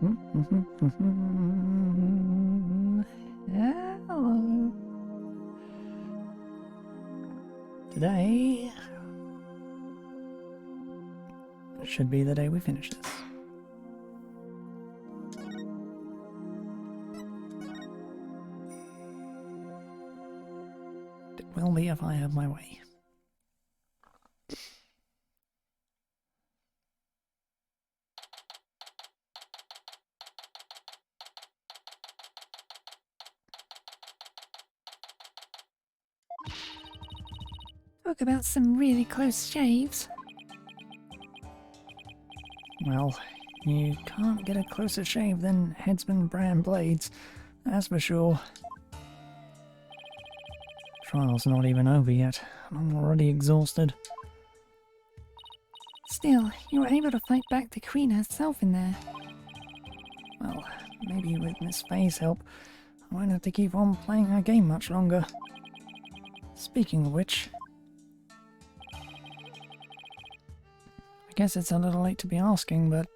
Hello. Today should be the day we finish this. It will be if I have my way. Talk about some really close shaves. Well, you can't get a closer shave than Headsman brand blades, that's for sure. Trial's not even over yet, and I'm already exhausted. Still, you were able to fight back the Queen herself in there. Well, maybe with Miss Faye's help, I won't have to keep on playing her game much longer. Speaking of which, I guess it's a little late to be asking, but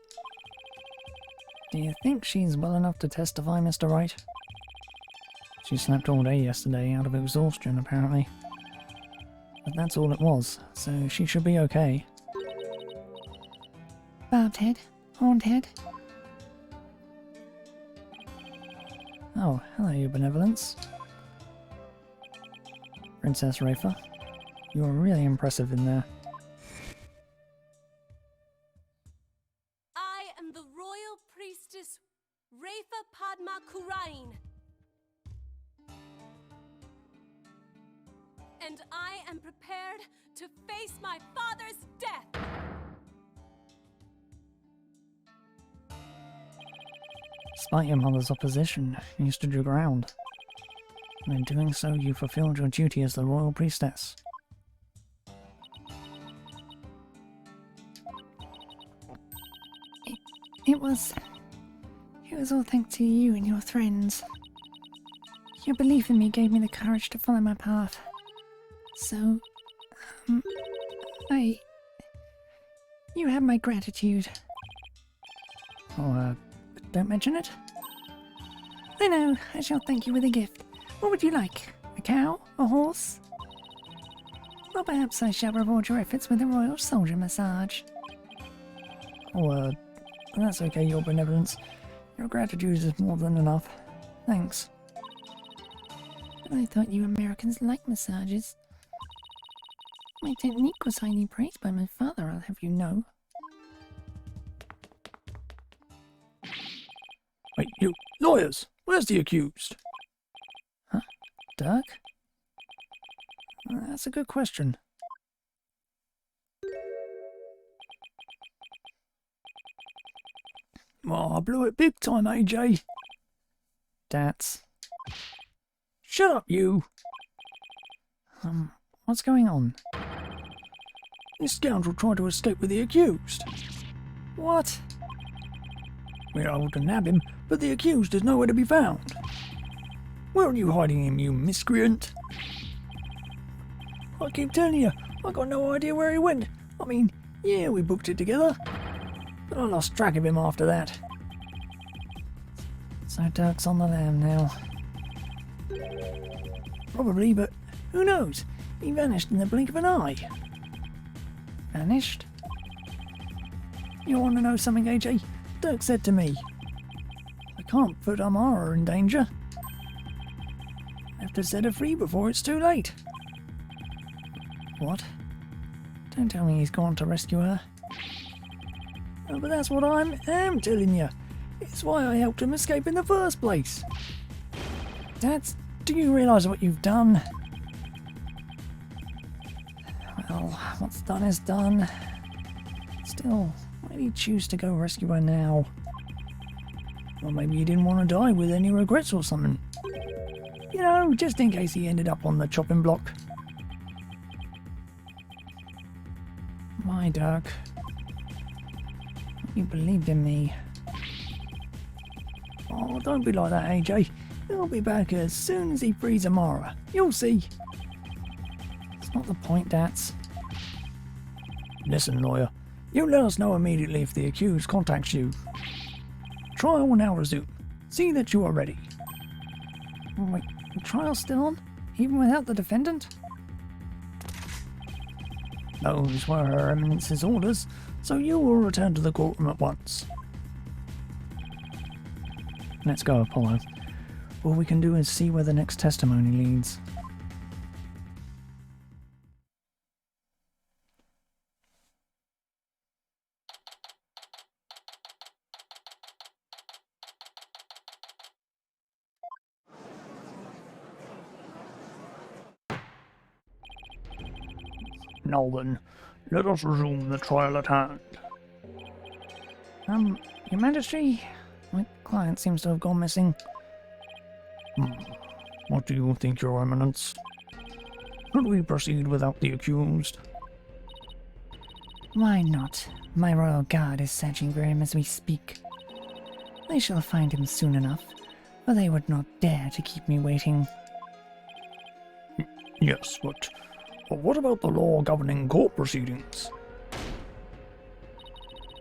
do you think she's well enough to testify, Mr. Wright? She slept all day yesterday out of exhaustion, apparently. But that's all it was, so she should be okay. Barbed head, horned head. Oh, hello, Your Benevolence. Princess Rafa, you are really impressive in there. I am the royal priestess Rafa Padma Kurain. And I am prepared to face my father's death. Despite your mother's opposition, you stood your ground. And in doing so, you fulfilled your duty as the royal priestess. It was all thanks to you and your friends. Your belief in me gave me the courage to follow my path. So, you have my gratitude. Oh, don't mention it. I know, I shall thank you with a gift. What would you like? A cow? A horse? Or perhaps I shall reward your efforts with a royal soldier massage. Oh, that's okay, Your Benevolence. Your gratitude is more than enough. Thanks. I thought you Americans liked massages. My technique was highly praised by my father, I'll have you know. Wait, you lawyers! Where's the accused? Huh? Dirk? That's a good question. Oh, I blew it big time, AJ. That's... Shut up, you! What's going on? This scoundrel tried to escape with the accused. What? We were able to nab him, but the accused is nowhere to be found. Where are you hiding him, you miscreant? I keep telling you, I got no idea where he went. I mean, yeah, we booked it together, but I lost track of him after that. So Dirk's on the lam now. Probably, but who knows? He vanished in the blink of an eye. Vanished? You want to know something, AJ? Dirk said to me, I can't put Amara in danger. I have to set her free before it's too late. What? Don't tell me he's gone to rescue her. Oh, but that's what I am telling you. It's why I helped him escape in the first place. Do you realise what you've done? Well, what's done is done. Still, why did he choose to go rescue her now? Or maybe he didn't want to die with any regrets or something. You know, just in case he ended up on the chopping block. My Dirk. You believed in me. Oh, don't be like that, AJ. He'll be back as soon as he frees Amara. You'll see. It's not the point, Dats. Listen, lawyer. You let us know immediately if the accused contacts you. trial will now resume. See that you are ready. Wait, the trial's still on? Even without the defendant? Those were Her Eminence's orders, so you will return to the courtroom at once. Let's go, Apollo. All we can do is see where the next testimony leads. Now then, let us resume the trial at hand. Your Majesty, my client seems to have gone missing. What do you think, Your Eminence? Should we proceed without the accused? Why not? My royal guard is searching for him as we speak. They shall find him soon enough, for they would not dare to keep me waiting. Yes, but what about the law governing court proceedings?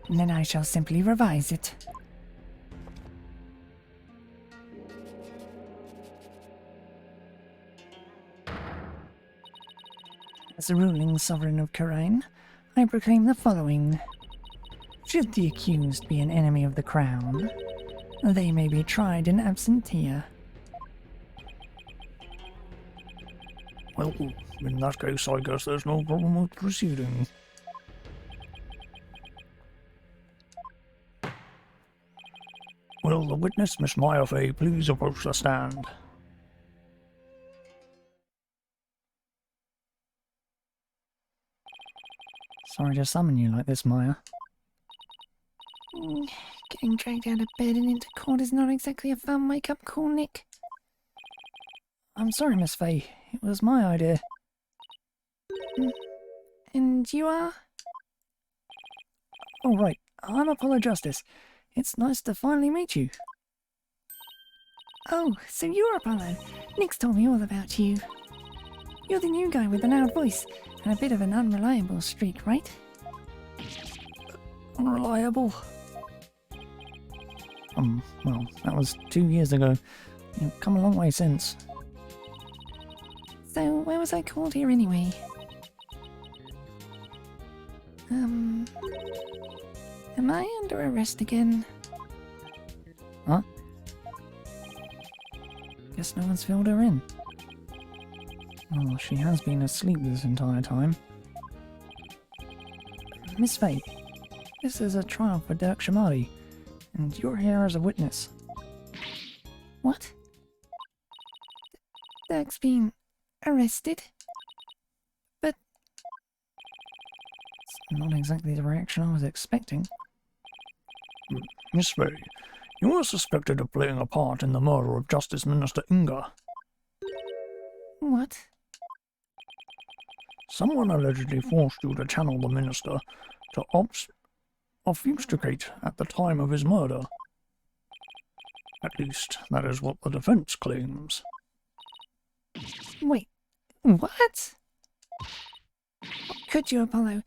Then I shall simply revise it. As the ruling sovereign of Khura'in, I proclaim the following. Should the accused be an enemy of the crown, they may be tried in absentia. Well, in that case, I guess there's no problem with proceeding. Will the witness, Miss Mayafay, please approach the stand? Sorry to summon you like this, Maya. Getting dragged out of bed and into court is not exactly a fun wake-up call, Nick. I'm sorry, Miss Fay. It was my idea. And you are? Oh, right. I'm Apollo Justice. It's nice to finally meet you. Oh, so you're Apollo. Nick's told me all about you. You're the new guy with the loud voice and a bit of an unreliable streak, right? Unreliable? Well, that was 2 years ago. You've come a long way since. So, why was I called here anyway? Am I under arrest again? Huh? Guess no one's filled her in. Oh, she has been asleep this entire time. Miss Fay, this is a trial for Dirk Shamadi, and you're here as a witness. What? Dirk's been arrested? But it's not exactly the reaction I was expecting. Miss Fay, you are suspected of playing a part in the murder of Justice Minister Inga. What? Someone allegedly forced you to channel the minister to obfuscate at the time of his murder. At least, that is what the defense claims. Wait, what? Could you, Apollo?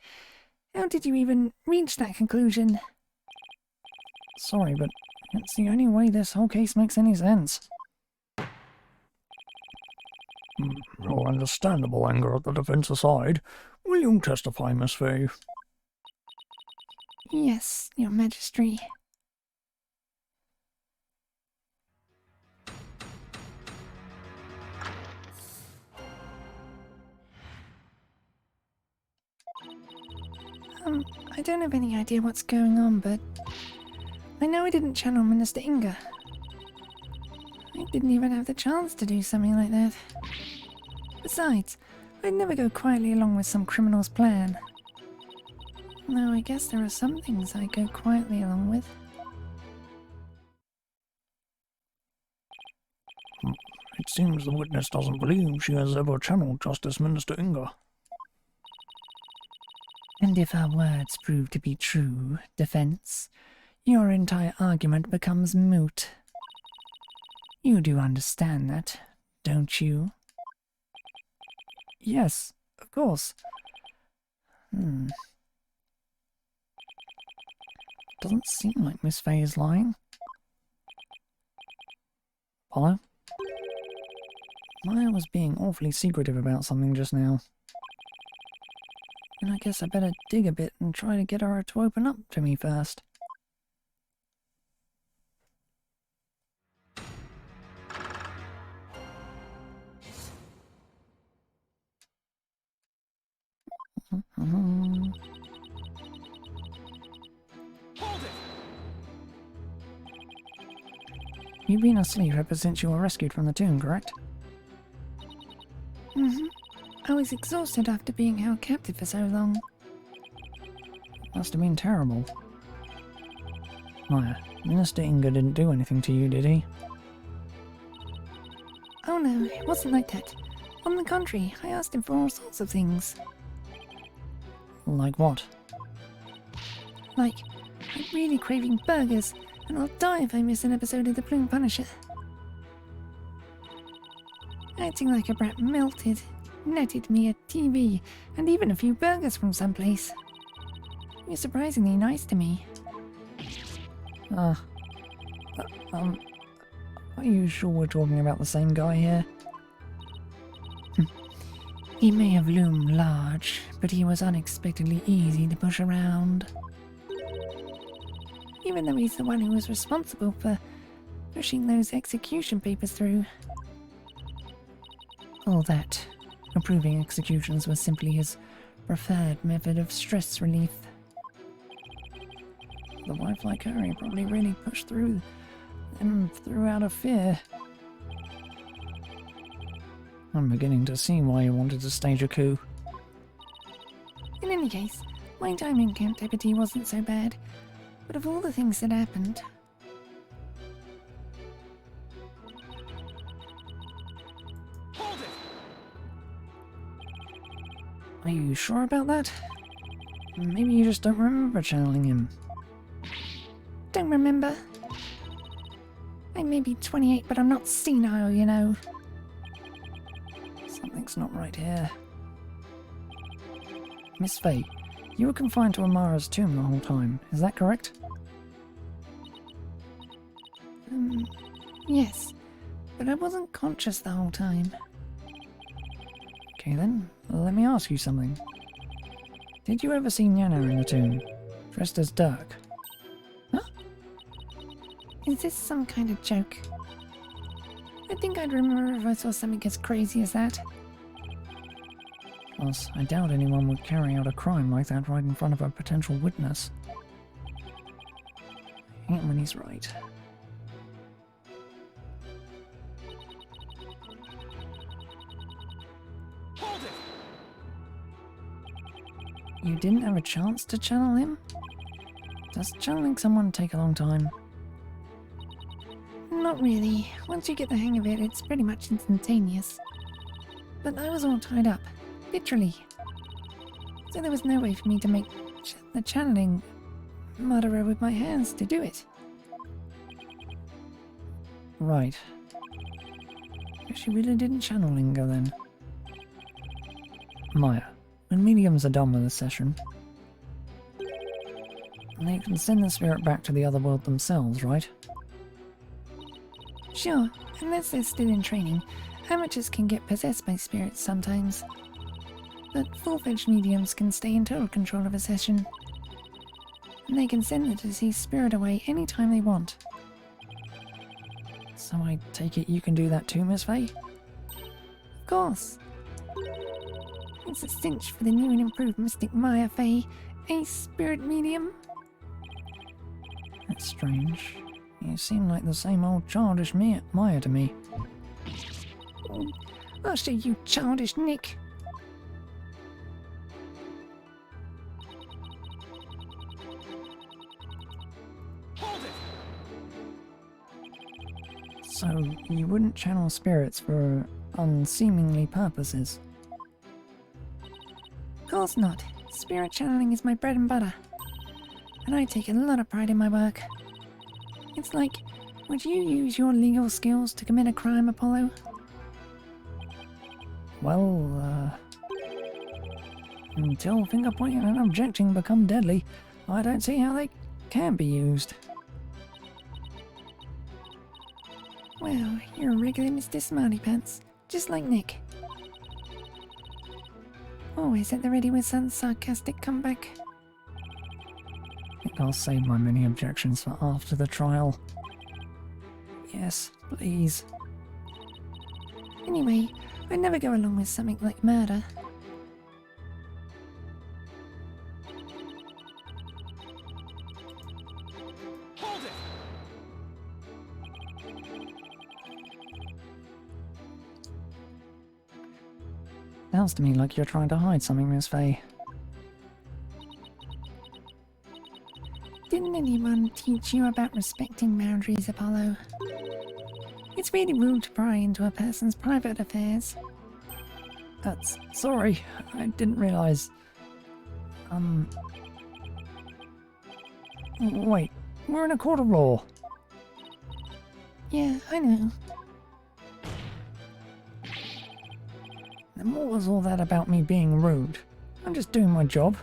How did you even reach that conclusion? Sorry, but it's the only way this whole case makes any sense. Your understandable anger at the defense aside, will you testify, Miss Fay? Yes, Your Majesty. I don't have any idea what's going on, but I know I didn't channel Minister Inga. I didn't even have the chance to do something like that. Besides, I'd never go quietly along with some criminal's plan. Though I guess there are some things I go quietly along with. It seems the witness doesn't believe she has ever channeled Justice Minister Inga. And if our words prove to be true, defense, your entire argument becomes moot. You do understand that, don't you? Yes, of course. Doesn't seem like Miss Fay is lying. Apollo? Maya was being awfully secretive about something just now. And I guess I better dig a bit and try to get her to open up to me first. You've been asleep ever since you were rescued from the tomb, correct? Mm-hmm. I was exhausted after being held captive for so long. Must have been terrible. Maya, Minister Inga didn't do anything to you, did he? Oh no, it wasn't like that. On the contrary, I asked him for all sorts of things. Like what? Like, I'm really craving burgers, and I'll die if I miss an episode of The Plume Punisher. Acting like a brat melted, netted me a TV, and even a few burgers from someplace. He was surprisingly nice to me. Are you sure we're talking about the same guy here? He may have loomed large, but he was unexpectedly easy to push around. Even though he's the one who was responsible for pushing those execution papers through. All that, approving executions was simply his preferred method of stress relief. The wife like her, he probably really pushed through them out of fear. I'm beginning to see why you wanted to stage a coup. In any case, my time in Camp Deputy wasn't so bad, but of all the things that happened... Hold it! Are you sure about that? Maybe you just don't remember channeling him. Don't remember. I may be 28, but I'm not senile, you know. Something's not right here. Miss Faye, you were confined to Amara's tomb the whole time, is that correct? Yes, but I wasn't conscious the whole time. Okay then, let me ask you something. Did you ever see Nyana in the tomb, dressed as Dirk? Is this some kind of joke? I think I'd remember if I saw something as crazy as that. Plus, I doubt anyone would carry out a crime like that right in front of a potential witness. I hate when he's right. Hold it! You didn't have a chance to channel him? Does channeling someone take a long time? Not really. Once you get the hang of it, it's pretty much instantaneous. But I was all tied up. Literally. So there was no way for me to make the channeling murderer with my hands to do it. Right. Guess you really didn't channel Inga then. Maya, when mediums are done with a session, they can send the spirit back to the other world themselves, right? Sure, unless they're still in training, amateurs can get possessed by spirits sometimes. But full-fledged mediums can stay in total control of a session. And they can send the deceased spirit away anytime they want. So I take it you can do that too, Miss Faye? Of course. It's a cinch for the new and improved Mystic Maya Faye, a spirit medium. That's strange. You seem like the same old childish Maya to me. I'll show you, childish Nick. Hold it! So you wouldn't channel spirits for unseemingly purposes? Of course not. Spirit channeling is my bread and butter. And I take a lot of pride in my work. It's like, would you use your legal skills to commit a crime, Apollo? Well, until finger pointing and objecting become deadly, I don't see how they can be used. Well, You're a regular Mr. Smarty Pants, just like Nick. Always at the ready with some sarcastic comeback. I think I'll save my many objections for after the trial. Yes, please. Anyway, I'd never go along with something like murder. Hold it! Sounds to me like you're trying to hide something, Miss Faye. Didn't anyone teach you about respecting boundaries, Apollo? It's really rude to pry into a person's private affairs. That's... sorry, I didn't realise... Wait, we're in a court of law. Yeah, I know. Then what was all that about me being rude? I'm just doing my job.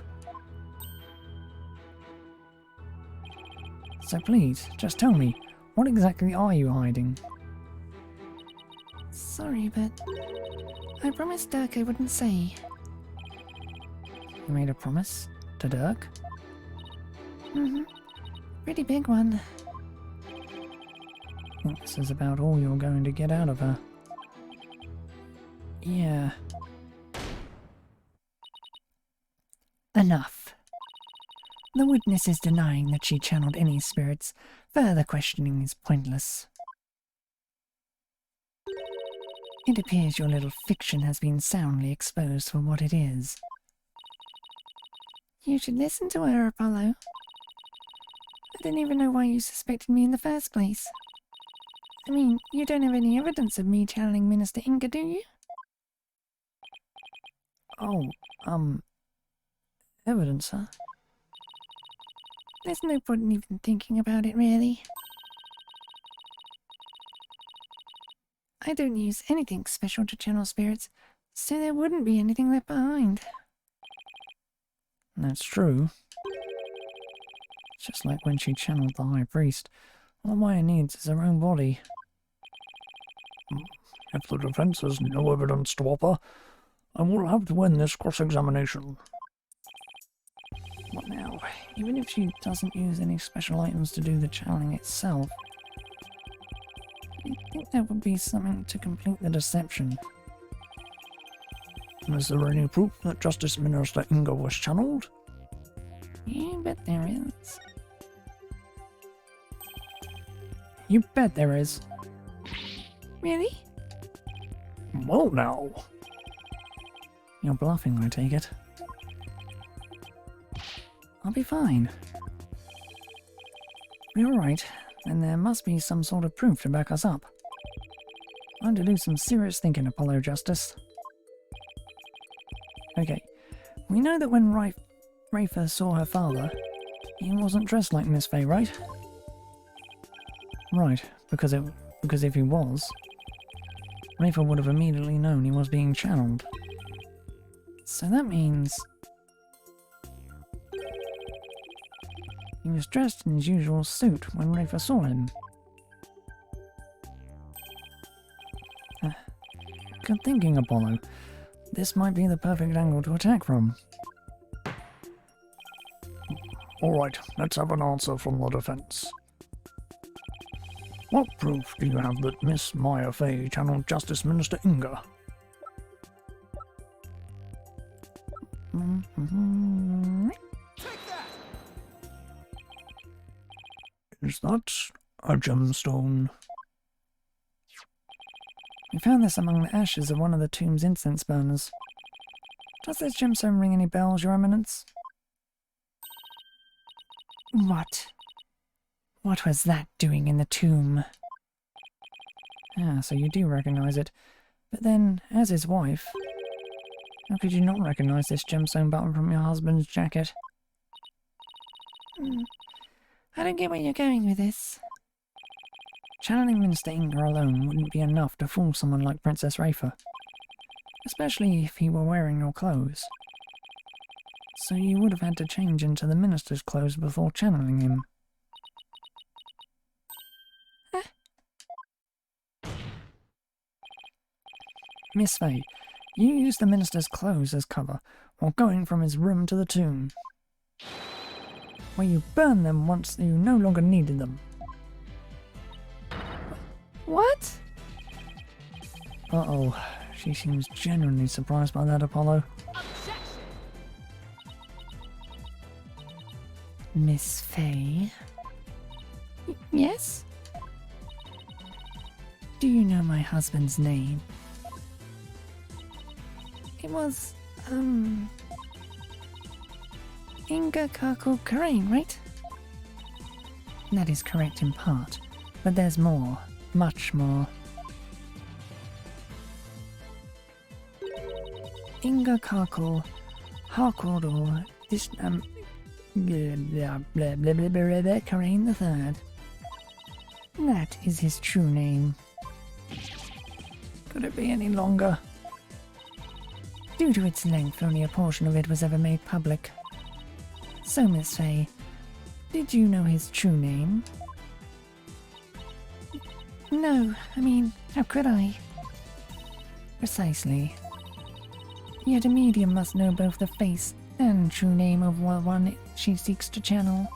So please, just tell me, what exactly are you hiding? Sorry, but I promised Dirk I wouldn't say. You made a promise to Dirk? Mm-hmm. Pretty big one. I think this is about all you're going to get out of her. Yeah. Enough. The witness is denying that she channeled any spirits. Further questioning is pointless. It appears your little fiction has been soundly exposed for what it is. You should listen to her, Apollo. I didn't even know why you suspected me in the first place. I mean, you don't have any evidence of me channeling Minister Inga, do you? Oh, evidence, huh? There's no point in even thinking about it, really. I don't use anything special to channel spirits, so there wouldn't be anything left behind. That's true. Just like when she channeled the High Priest, all Maya needs is her own body. If the defense has no evidence to offer, I will have to win this cross-examination. What now? Even if she doesn't use any special items to do the channeling itself, I think there would be something to complete the deception. Is there any proof that Justice Minister Inga was channeled? You bet there is. You bet there is. Really? Well now. You're bluffing, I take it. I'll be fine. You're right, then there must be some sort of proof to back us up. Time to do some serious thinking, Apollo Justice. Okay, we know that when Rafa saw her father, he wasn't dressed like Miss Faye, right? Right, because if he was, Rafa would have immediately known he was being channeled. So that means he was dressed in his usual suit when Rafa saw him. Good thinking, Apollo. This might be the perfect angle to attack from. Alright, let's have an answer from the defense. What proof do you have that Miss Maya Fey channeled Justice Minister Inga? Is that a gemstone? We found this among the ashes of one of the tomb's incense burners. Does this gemstone ring any bells, Your Eminence? What? What was that doing in the tomb? Ah, so you do recognize it. But then, as his wife, how could you not recognize this gemstone button from your husband's jacket? I don't get where you're going with this. Channeling Minister Inga alone wouldn't be enough to fool someone like Princess Rafa, especially if he were wearing your clothes. So you would have had to change into the minister's clothes before channeling him. Miss Fay, you used the minister's clothes as cover while going from his room to the tomb, where you burned them once you no longer needed them. What? Uh-oh, she seems genuinely surprised by that, Apollo. Miss Fay? Yes? Do you know my husband's name? It was, Inga Karkul Karain, right? That is correct in part, but there's more, much more. Inga Karkul, Harkordal, this, Karain III. That is his true name. Could it be any longer? Due to its length, only a portion of it was ever made public. So, Miss Fay, did you know his true name? No, I mean, how could I? Precisely. Yet a medium must know both the face and true name of one she seeks to channel.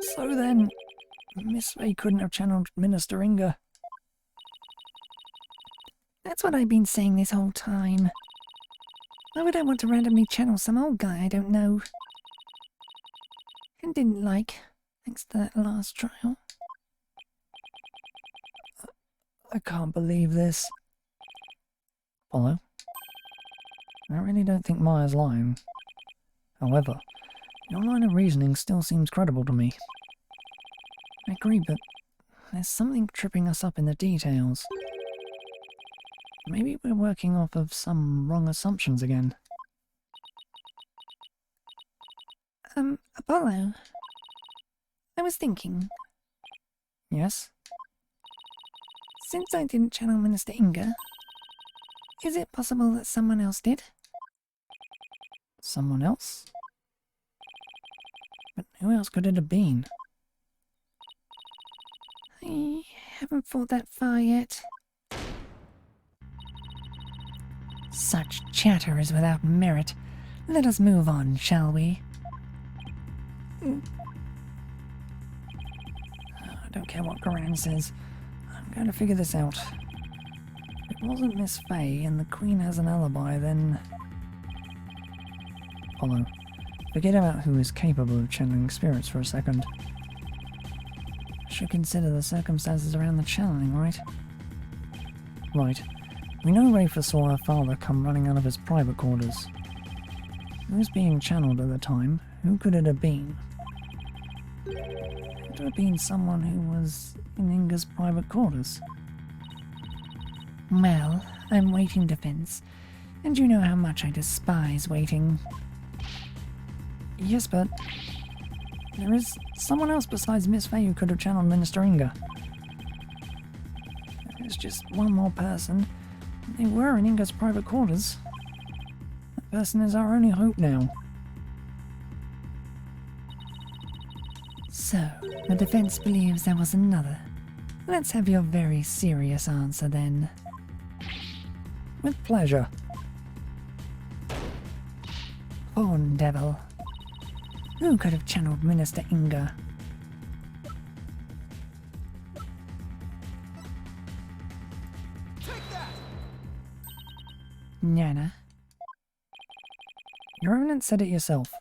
So then, Miss Fay couldn't have channeled Minister Inga. That's what I've been saying this whole time. Why would I want to randomly channel some old guy I don't know? And didn't like, thanks to that last trial. I can't believe this. Apollo? I really don't think Maya's lying. However, your line of reasoning still seems credible to me. I agree, but there's something tripping us up in the details. Maybe we're working off of some wrong assumptions again. Apollo. I was thinking, Yes? since I didn't channel Minister Inga, is it possible that someone else did? Someone else? But who else could it have been? I haven't thought that far yet. Such chatter is without merit. Let us move on, shall we? I don't care what Koran says. I'm going to figure this out. If it wasn't Miss Fay and the Queen has an alibi, then... Apollo, forget about who is capable of channeling spirits for a second. I should consider the circumstances around the channeling, right? Right. We know Rafa saw her father come running out of his private quarters. Who was being channeled at the time? Who could it have been? It could have been someone who was in Inga's private quarters. Well, I'm waiting defense, and you know how much I despise waiting. Yes, but there is someone else besides Miss Fay who could have channeled Minister Inga. There's just one more person. They were in Inga's private quarters. That person is our only hope now. So, the defense believes there was another. Let's have your very serious answer then. With pleasure. Horn Devil. Who could have channeled Minister Inga? Nana. Your Eminence said it yourself.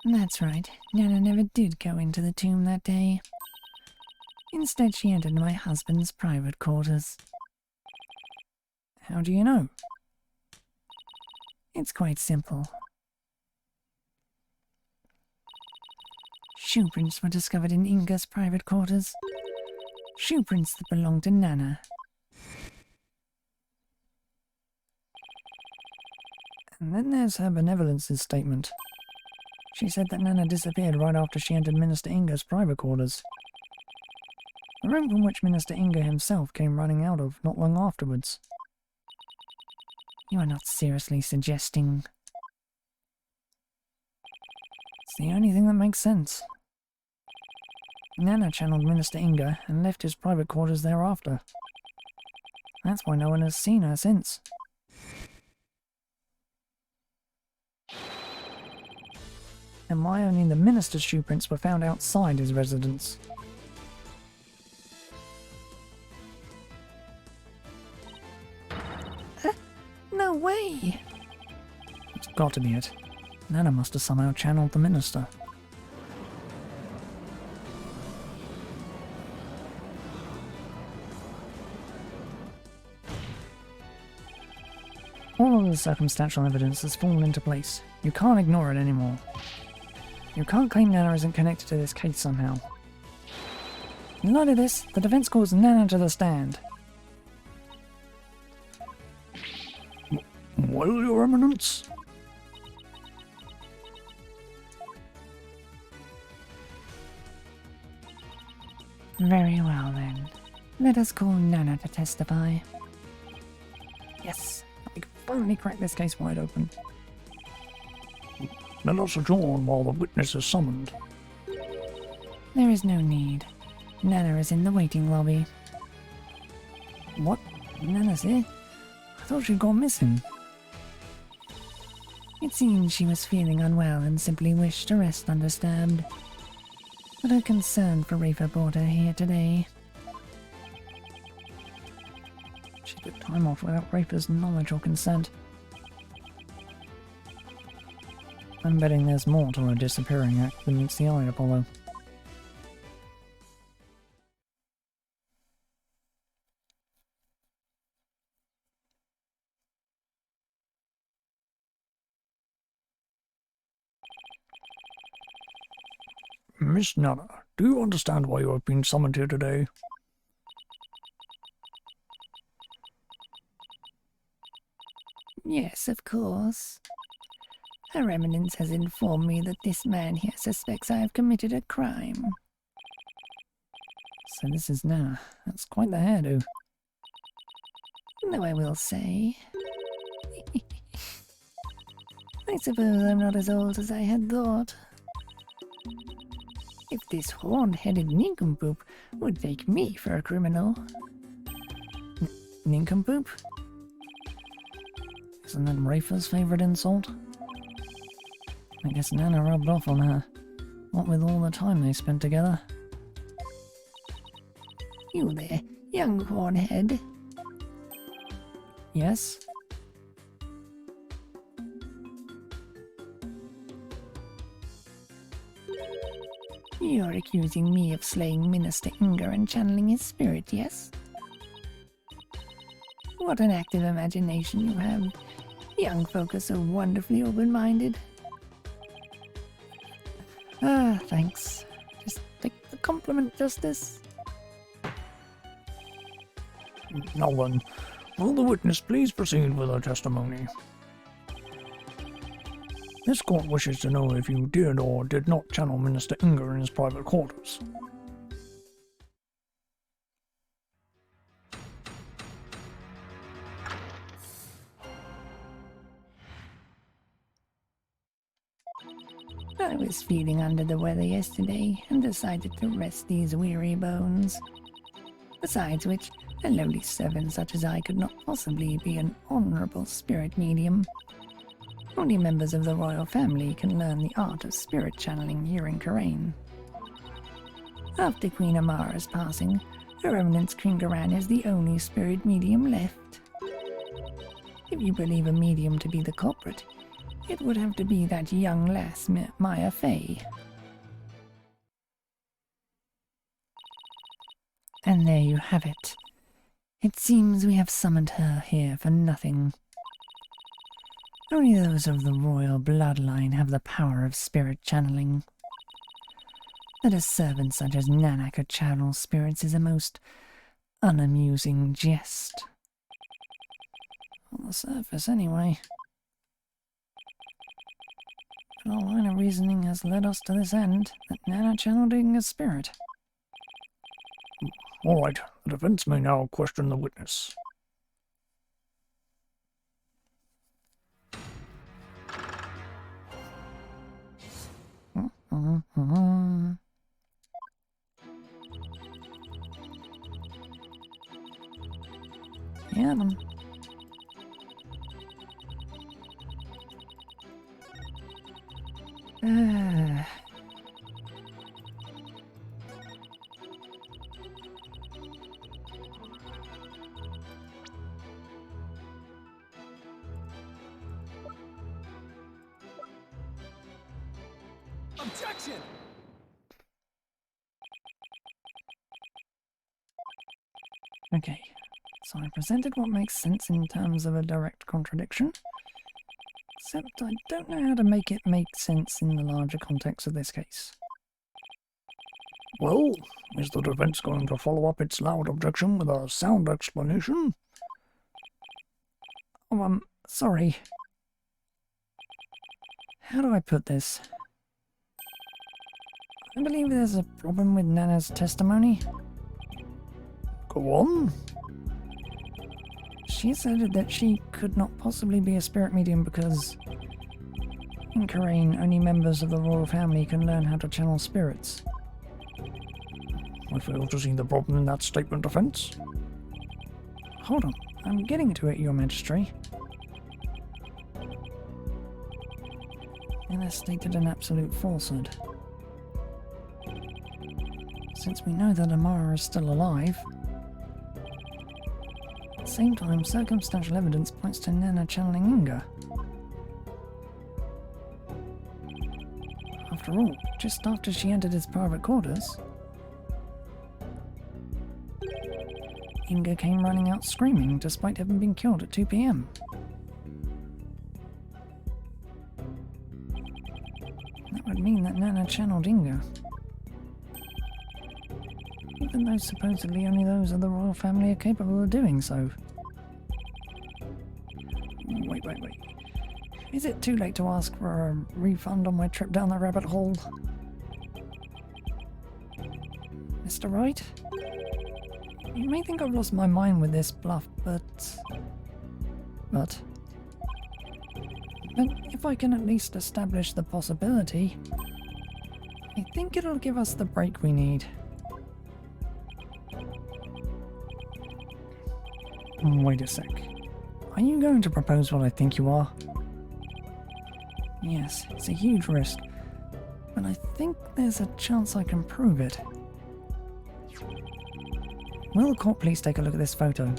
That's right. Nana never did go into the tomb that day. Instead, she entered my husband's private quarters. How do you know? It's quite simple. Shoe prints were discovered in Inga's private quarters. Shoe prints that belonged to Nana. And then there's her benevolence's statement. She said that Nana disappeared right after she entered Minister Inga's private quarters. The room from which Minister Inga himself came running out of not long afterwards. You are not seriously suggesting... It's the only thing that makes sense. Nana channeled Minister Inga and left his private quarters thereafter. That's why no one has seen her since. And why only the minister's shoe prints were found outside his residence. No way! It's got to be it. Nana must have somehow channeled the minister. All of the circumstantial evidence has fallen into place. You can't ignore it anymore. You can't claim Nana isn't connected to this case somehow. In light of this, the defense calls Nana to the stand. Well, Your Eminence? Very well then. Let us call Nana to testify. Yes, I can finally crack this case wide open. Let us adjourn while the witness is summoned. There is no need. Nana is in the waiting lobby. What? Nana's here? I thought she'd gone missing. It seems she was feeling unwell and simply wished to rest undisturbed. But her concern for Rafa brought her here today. She took time off without Rafa's knowledge or consent. I'm betting there's more to her disappearing act than meets the eye, Apollo. Miss Nana, do you understand why you have been summoned here today? Yes, of course. Her Eminence has informed me that this man here suspects I have committed a crime. So this is Nana. That's quite the hairdo. Though I will say... I suppose I'm not as old as I had thought. If this horn-headed nincompoop would take me for a criminal... Nincompoop? Isn't that Rafa's favourite insult? I guess Nana rubbed off on her. What with all the time they spent together. You there, young hornhead. Yes? You're accusing me of slaying Minister Inga and channeling his spirit, yes? What an active imagination you have. Young folk are so wonderfully open-minded. Ah, thanks. Just take the compliment, Justice. Now then, will the witness please proceed with her testimony? This court wishes to know if you did or did not channel Minister Inga in his private quarters. I was feeling under the weather yesterday and decided to rest these weary bones. Besides which, a lowly servant such as I could not possibly be an honourable spirit medium. Only members of the royal family can learn the art of spirit channeling here in Karain. After Queen Amara's passing, Her Eminence Kringaran is the only spirit medium left. If you believe a medium to be the culprit, it would have to be that young lass, Maya Fey. And there you have it. It seems we have summoned her here for nothing. Only those of the royal bloodline have the power of spirit channeling. That a servant such as Nana could channel spirits is a most unamusing jest. On the surface, anyway. But our line of reasoning has led us to this end, that Nana channeled a spirit. All right, the defense may now question the witness. Yeah, man. Objection! Okay, so I presented what makes sense in terms of a direct contradiction, except I don't know how to make it make sense in the larger context of this case. Well, is the defense going to follow up its loud objection with a sound explanation? Oh, sorry. How do I put this? I believe there's a problem with Nana's testimony. Go on. She asserted that she could not possibly be a spirit medium because in Korean, only members of the royal family can learn how to channel spirits. I fail to see the problem in that statement, defense. Hold on, I'm getting to it, Your Majesty. Nana stated an absolute falsehood. Since we know that Amara is still alive, at the same time, circumstantial evidence points to Nana channeling Inga. After all, just after she entered his private quarters, Inga came running out screaming despite having been killed at 2 p.m. That would mean that Nana channeled Inga. Even though supposedly only those of the royal family are capable of doing so. Wait. Is it too late to ask for a refund on my trip down the rabbit hole? Mr. Wright? You may think I've lost my mind with this bluff, but if I can at least establish the possibility, I think it'll give us the break we need. Wait a sec. Are you going to propose what I think you are? Yes, it's a huge risk, but I think there's a chance I can prove it. Will the court please take a look at this photo?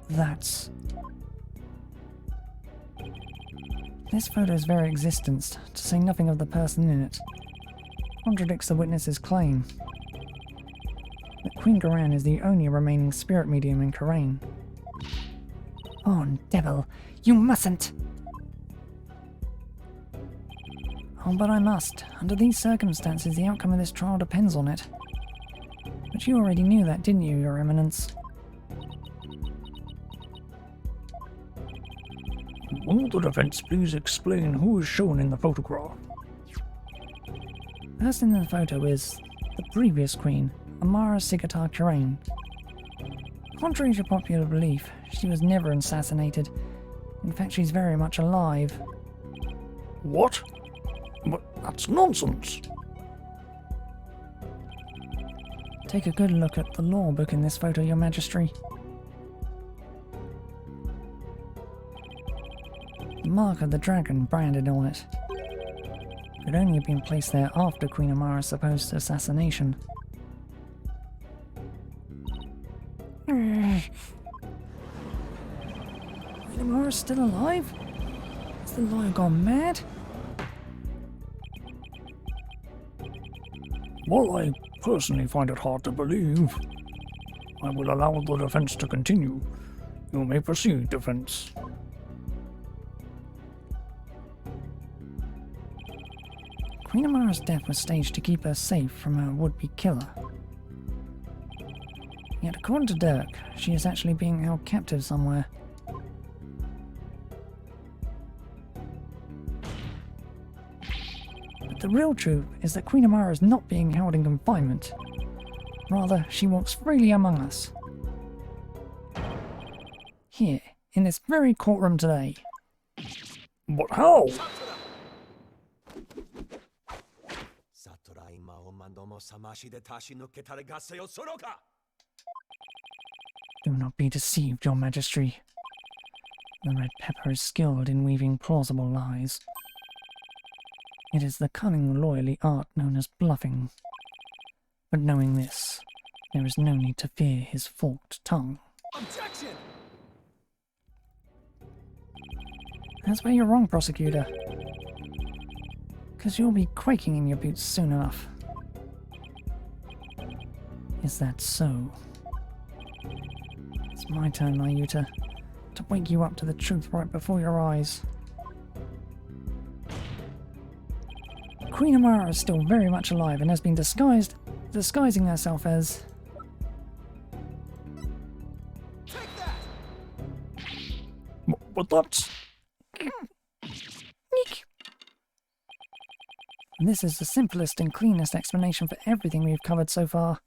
That's... This photo's very existence, to say nothing of the person in it, contradicts the witness's claim that Queen Garan is the only remaining spirit medium in Korain. Oh, devil, you mustn't! Oh, but I must. Under these circumstances, the outcome of this trial depends on it. But you already knew that, didn't you, Your Eminence? Will the defense please explain who is shown in the photograph? The person in the photo is the previous queen, Amara Sigatar Kurain. Contrary to popular belief, she was never assassinated. In fact, she's very much alive. What? But that's nonsense. Take a good look at the law book in this photo, Your Majesty. The mark of the dragon branded on it could only have been placed there after Queen Amara's supposed assassination. Queen Amara's still alive? Has the lawyer gone mad? While I personally find it hard to believe, I will allow the defense to continue. You may proceed, defense. Queen Amara's death was staged to keep her safe from her would-be killer. Yet according to Dirk, she is actually being held captive somewhere. But the real truth is that Queen Amara is not being held in confinement. Rather, she walks freely among us. Here, in this very courtroom today. But how? Do not be deceived, your majesty. The Red Pepper is skilled in weaving plausible lies. It is the cunning, loyally art known as bluffing. But knowing this, there is no need to fear his forked tongue. Objection! That's where you're wrong, prosecutor. Because you'll be quaking in your boots soon enough. Is that so? It's my turn, Lyuta, to wake you up to the truth right before your eyes. Queen Amara is still very much alive and has been disguising herself as... Take that! But that's... Eek. And this is the simplest and cleanest explanation for everything we've covered so far.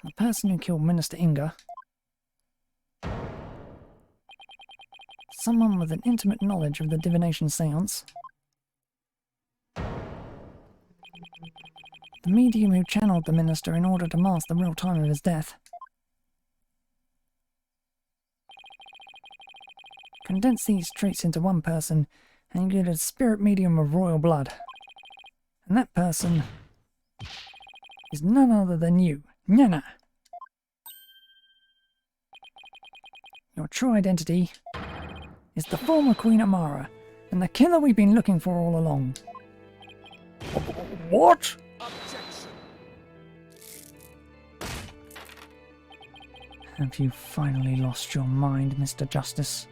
The person who killed Minister Inga, someone with an intimate knowledge of the divination seance, the medium who channeled the minister in order to mask the real time of his death, condense these traits into one person and you get a spirit medium of royal blood. And that person is none other than you, Nyana. Your true identity is the former Queen Amara, and the killer we've been looking for all along. What? Objection! Have you finally lost your mind, Mr. Justice?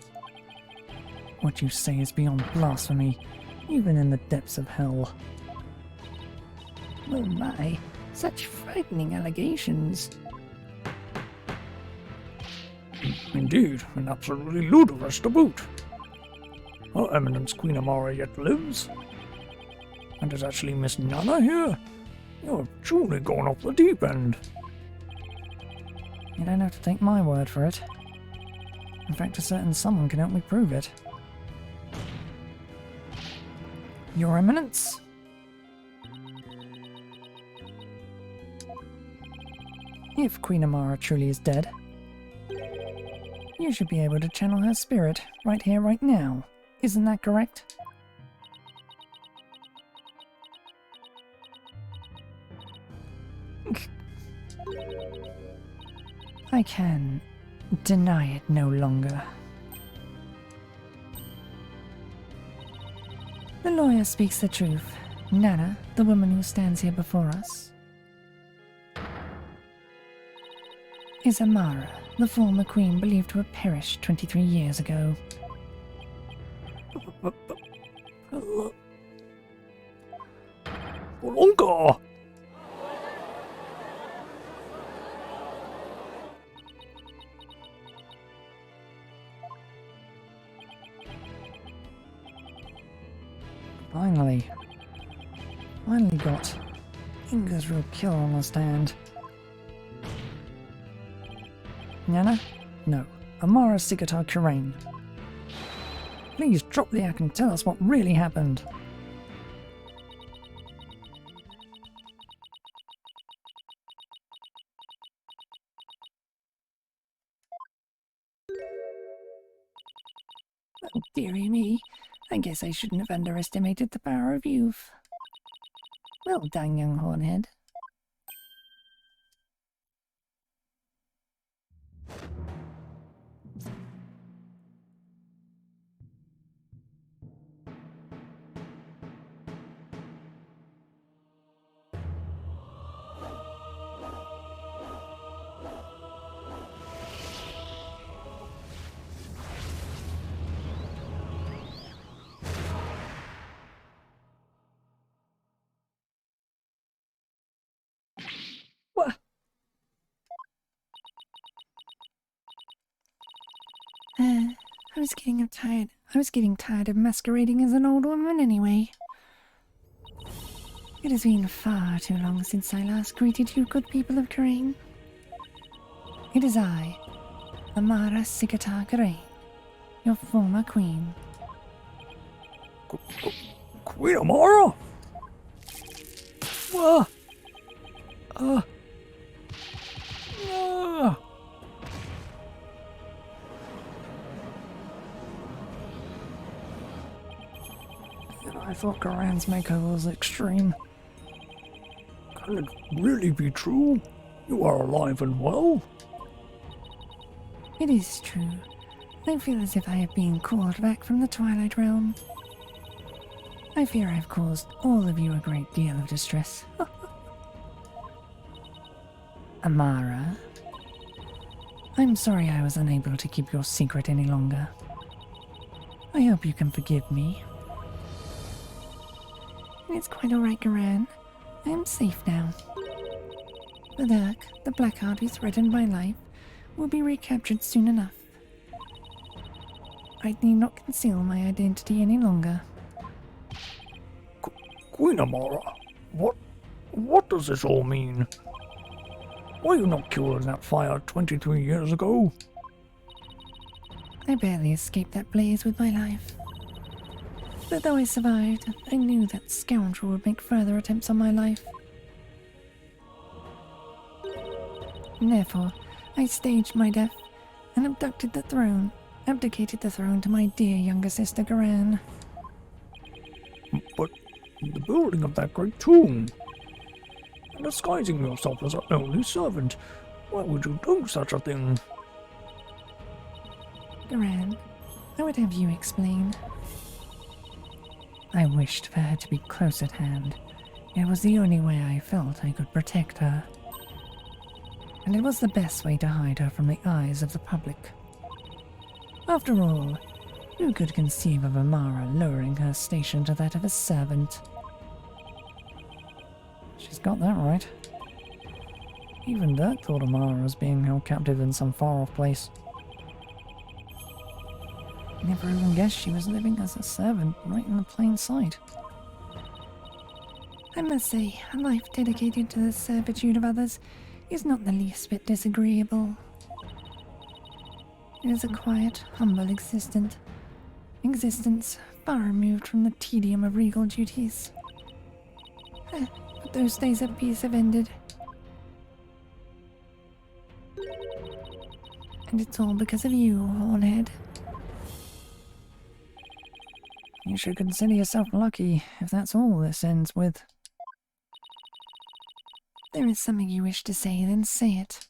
What you say is beyond blasphemy, even in the depths of hell. Oh my, such frightening allegations. Indeed, and absolutely ludicrous to boot. Her Eminence Queen Amara yet lives. And is actually Miss Nana here? You're truly going off the deep end. You don't have to take my word for it. In fact, a certain someone can help me prove it. Your Eminence? If Queen Amara truly is dead, you should be able to channel her spirit right here, right now. Isn't that correct? I can deny it no longer. The lawyer speaks the truth. Nana, the woman who stands here before us, is Amara, the former queen believed to have perished 23 years ago. Bolonka! Finally got Inga's real killer on the stand. Nana? No. Amara Sigatar Kurain. Please drop the act and tell us what really happened. Oh, dearie me. I guess I shouldn't have underestimated the power of youth. Well done, young hornhead. I was getting tired of masquerading as an old woman anyway. It has been far too long since I last greeted you, good people of Kurain. It is I, Amara Sigatar Kurain, your former queen. Queen Amara? Whoa! Ah. I thought Garen's makeover was extreme. Can it really be true? You are alive and well? It is true. I feel as if I have been called back from the Twilight Realm. I fear I've caused all of you a great deal of distress. Amara, I'm sorry I was unable to keep your secret any longer. I hope you can forgive me. It's quite alright, Garan. I am safe now. The Dirk, the Blackheart who threatened my life, will be recaptured soon enough. I need not conceal my identity any longer. Queen Amara, what does this all mean? Were you not killed in that fire 23 years ago? I barely escaped that blaze with my life. But though I survived, I knew that scoundrel would make further attempts on my life. And therefore, I staged my death and abdicated the throne to my dear younger sister Garan. But the building of that great tomb, and disguising yourself as our only servant, why would you do such a thing? Garan, I would have you explain. I wished for her to be close at hand. It was the only way I felt I could protect her. And it was the best way to hide her from the eyes of the public. After all, who could conceive of Amara lowering her station to that of a servant? She's got that right. Even Dirk thought Amara was being held captive in some far-off place. Never even guessed she was living as a servant right in the plain sight. I must say, a life dedicated to the servitude of others is not the least bit disagreeable. It is a quiet, humble existence far removed from the tedium of regal duties. But those days of peace have ended. And it's all because of you, Hornhead. You should consider yourself lucky if that's all this ends with. If there is something you wish to say, then say it.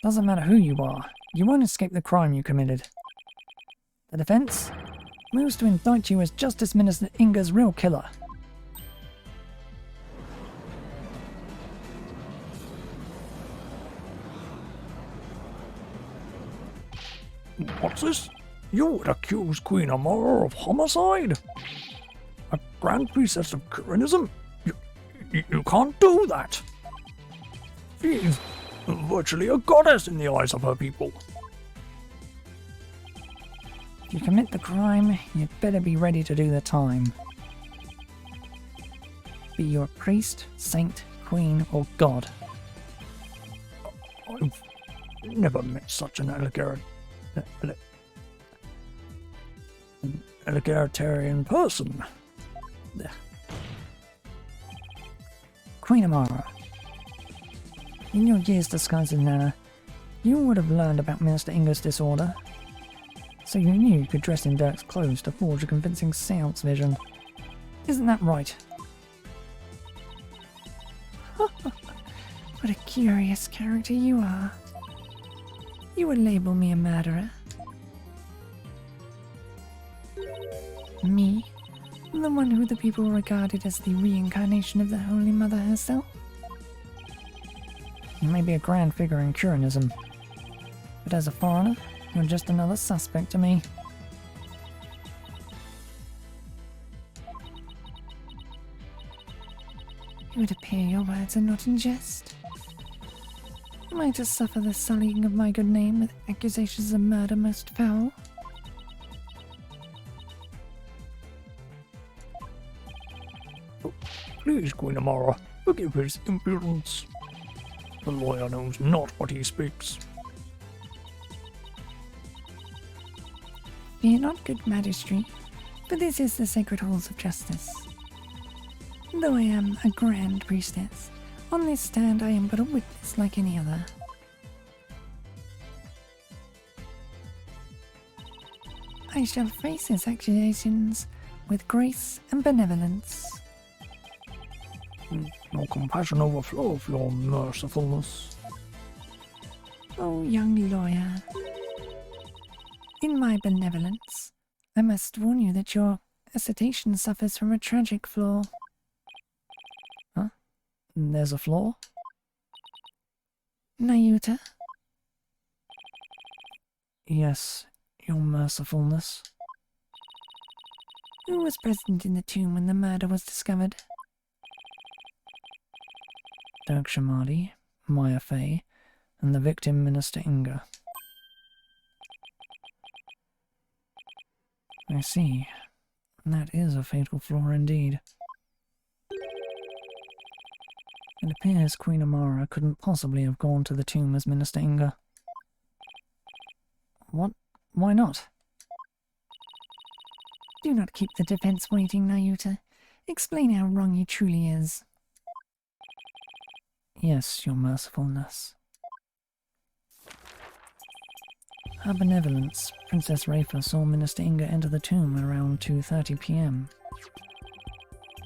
Doesn't matter who you are, you won't escape the crime you committed. The defense moves to indict you as Justice Minister Inga's real killer. What's this? You would accuse Queen Amara of homicide? A Grand Priestess of Kuranism? You can't do that! She's virtually a goddess in the eyes of her people. If you commit the crime, you'd better be ready to do the time. Be you a priest, saint, queen, or god. I've never met such an egalitarian person. Queen Amara. In your years disguised as Nana, you would have learned about Minister Inga's disorder. So you knew you could dress in Dirk's clothes to forge a convincing seance vision. Isn't that right? What a curious character you are. You would label me a murderer. Me? The one who the people regarded as the reincarnation of the Holy Mother herself? You may be a grand figure in Kuranism, but as a foreigner, you're just another suspect to me. It would appear your words are not in jest. Am I to suffer the sullying of my good name with accusations of murder most foul? Please, Queen Amara, forgive his impudence. The lawyer knows not what he speaks. Fear not, good magistrate. but this is the sacred halls of justice. Though I am a grand priestess, on this stand I am but a witness like any other. I shall face his accusations with grace and benevolence. Your compassion overflow for your mercifulness. Oh, young lawyer. In my benevolence, I must warn you that your assertion suffers from a tragic flaw. Huh? There's a flaw? Nayuta, Yes, your mercifulness. who was present in the tomb when the murder was discovered? Dirk Shamadi, Maya Fey, and the victim Minister Inga. I see. That is a fatal flaw indeed. It appears Queen Amara couldn't possibly have gone to the tomb as Minister Inga. What? Why not? Do not keep the defense waiting, Nayuta. Explain how wrong he truly is. Yes, your mercifulness. Her benevolence, Princess Rafa saw Minister Inga enter the tomb at around 2:30 p.m.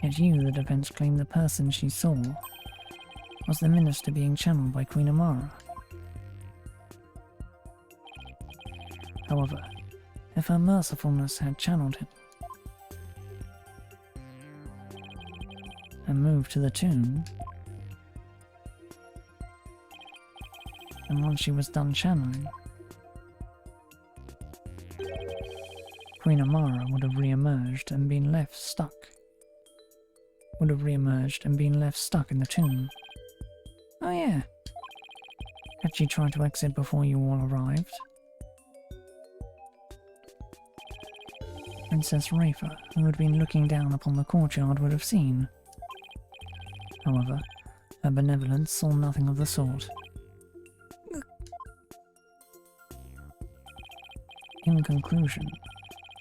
Yet you, the defense, claim the person she saw was the minister being channeled by Queen Amara. However, if her mercifulness had channeled him and moved to the tomb, and once she was done channeling, Queen Amara would have re-emerged and been left stuck. Would have re-emerged and been left stuck in the tomb. Oh yeah. Had she tried to exit before you all arrived? Princess Rafa, who had been looking down upon the courtyard, would have seen. However, her benevolence saw nothing of the sort. In conclusion,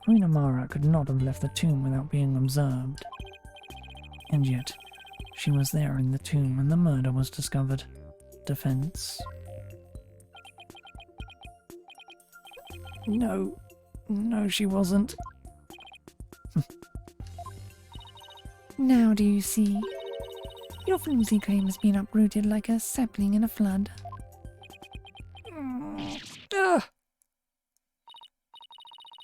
Queen Amara could not have left the tomb without being observed. And yet, she was there in the tomb when the murder was discovered. Defense. No, she wasn't. Now do you see? Your flimsy claim has been uprooted like a sapling in a flood.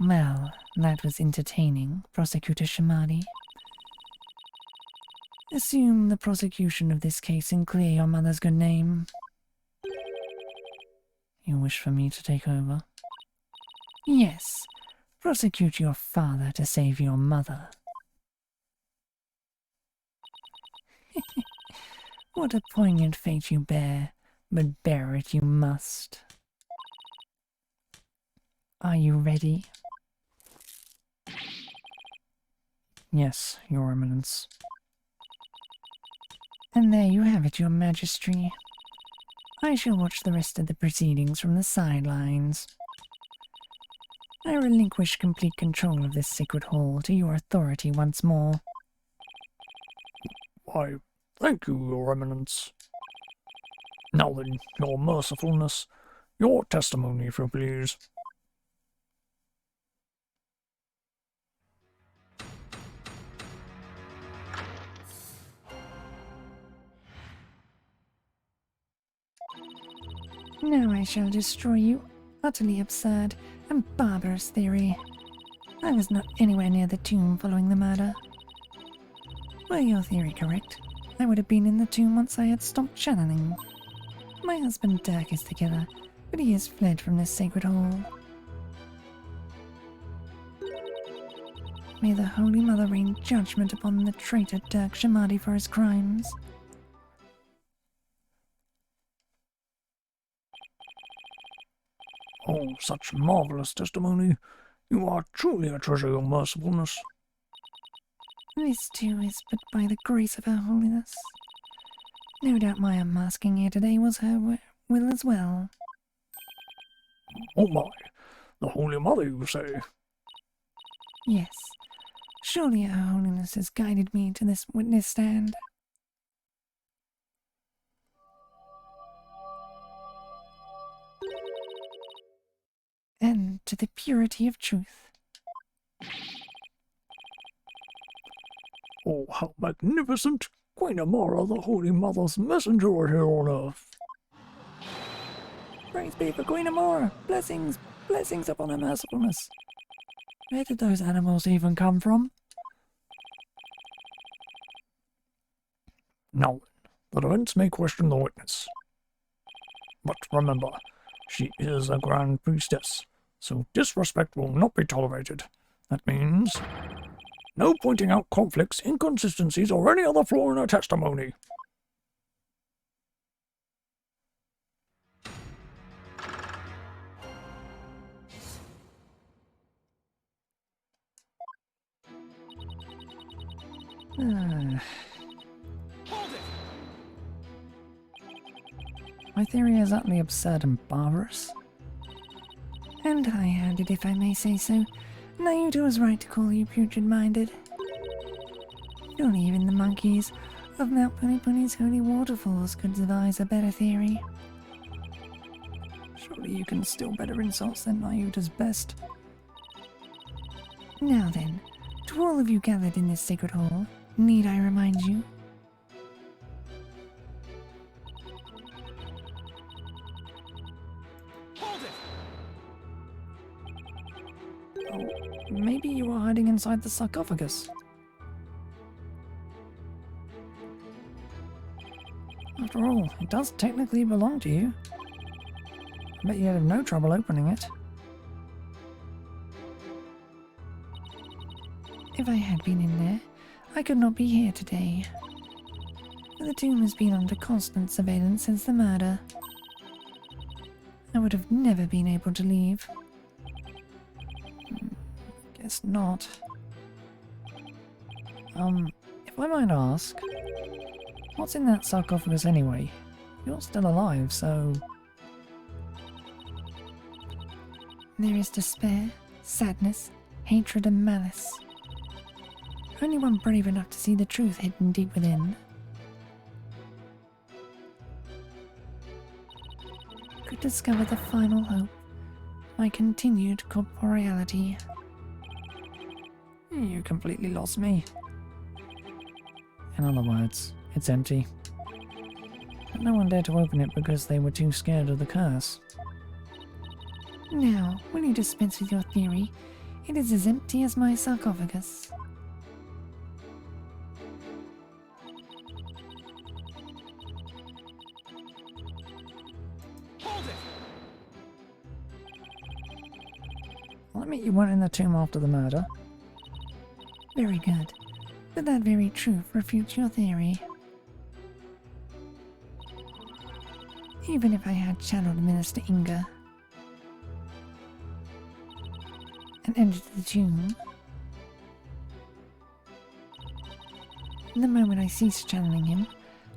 Well, that was entertaining, Prosecutor Shamadi. Assume the prosecution of this case and clear your mother's good name. You wish for me to take over? Yes, prosecute your father to save your mother. What a poignant fate you bear, but bear it you must. Are you ready? Yes, Your Eminence. And there you have it, Your Majesty. I shall watch the rest of the proceedings from the sidelines. I relinquish complete control of this sacred hall to your authority once more. Why, thank you, Your Eminence. Now then, Your Mercifulness, your testimony, if you please. Now I shall destroy you. Utterly absurd and barbarous theory. I was not anywhere near the tomb following the murder. Were your theory correct, I would have been in the tomb once I had stopped channeling. My husband Dirk is the killer, but he has fled from this sacred hall. May the Holy Mother rain judgment upon the traitor Dirk Shamadi for his crimes. Oh, such marvellous testimony. You are truly a treasure, Your Mercifulness. This too is but by the grace of Her Holiness. No doubt my unmasking here today was her will as well. Oh my, the Holy Mother, you say? Yes, Surely Her Holiness has guided me to this witness stand. And to the purity of truth. Oh, how magnificent! Queen Amara, the Holy Mother's messenger here on earth. Praise be for Queen Amora. Blessings, blessings upon her mercifulness. Where did those animals even come from? Now then, the defense may question the witness. But remember, she is a Grand Priestess, so disrespect will not be tolerated. That means no pointing out conflicts, inconsistencies, or any other flaw in her testimony. My theory is utterly absurd and barbarous. And high-handed, if I may say so. Naruto was right to call you putrid-minded. Surely even the monkeys of Mount Punipuni's holy waterfalls could devise a better theory. Surely you can still better insults than Nayuta's best. Now then, to all of you gathered in this sacred hall, need I remind you? Oh, maybe you are hiding inside the sarcophagus. After all, it does technically belong to you. I bet you'd have no trouble opening it. If I had been in there, I could not be here today. The tomb has been under constant surveillance since the murder. I would have never been able to leave. Guess not. If I might ask, what's in that sarcophagus anyway? You're still alive, so... There is despair, sadness, hatred and malice. Only one brave enough to see the truth hidden deep within. Could discover the final hope, my continued corporeality. You completely lost me. In other words, it's empty. But no one dared to open it because they were too scared of the curse. Now, will you dispense with your theory? It is as empty as my sarcophagus. I'll admit you weren't in the tomb after the murder. Very good. But that very truth refutes your theory. Even if I had channeled Minister Inga and entered the tomb, the moment I ceased channeling him,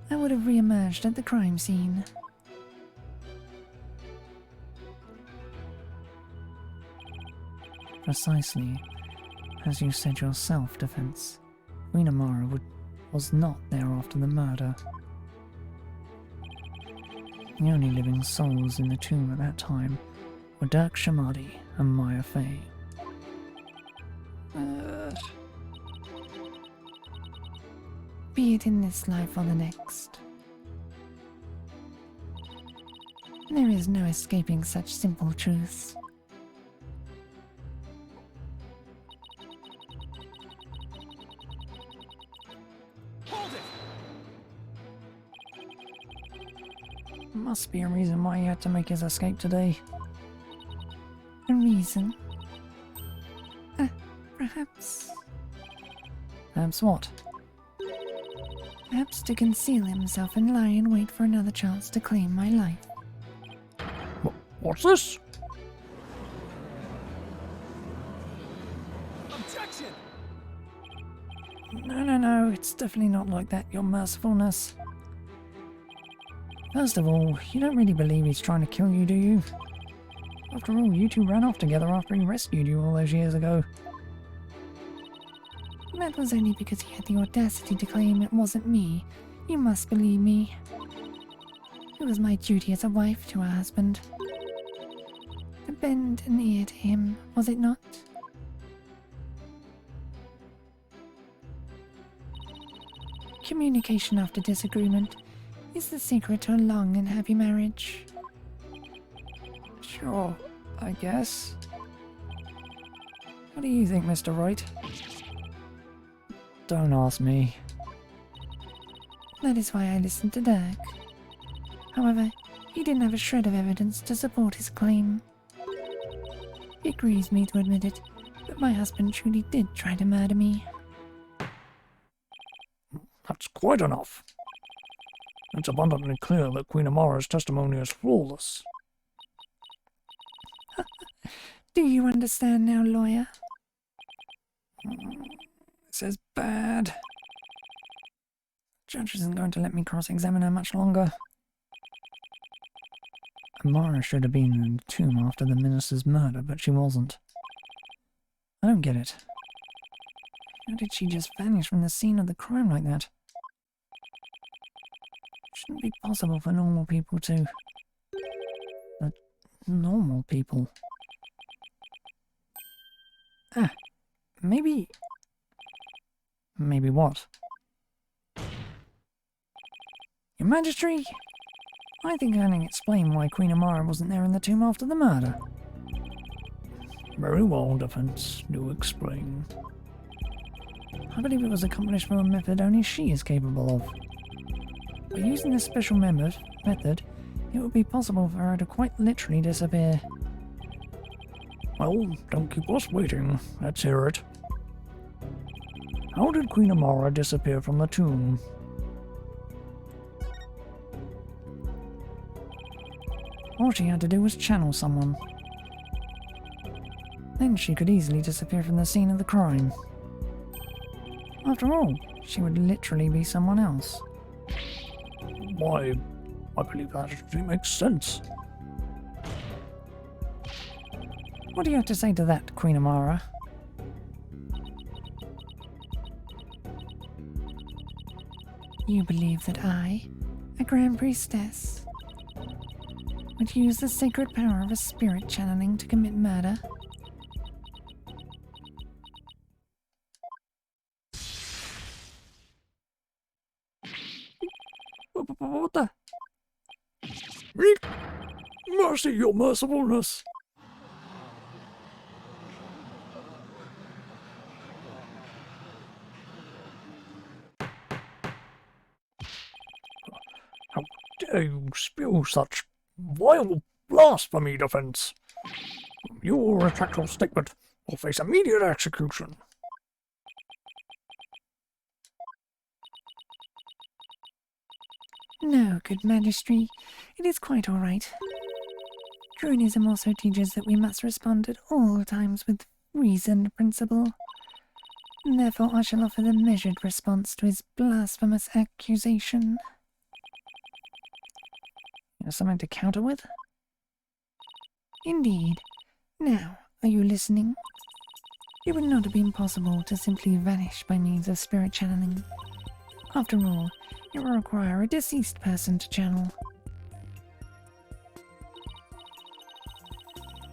I would have re-emerged at the crime scene. Precisely, as you said yourself, Defense. Queen Amara was not there after the murder. The only living souls in the tomb at that time were Dirk Shamadi and Maya Fey. Be it in this life or the next. There is no escaping such simple truths. Must be a reason why he had to make his escape today. A reason? Perhaps. Perhaps what? Perhaps to conceal himself and lie in wait for another chance to claim my life. What's this? Objection! No, it's definitely not like that, your mercifulness. First of all, you don't really believe he's trying to kill you, do you? After all, you two ran off together after he rescued you all those years ago. That was only because he had the audacity to claim it wasn't me. You must believe me. It was my duty as a wife to her husband. To bend an ear to him, was it not? Communication after disagreement is the secret to a long and happy marriage. Sure, I guess. What do you think, Mr. Wright? Don't ask me. That is why I listened to Dirk. However, he didn't have a shred of evidence to support his claim. It grieves me to admit it, but my husband truly did try to murder me. That's quite enough. It's abundantly clear that Queen Amara's testimony is flawless. Do you understand now, lawyer? This is bad. Judge isn't going to let me cross-examine her much longer. Amara should have been in the tomb after the minister's murder, but she wasn't. I don't get it. How did she just vanish from the scene of the crime like that? It shouldn't be possible for normal people to... normal people. Ah, maybe... Maybe what? Your Majesty, I think I can explain why Queen Amara wasn't there in the tomb after the murder. Very well, Defense. Do explain. I believe it was accomplished through a method only she is capable of. By using this special method, it would be possible for her to quite literally disappear. Well, don't keep us waiting. Let's hear it. How did Queen Amara disappear from the tomb? All she had to do was channel someone. Then she could easily disappear from the scene of the crime. After all, she would literally be someone else. Why, I believe that actually makes sense. What do you have to say to that, Queen Amara? You believe that I, a Grand Priestess, would use the sacred power of a spirit channeling to commit murder? What the? Mercy, your mercifulness! How dare you spew such vile blasphemy, Defense? You will retract your statement or face immediate execution. No, good Majesty, it is quite all right. Druidism also teaches that we must respond at all times with reason and principle. Therefore, I shall offer the measured response to his blasphemous accusation. You have something to counter with? Indeed. Now, are you listening? It would not have been possible to simply vanish by means of spirit channeling. After all, it will require a deceased person to channel.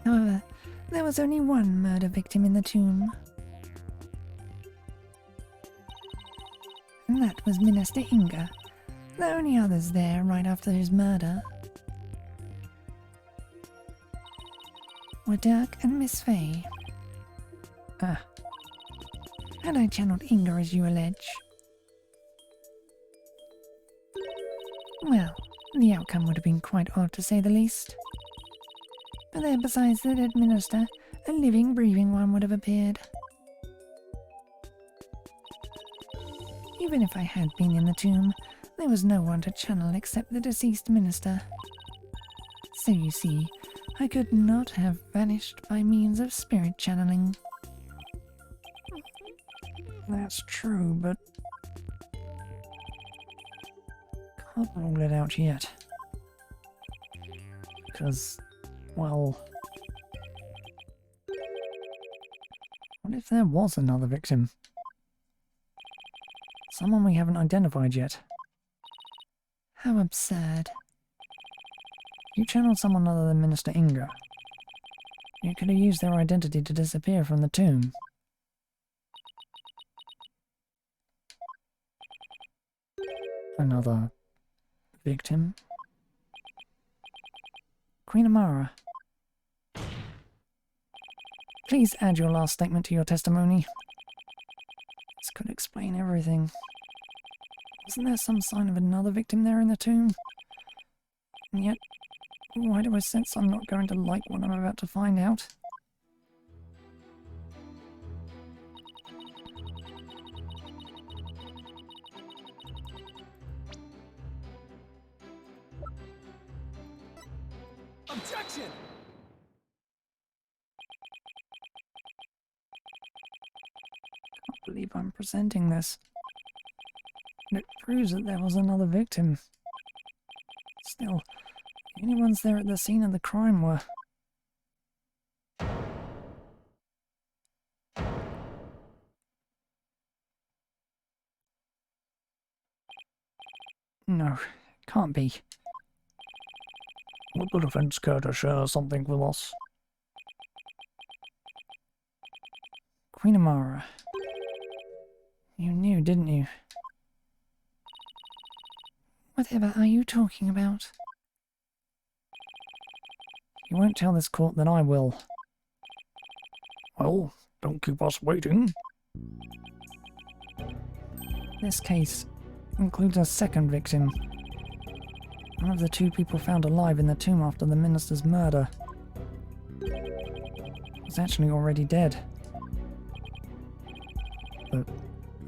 However, there was only one murder victim in the tomb. And that was Minister Inga, the only others there right after his murder were Dirk and Miss Fay. Ah, Had I channeled Inga as you allege, well, the outcome would have been quite odd to say the least. But there, besides the dead minister, a living, breathing one would have appeared. Even if I had been in the tomb, there was no one to channel except the deceased minister. So you see, I could not have vanished by means of spirit channeling. that's true, but... can't rule it out yet. Because, well... what if there was another victim? Someone we haven't identified yet. How absurd. You channeled someone other than Minister Inga. You could have used their identity to disappear from the tomb. Another victim? Queen Amara. Please add your last statement to your testimony. This could explain everything. Wasn't there some sign of another victim there in the tomb? And yet, why do I sense I'm not going to like what I'm about to find out? Objection! I can't believe I'm presenting this. And it proves that there was another victim. Still, the only ones there at the scene of the crime were... No, it can't be. Would the defense care to share something with us? Queen Amara. You knew, didn't you? Whatever are you talking about? You won't tell this court, then I will. Well, don't keep us waiting. This case includes a second victim. One of the two people found alive in the tomb after the minister's murder. He's actually already dead. The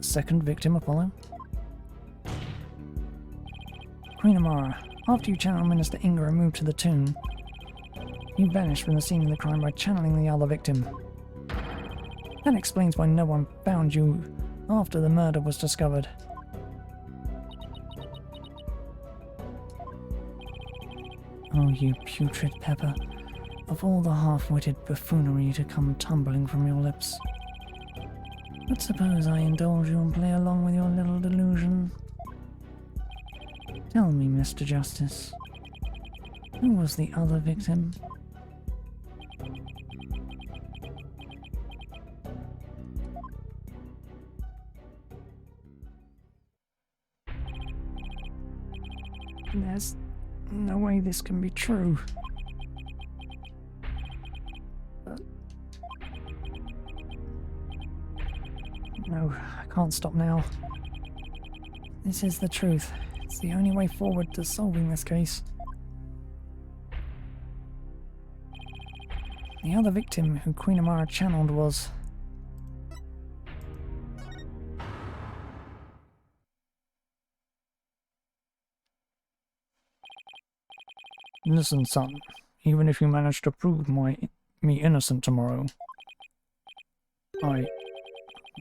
second victim, Apollo? Queen Amara, after you channeled Minister Inga and moved to the tomb, you vanished from the scene of the crime by channeling the other victim. That explains why no one found you after the murder was discovered. Oh, you putrid pepper. Of all the half-witted buffoonery to come tumbling from your lips. But suppose I indulge you and play along with your little delusion. Tell me, Mr. Justice, who was the other victim? There's no way this can be true. But... no, I can't stop now. This is the truth. It's the only way forward to solving this case. The other victim who Queen Amara channeled was... Listen, son, even if you manage to prove me innocent tomorrow, I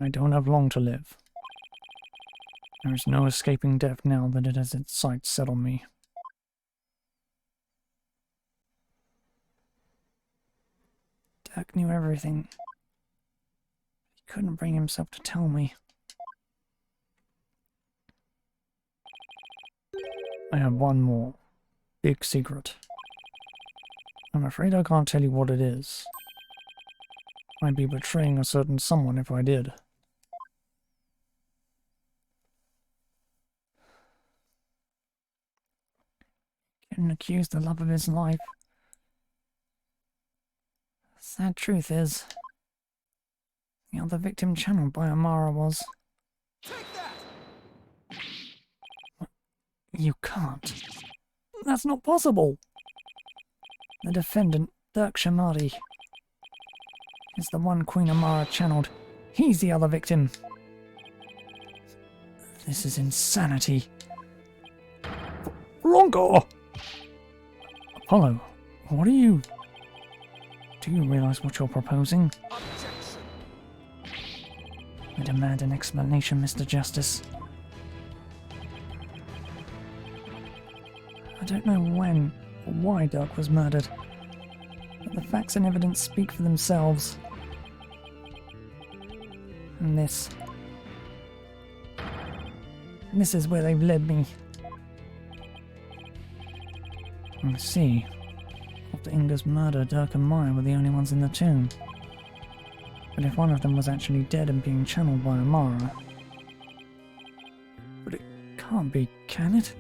don't have long to live. There is no escaping death now that it has its sights set on me. Dirk knew everything. He couldn't bring himself to tell me. I have one more big secret. I'm afraid I can't tell you what it is. I'd be betraying a certain someone if I did. Getting accused the love of his life. The sad truth is, the other victim channeled by Amara was... Take that! You can't. That's not possible. The defendant, Dirk Shamadi, is the one Queen Amara channeled. He's the other victim. This is insanity. Longer! Apollo, what are you... Do you realize what you're proposing? Objection! I demand an explanation, Mr. Justice. I don't know when or why Dirk was murdered, but the facts and evidence speak for themselves. And this This is where they've led me. I see. After Inga's murder, Dirk and Maya were the only ones in the tomb. But if one of them was actually dead and being channeled by Amara... But it can't be, can it?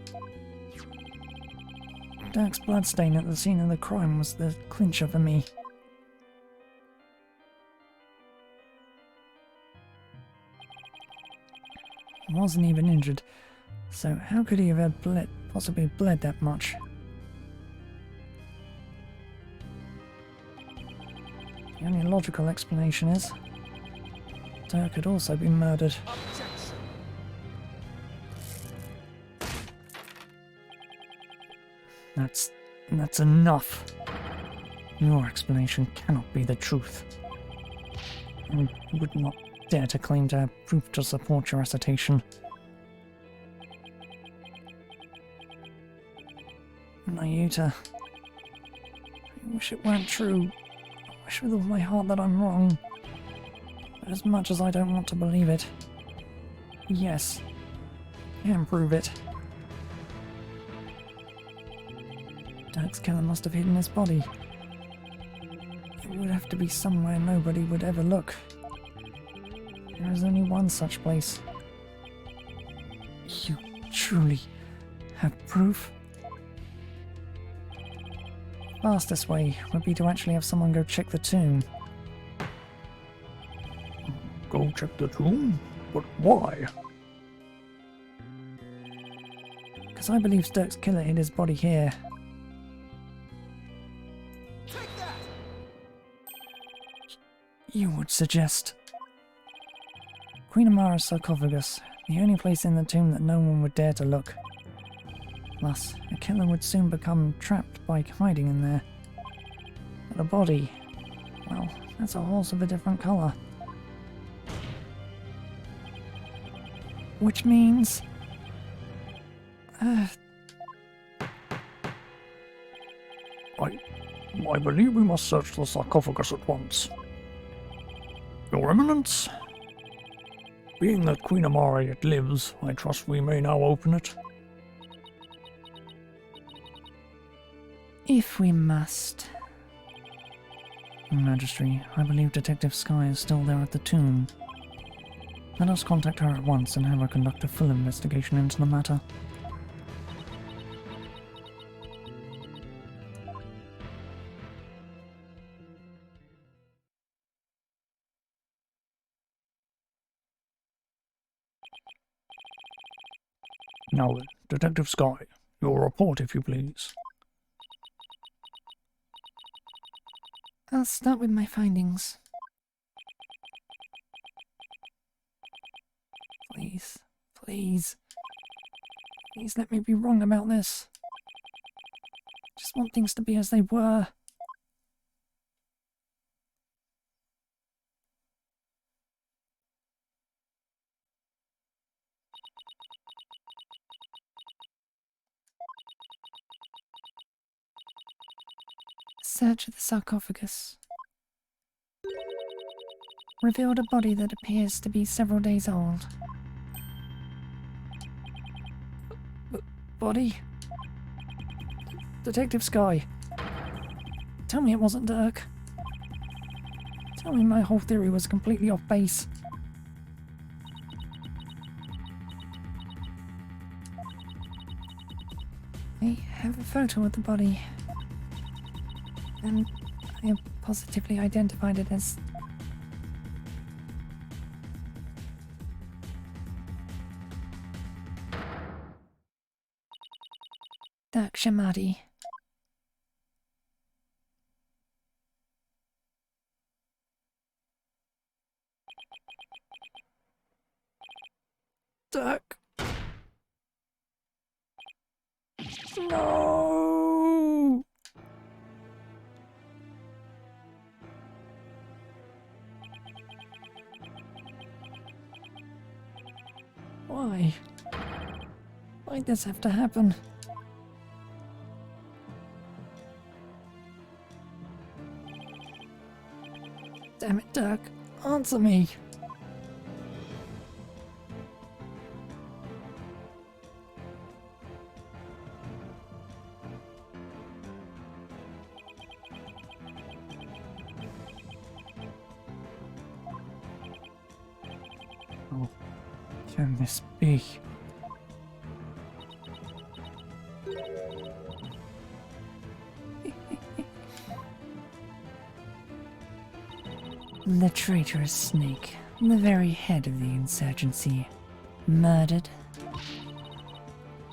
Dirk's bloodstain at the scene of the crime was the clincher for me. He wasn't even injured, so how could he have had possibly bled that much? The only logical explanation is Dirk had also been murdered. Objection. That's enough. Your explanation cannot be the truth. I would not dare to claim to have proof to support your assertion. Nayuta, I wish it weren't true. I wish with all my heart that I'm wrong. But as much as I don't want to believe it, yes, I can prove it. Dirk's killer must have hidden his body. It would have to be somewhere nobody would ever look. There is only one such place. You truly have proof? Fastest way would be to actually have someone go check the tomb. Go check the tomb? But why? Because I believe Dirk's killer hid his body here. Take that! You would suggest... Queen Amara's sarcophagus, the only place in the tomb that no one would dare to look. Thus, a killer would soon become trapped by hiding in there. But a body, well, that's a horse of a different colour. Which means... I believe we must search the sarcophagus at once. Your Eminence? Being that Queen Amara yet lives, I trust we may now open it. if we must. Majesty, I believe Detective Sky is still there at the tomb. Let us contact her at once and have her conduct a full investigation into the matter. Now, Detective Sky, your report, if you please. I'll start with my findings. Please, please. Please let me be wrong about this. Just want things to be as they were. Search of the sarcophagus revealed a body that appears to be several days old. Body? Detective Sky. Tell me it wasn't Dirk. Tell me my whole theory was completely off base. I have a photo of the body, and I have positively identified it as Dirk Shamadi. Dirk. No! Why? Why'd this have to happen? Damn it, Dirk. Answer me. Can this be? The traitorous snake, the very head of the insurgency, murdered.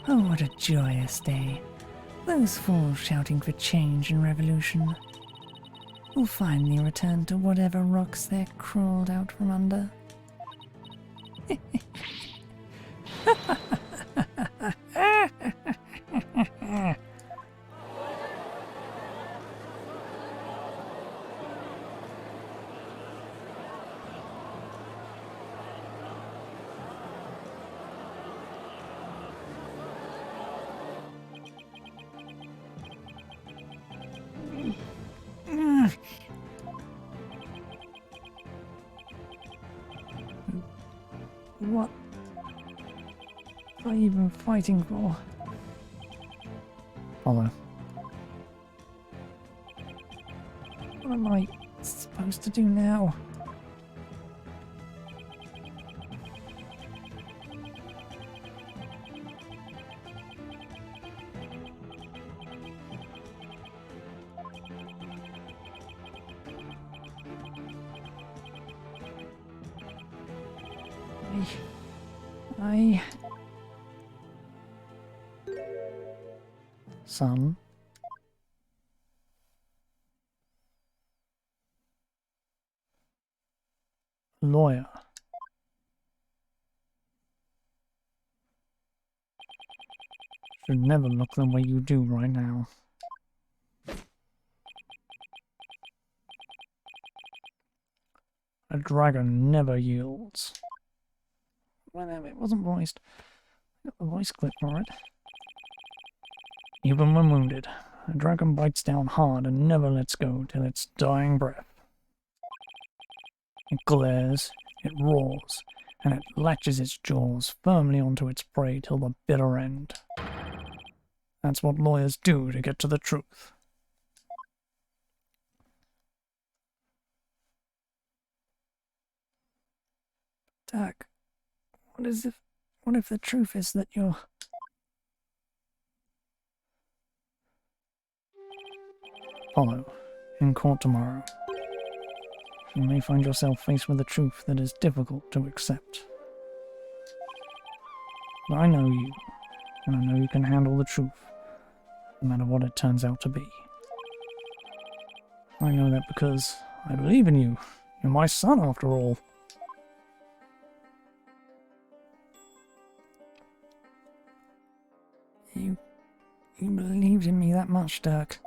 Oh, what a joyous day. Those fools shouting for change and revolution will finally return to whatever rocks they're crawled out from under. What are you even fighting for? Apollo. What am I supposed to do now? Son? Lawyer. Should never look the way you do right now. A dragon never yields. Well, it wasn't voiced. I got the voice clip for it. Even when wounded, a dragon bites down hard and never lets go till its dying breath. It glares, it roars, and it latches its jaws firmly onto its prey till the bitter end. That's what lawyers do to get to the truth. Doc, what if the truth is that you're... Apollo, in court tomorrow. You may find yourself faced with a truth that is difficult to accept. But I know you, and I know you can handle the truth, no matter what it turns out to be. I know that because I believe in you. You're my son, after all. You believed in me that much, Dirk.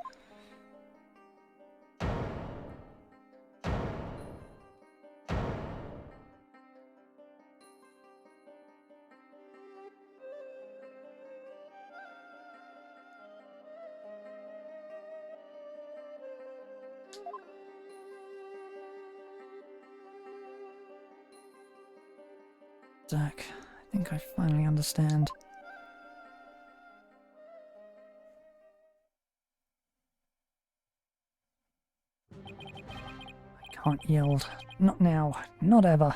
Dirk, I think I finally understand. I can't yield. Not now. Not ever.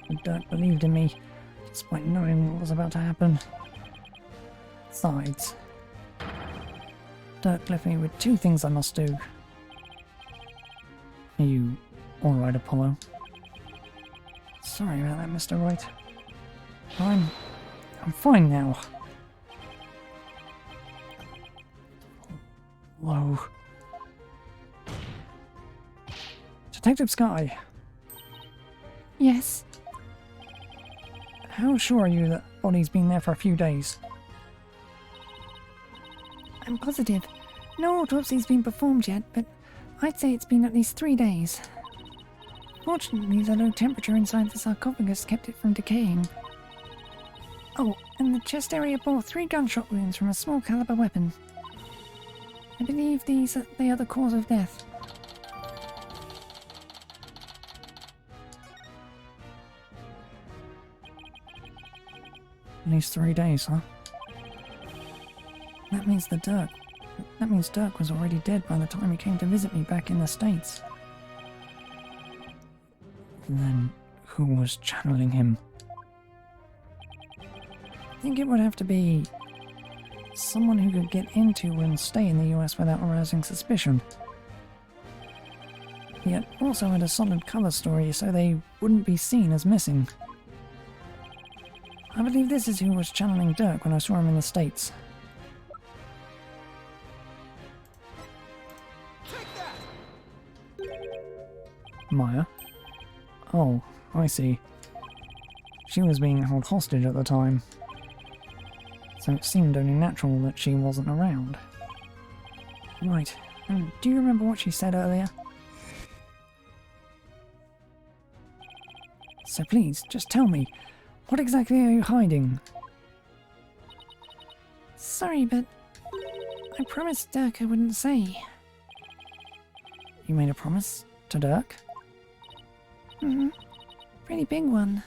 But Dirk believed in me, despite knowing what was about to happen. Besides, Dirk left me with two things I must do. Are you alright, Apollo? Sorry about that, Mr. Wright. I'm fine now. Whoa. Detective Sky, Yes, how sure are you that body's been there for a few days? I'm positive. No autopsy's been performed yet, but I'd say it's been at least 3 days. Fortunately, the low temperature inside the sarcophagus kept it from decaying. Oh, and the chest area bore 3 gunshot wounds from a small caliber weapon. I believe they are the cause of death. At least 3 days, huh? That means Dirk was already dead by the time he came to visit me back in the States. Then who was channeling him? think it would have to be someone who could get into and stay in the US without arousing suspicion. Yet also had a solid cover story so they wouldn't be seen as missing. I believe this is who was channeling Dirk when I saw him in the States. Take that! Maya? Oh, I see. She was being held hostage at the time, so it seemed only natural that she wasn't around. Right, and do you remember what she said earlier? So please, just tell me, what exactly are you hiding? Sorry, but I promised Dirk I wouldn't say. You made a promise to Dirk? Mm-hmm. Pretty big one.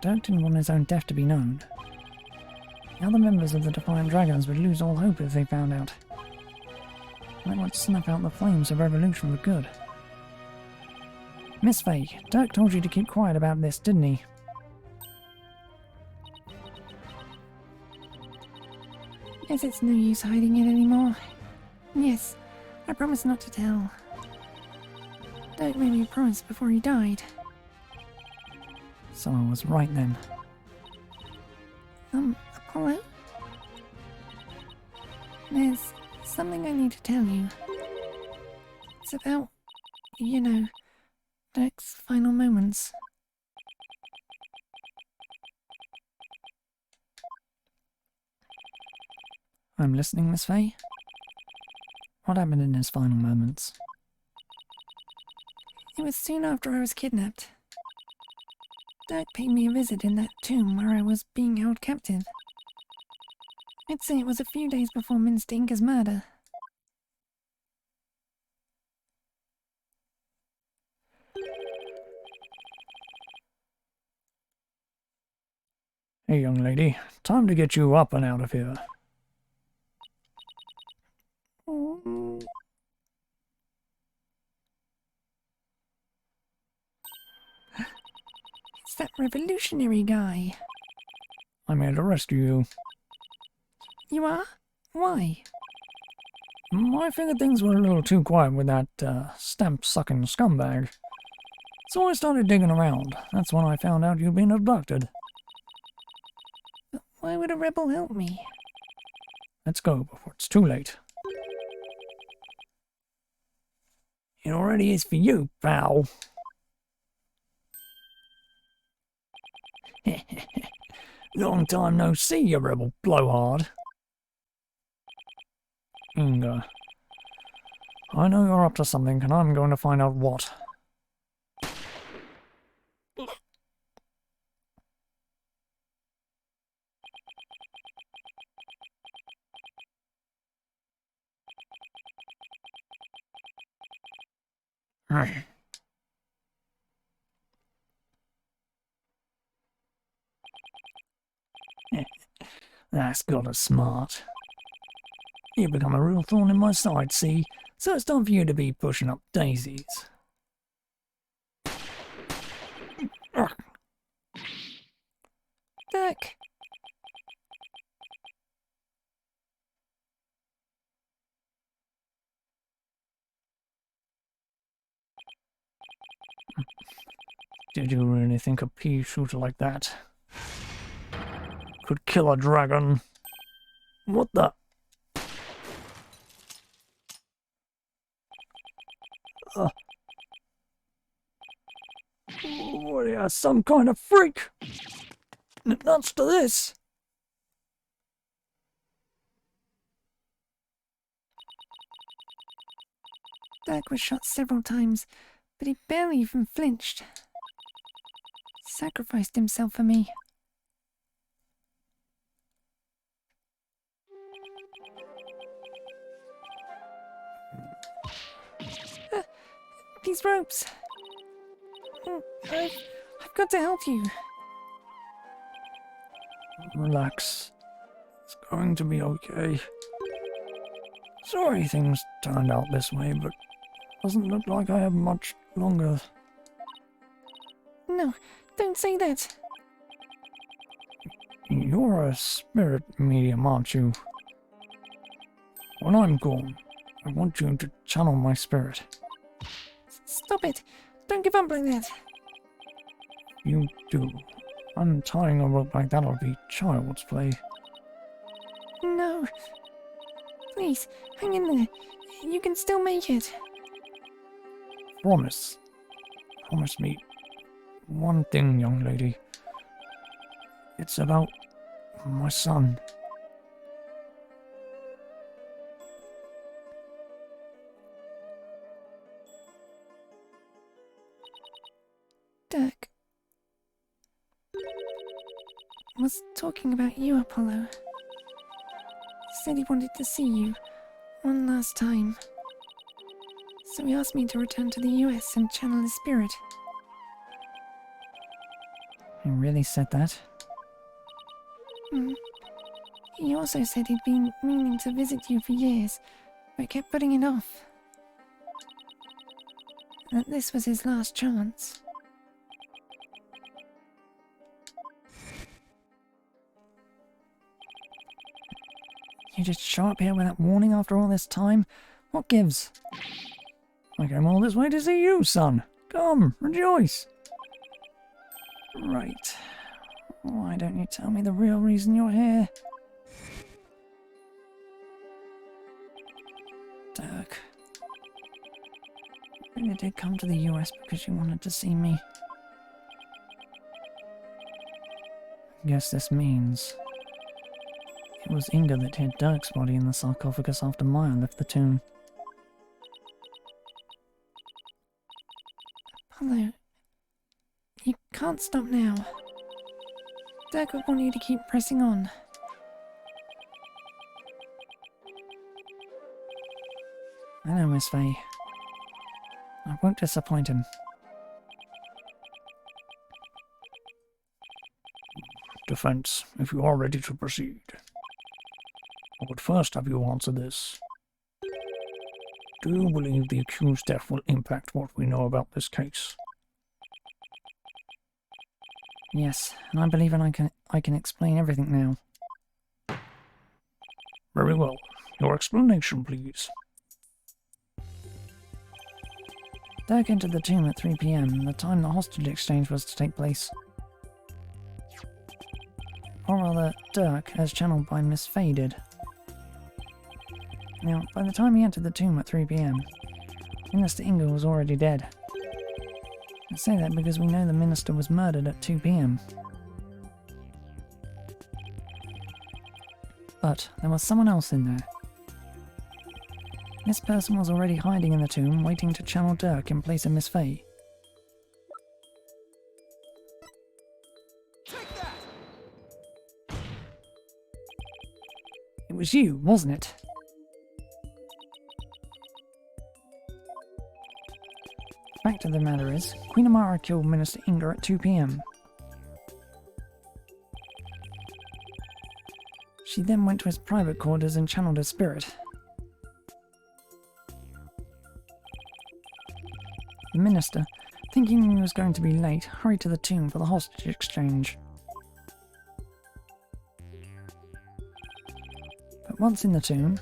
Dirk didn't want his own death to be known. The other members of the Defiant Dragons would lose all hope if they found out. They would snuff out the flames of revolution for good. Miss Faye, Dirk told you to keep quiet about this, didn't he? Guess it's no use hiding it anymore. Yes, I promised not to tell. Dirk made me a promise before he died. So I was right then. Apollo? There's something I need to tell you. It's about, you know, Dirk's final moments. I'm listening, Miss Faye. What happened in his final moments? It was soon after I was kidnapped. Dirk paid me a visit in that tomb where I was being held captive. I'd say it was a few days before Minister Inga's murder. Hey, young lady, time to get you up and out of here. It's that revolutionary guy. I'm here to rescue you. You are? Why? I figured things were a little too quiet with that stamp-sucking scumbag. So I started digging around. That's when I found out you'd been abducted. But why would a rebel help me? Let's go before it's too late. It already is for you, pal. Long time no see, you rebel blowhard. Inga. I know you're up to something, and I'm going to find out what. That's got us smart. You've become a real thorn in my side, see? So it's time for you to be pushing up daisies. Dirk! Did you really think a pea shooter like that could kill a dragon? What the? What are you, some kind of freak? Nuts to this? Dirk was shot several times, but he barely even flinched. Sacrificed himself for me. These ropes. I've got to help you. Relax. It's going to be okay. Sorry things turned out this way, but doesn't look like I have much longer. No, don't say that. You're a spirit medium, aren't you? When I'm gone, I want you to channel my spirit. Stop it. Don't give up like that. You do. Untying a rope like that'll be child's play. No. Please, hang in there. You can still make it. Promise. Promise me one thing, young lady. It's about my son. Dirk was talking about you, Apollo. He said he wanted to see you one last time. So he asked me to return to the US and channel his spirit. He really said that? He also said he'd been meaning to visit you for years, but kept putting it off. That this was his last chance. You just show up here without warning after all this time? What gives? I came all this way to see you, son. Come, rejoice. Right. Why don't you tell me the real reason you're here? Dirk. You really did come to the US because you wanted to see me. I guess this means it was Inga that hid Dirk's body in the sarcophagus after Maya left the tomb. Apollo, you can't stop now. Dirk would want you to keep pressing on. I know, Miss Faye. I won't disappoint him. Defense, if you are ready to proceed. I would first have you answer this. Do you believe the accused's death will impact what we know about this case? Yes, and I believe I can explain everything now. Very well. Your explanation, please. Dirk entered the tomb at 3 PM, the time the hostage exchange was to take place. Or rather, Dirk, as channeled by Miss Faye did. Now, by the time he entered the tomb at 3 PM, Minister Inga was already dead. I say that because we know the minister was murdered at 2 PM. But there was someone else in there. This person was already hiding in the tomb, waiting to channel Dirk in place of Miss Faye. Take that! It was you, wasn't it? Fact of the matter is, Queen Amara killed Minister Inga at 2 PM. She then went to his private quarters and channeled his spirit. The minister, thinking he was going to be late, hurried to the tomb for the hostage exchange. But once in the tomb,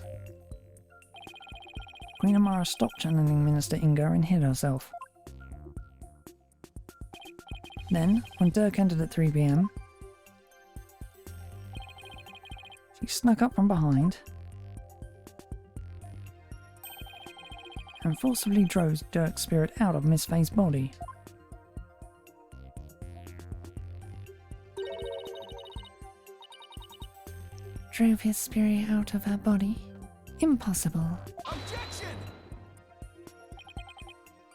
Queen Amara stopped channeling Minister Inga and hid herself. Then, when Dirk entered at 3 PM, she snuck up from behind and forcibly drove Dirk's spirit out of Miss Faye's body. Drove his spirit out of her body? Impossible. Objection!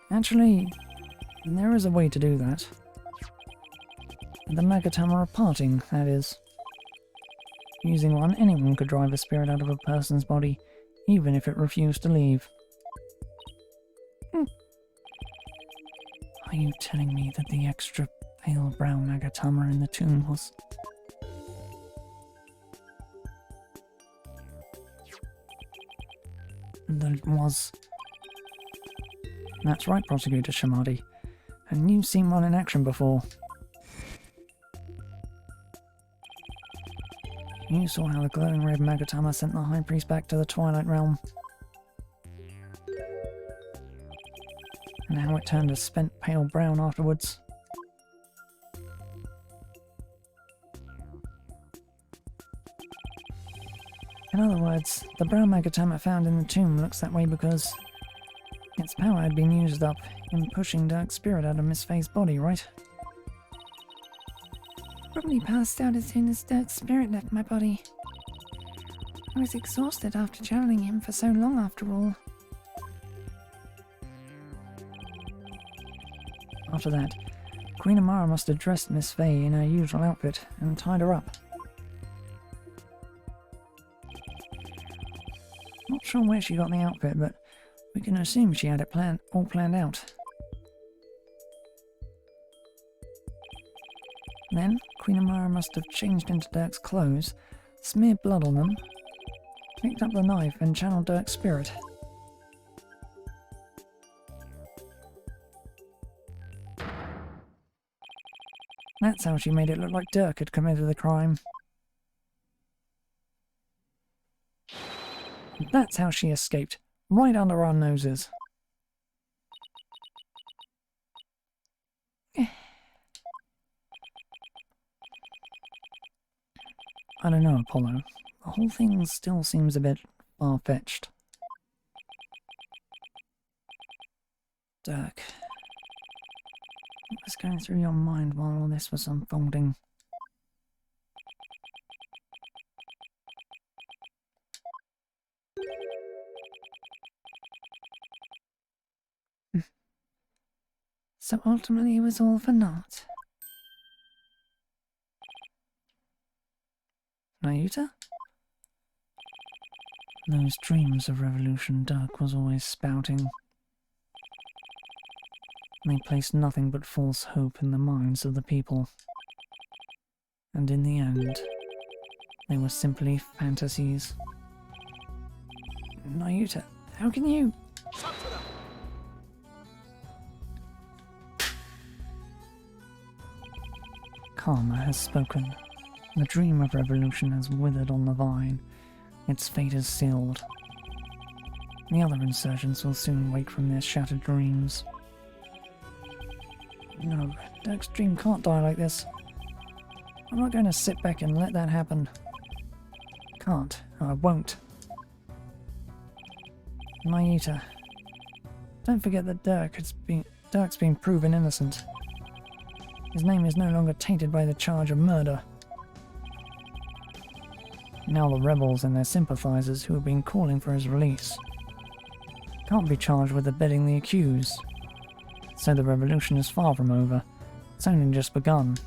Actually, there is a way to do that. The Magatama parting, that is. Using one, anyone could drive a spirit out of a person's body, even if it refused to leave. Are you telling me that the extra pale brown Magatama in the tomb was... That it was... That's right, Prosecutor Shamadi. And you've seen one in action before. You saw how the glowing red Magatama sent the High Priest back to the Twilight Realm. And how it turned a spent pale brown afterwards. In other words, the brown Magatama found in the tomb looks that way because its power had been used up in pushing Dark Spirit out of Miss Faye's body, right? Probably passed out as soon as Dark Spirit left my body. I was exhausted after channeling him for so long after all. After that, Queen Amara must have dressed Miss Faye in her usual outfit and tied her up. Not sure where she got the outfit, but we can assume she had it all planned out. Then, Queen Amara must have changed into Dirk's clothes, smeared blood on them, picked up the knife and channeled Dirk's spirit. That's how she made it look like Dirk had committed the crime. That's how she escaped, right under our noses. I don't know, Apollo. The whole thing still seems a bit far-fetched. Dirk. What was going through your mind while all this was unfolding? So ultimately it was all for naught. Nayuta? Those dreams of revolution Dirk was always spouting. They placed nothing but false hope in the minds of the people. And in the end, they were simply fantasies. Nayuta, how can you... Karma has spoken. The dream of revolution has withered on the vine. Its fate is sealed. The other insurgents will soon wake from their shattered dreams. No, Dirk's dream can't die like this. I'm not going to sit back and let that happen. Can't. I won't. Nayuta, don't forget that Dirk's been proven innocent. His name is no longer tainted by the charge of murder. Now the rebels and their sympathizers who have been calling for his release can't be charged with abetting the accused. So the revolution is far from over. It's only just begun.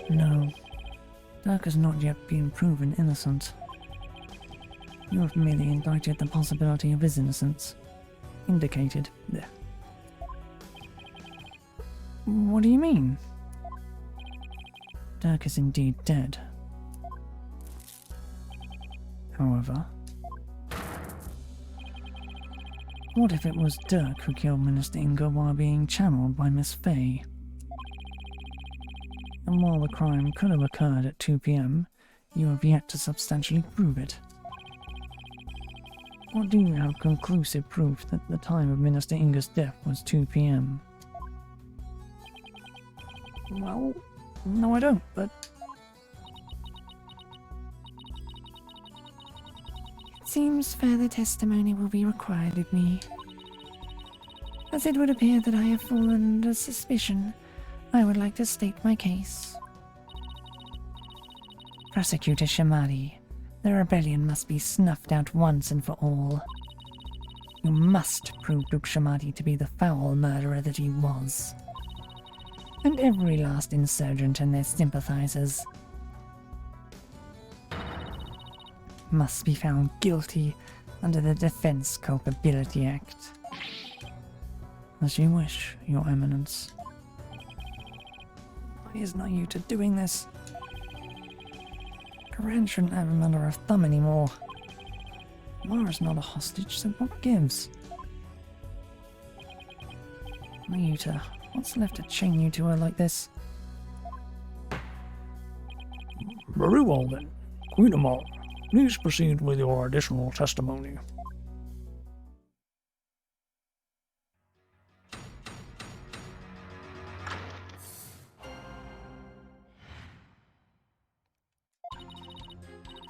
No, Dirk has not yet been proven innocent. You have merely indicted the possibility of his innocence. Indicated. There. What do you mean? Dirk is indeed dead. However, what if it was Dirk who killed Minister Inga while being channeled by Miss Faye? And while the crime could have occurred at 2 PM, you have yet to substantially prove it. Or do you have conclusive proof that the time of Minister Inga's death was 2 PM? Well, no I don't, but... It seems further testimony will be required of me. As it would appear that I have fallen under suspicion, I would like to state my case. Prosecutor Shamari, the rebellion must be snuffed out once and for all. You must prove Duke Shamari to be the foul murderer that he was. And every last insurgent and their sympathizers must be found guilty under the Defense Culpability Act. As you wish, Your Eminence. Why is Nayuta doing this? Karan shouldn't have him under her thumb anymore. Mara's not a hostage, so what gives? Ryuta, what's left to chain you to her like this? Very well then. Queen Amara, please proceed with your additional testimony.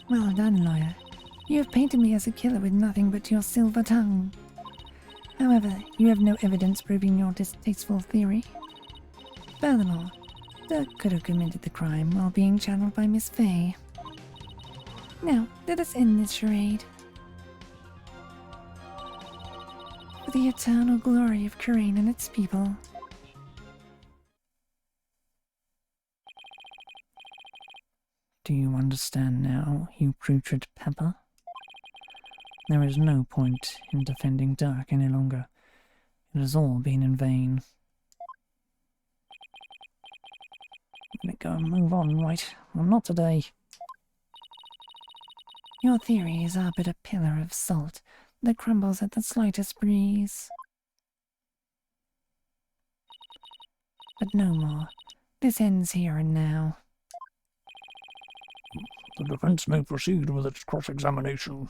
Well done, lawyer. You have painted me as a killer with nothing but your silver tongue. However, you have no evidence proving your distasteful theory. Furthermore, Dirk could have committed the crime while being channeled by Miss Fay. Now, let us end this charade. For the eternal glory of Kurain and its people. Do you understand now, you putrid pepper? There is no point in defending Dirk any longer. It has all been in vain. Let it go and move on, right? Well, not today. Your theories are but a pillar of salt that crumbles at the slightest breeze. But no more. This ends here and now. The defense may proceed with its cross-examination.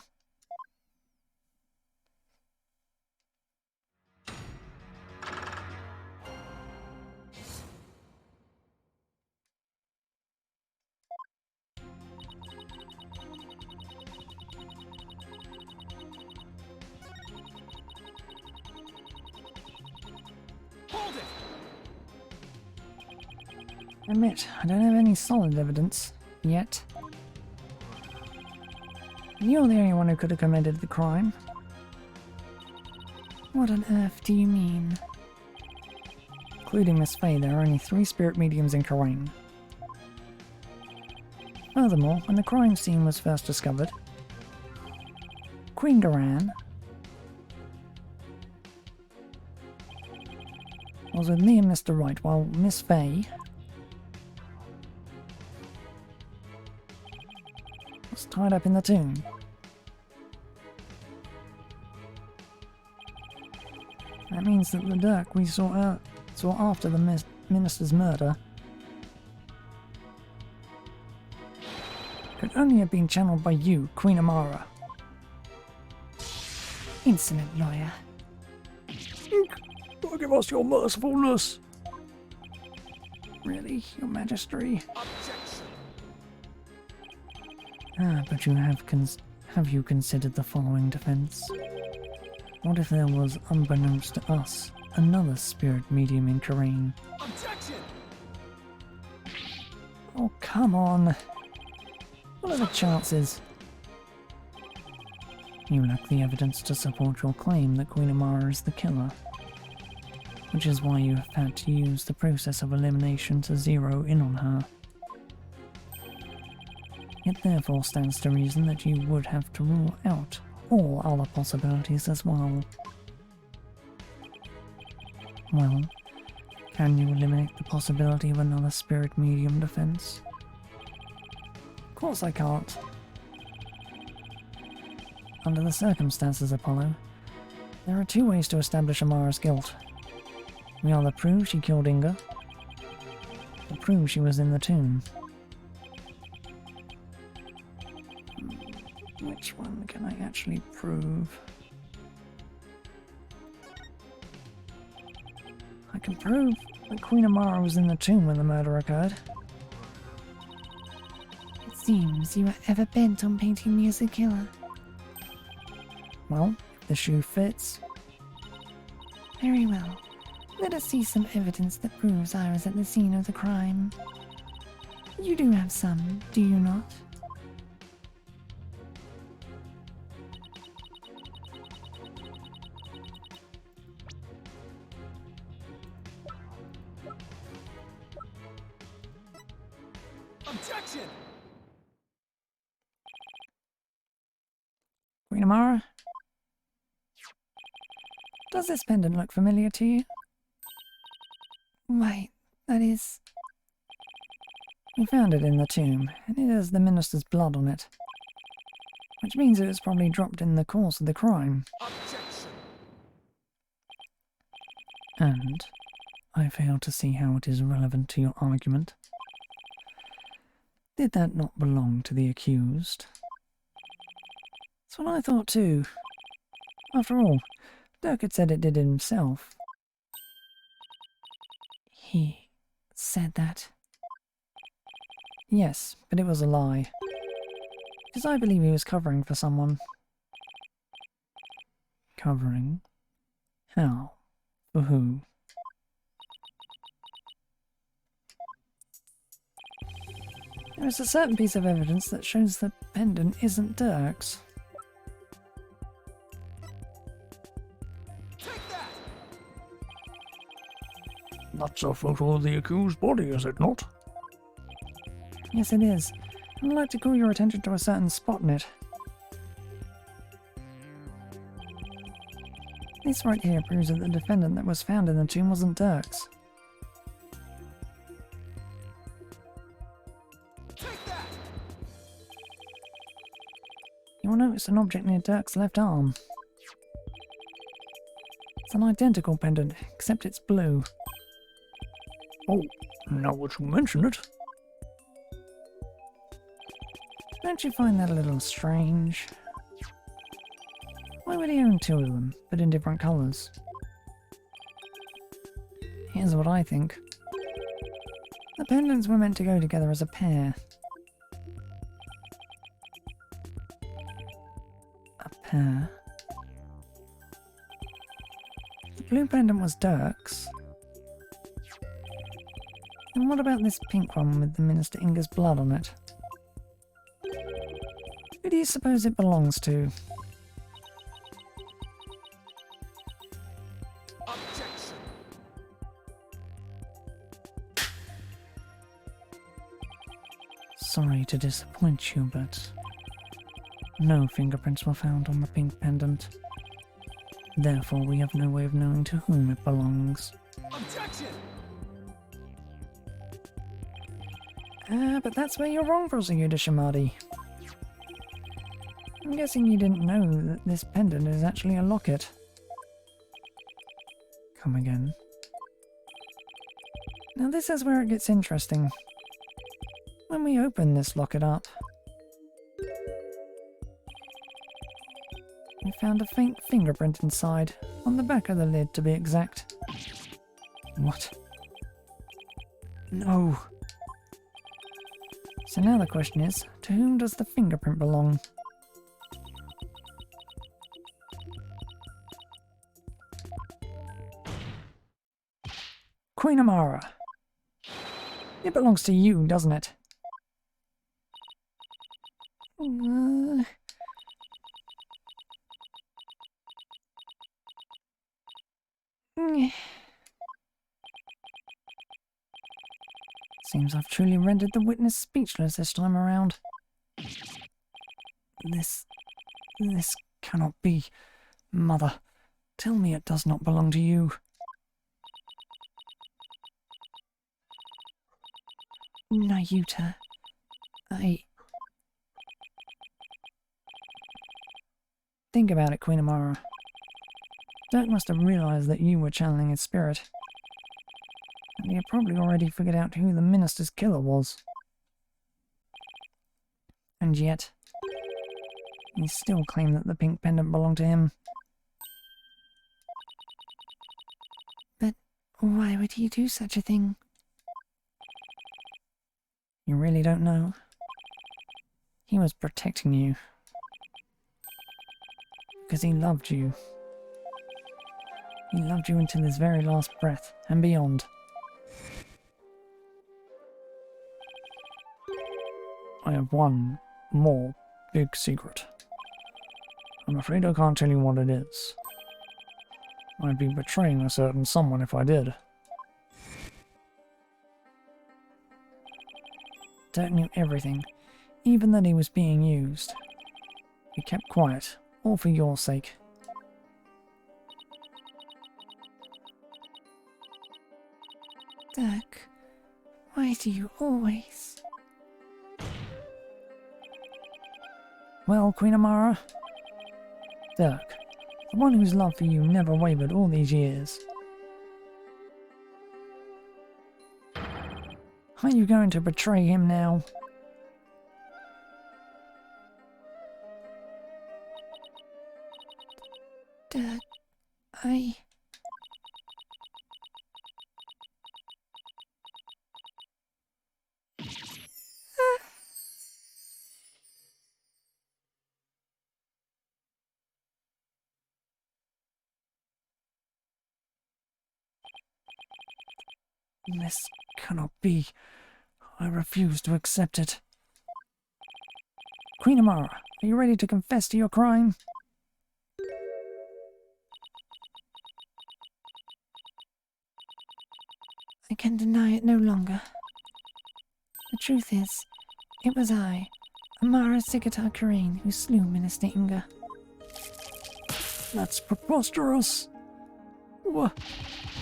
Hold it! Admit, I don't have any solid evidence. Yet. You're the only one who could have committed the crime. What on earth do you mean? Including Miss Fay, there are only 3 spirit mediums in Kurain. Furthermore, when the crime scene was first discovered, Queen Duran was with me and Mr. Wright, while Miss Fay was tied up in the tomb. That means that the Dirk we saw after the minister's murder could only have been channeled by you, Queen Amara. Insolent lawyer. Give us your mercifulness. Really, Your Majesty? Objection! But have you considered the following defense? What if there was, unbeknownst to us, another spirit medium in Kurain? Objection! Oh, come on. What are the chances? You lack the evidence to support your claim that Queen Amara is the killer, which is why you have had to use the process of elimination to zero in on her. It therefore stands to reason that you would have to rule out all other possibilities as well. Well, can you eliminate the possibility of another spirit medium defense? Of course I can't. Under the circumstances, Apollo, there are 2 ways to establish Amara's guilt. We either prove she killed Inga, or prove she was in the tomb. Which one can I actually prove? I can prove that Queen Amara was in the tomb when the murder occurred. It seems you are ever bent on painting me as a killer. Well, if the shoe fits. Very well. Let us see some evidence that proves I was at the scene of the crime. You do have some, do you not? Objection! Queen Amara? Does this pendant look familiar to you? Why, that is... We found it in the tomb, and it has the minister's blood on it. Which means it was probably dropped in the course of the crime. Objection! And I fail to see how it is relevant to your argument. Did that not belong to the accused? That's what I thought too. After all, Dirk had said it did himself. He said that. Yes, but it was a lie. Because I believe he was covering for someone. Covering? How? For who? There is a certain piece of evidence that shows the pendant isn't Dirk's. Take that! That's a photo of the accused body, is it not? Yes, it is. I'd like to call your attention to a certain spot in it. This right here proves that the defendant that was found in the tomb wasn't Dirk's. Take that! You will notice an object near Dirk's left arm. It's an identical pendant, except it's blue. Oh, now that you mention it. Don't you find that a little strange? Why would he own two of them, but in different colours? Here's what I think. The pendants were meant to go together as a pair. A pair? The blue pendant was Dirk's. And what about this pink one with the Minister Inga's blood on it? Who do you suppose it belongs to? Objection! Sorry to disappoint you, but no fingerprints were found on the pink pendant. Therefore, we have no way of knowing to whom it belongs. Objection! But that's where you're wrong, Prosecutor Shimadi. I'm guessing you didn't know that this pendant is actually a locket. Come again. Now this is where it gets interesting. When we open this locket up, we found a faint fingerprint inside, on the back of the lid to be exact. What? No. So now the question is, to whom does the fingerprint belong? Queen Amara. It belongs to you, doesn't it? Seems I've truly rendered the witness speechless this time around. This cannot be. Mother, tell me it does not belong to you. Nayuta, Think about it, Queen Amara. Dirk must have realised that you were channeling his spirit. And he had probably already figured out who the minister's killer was. And yet, he still claimed that the pink pendant belonged to him. but why would he do such a thing? You really don't know? He was protecting you. Because he loved you. He loved you until his very last breath, and beyond. I have one more big secret. I'm afraid I can't tell you what it is. I'd be betraying a certain someone if I did. Dirk knew everything, even that he was being used. He kept quiet, all for your sake. Dirk, why do you always... Well, Queen Amara, Dirk, the one whose love for you never wavered all these years. Are you going to betray him now? Dirk, I... This cannot be. I refuse to accept it. Queen Amara, are you ready to confess to your crime? I can deny it no longer. The truth is, it was I, Amara Sigatar Kareen, who slew Minister Inga. That's preposterous.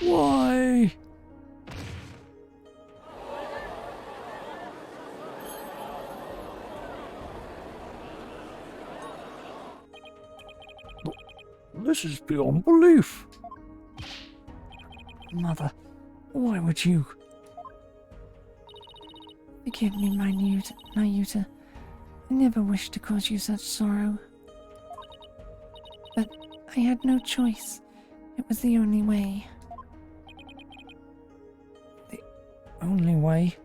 Why? This is beyond belief. Mother, why would you? Forgive me, my Nayuta. I never wished to cause you such sorrow. But I had no choice. It was the only way. Only way?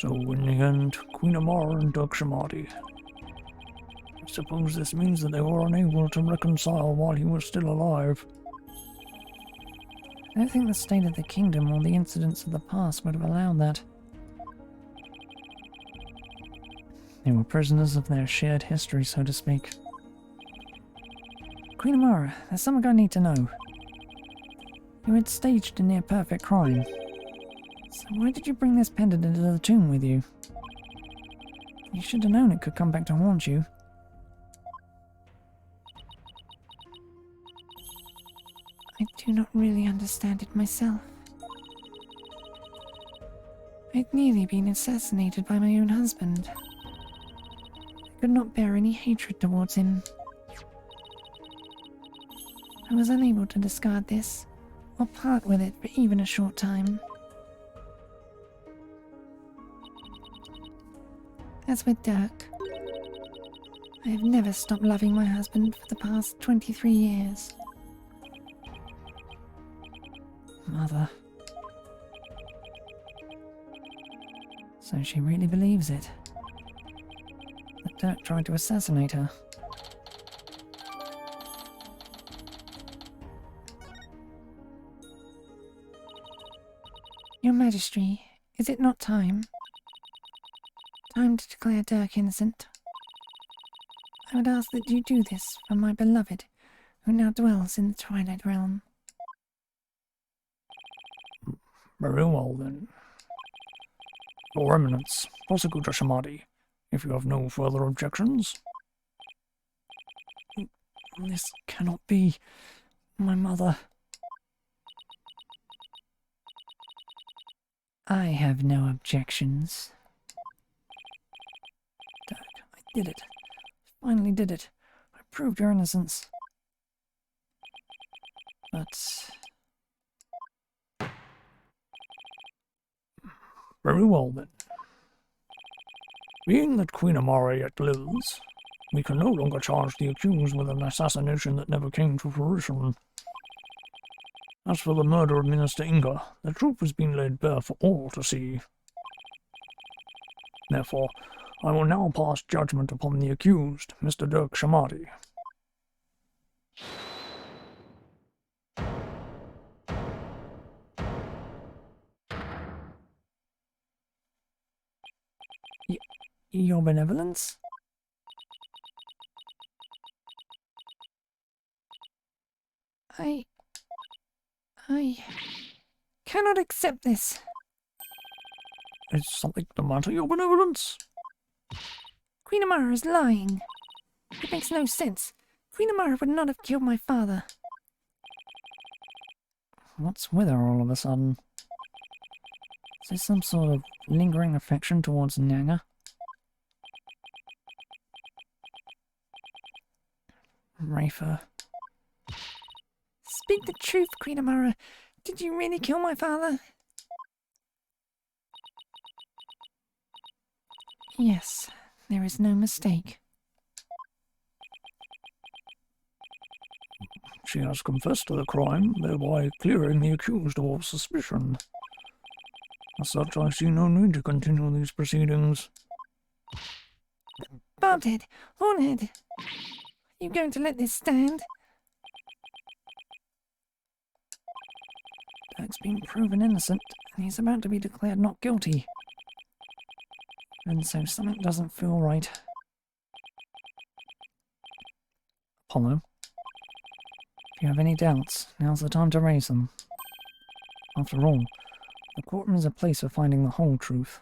So in the end, Queen Amara and Doug Shamadi. I suppose this means that they were unable to reconcile while he was still alive. I don't think the state of the kingdom or the incidents of the past would have allowed that. They were prisoners of their shared history, so to speak. Queen Amara, there's something I need to know. You had staged a near-perfect crime. So why did you bring this pendant into the tomb with you? You should have known it could come back to haunt you. I do not really understand it myself. I'd nearly been assassinated by my own husband. I could not bear any hatred towards him. I was unable to discard this, or part with it for even a short time. As with Dirk, I have never stopped loving my husband for the past 23 years. Mother. So she really believes it. That Dirk tried to assassinate her. Your Majesty, is it not time? Time to declare Dirk innocent. I would ask that you do this for my beloved, who now dwells in the Twilight Realm. Very well then. Your Eminence, Prosecutor Shamadi, if you have no further objections. This cannot be. My mother. I have no objections. Dirk, I did it. I finally did it. I proved your innocence. But Very well then. Being that Queen Amara yet lives, we can no longer charge the accused with an assassination that never came to fruition. As for the murder of Minister Inga, the truth has been laid bare for all to see. Therefore, I will now pass judgment upon the accused, Mr. Dirk Shamadi. your benevolence? I cannot accept this. Is something the matter, your benevolence? Queen Amara is lying. It makes no sense. Queen Amara would not have killed my father. What's with her all of a sudden? Is there some sort of lingering affection towards Nanga? Speak the truth, Queen Amara. Did you really kill my father? Yes, there is no mistake. She has confessed to the crime, thereby clearing the accused of all suspicion. As such, I see no need to continue these proceedings. Bobhead, Hornhead, are you going to let this stand? Jack's been proven innocent, and he's about to be declared not guilty. And so something doesn't feel right. Apollo, if you have any doubts, now's the time to raise them. After all, the courtroom is a place for finding the whole truth.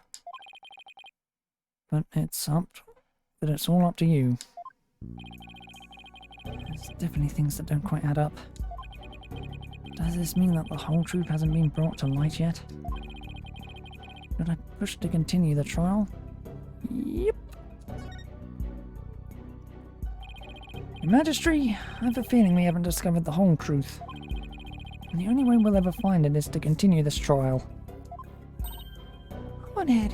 But it's all up to you. There's definitely things that don't quite add up. Does this mean that the whole truth hasn't been brought to light yet? Should I push to continue the trial? Yep. Your Majesty, I have a feeling we haven't discovered the whole truth. And the only way we'll ever find it is to continue this trial. Hornhead,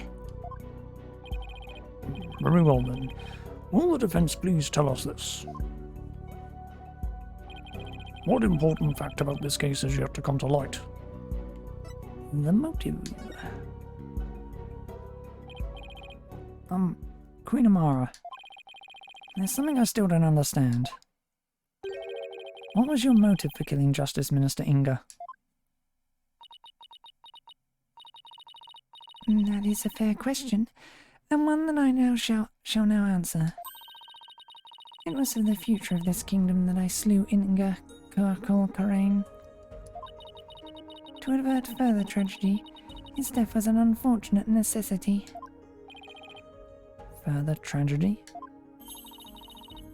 Very well then. Will the defense please tell us this? What important fact about this case has yet to come to light? The motive. Queen Amara. There's something I still don't understand. What was your motive for killing Justice Minister Inga? that is a fair question, and one that I now shall now answer. It was for the future of this kingdom that I slew Inga Karain. To avert further tragedy, his death was an unfortunate necessity. Further tragedy?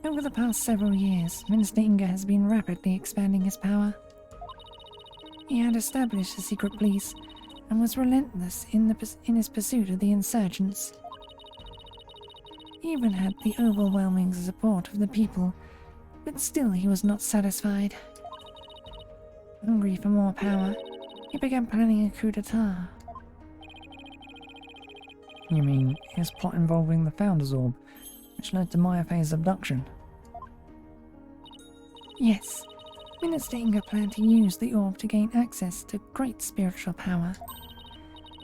Over the past several years, Minister Inga has been rapidly expanding his power. He had established a secret police and was relentless in his pursuit of the insurgents. He even had the overwhelming support of the people, but still he was not satisfied. Hungry for more power, he began planning a coup d'etat. You mean his plot involving the Founder's Orb, which led to Maya Fei's abduction? Yes, Minister Inga planned to use the orb to gain access to great spiritual power,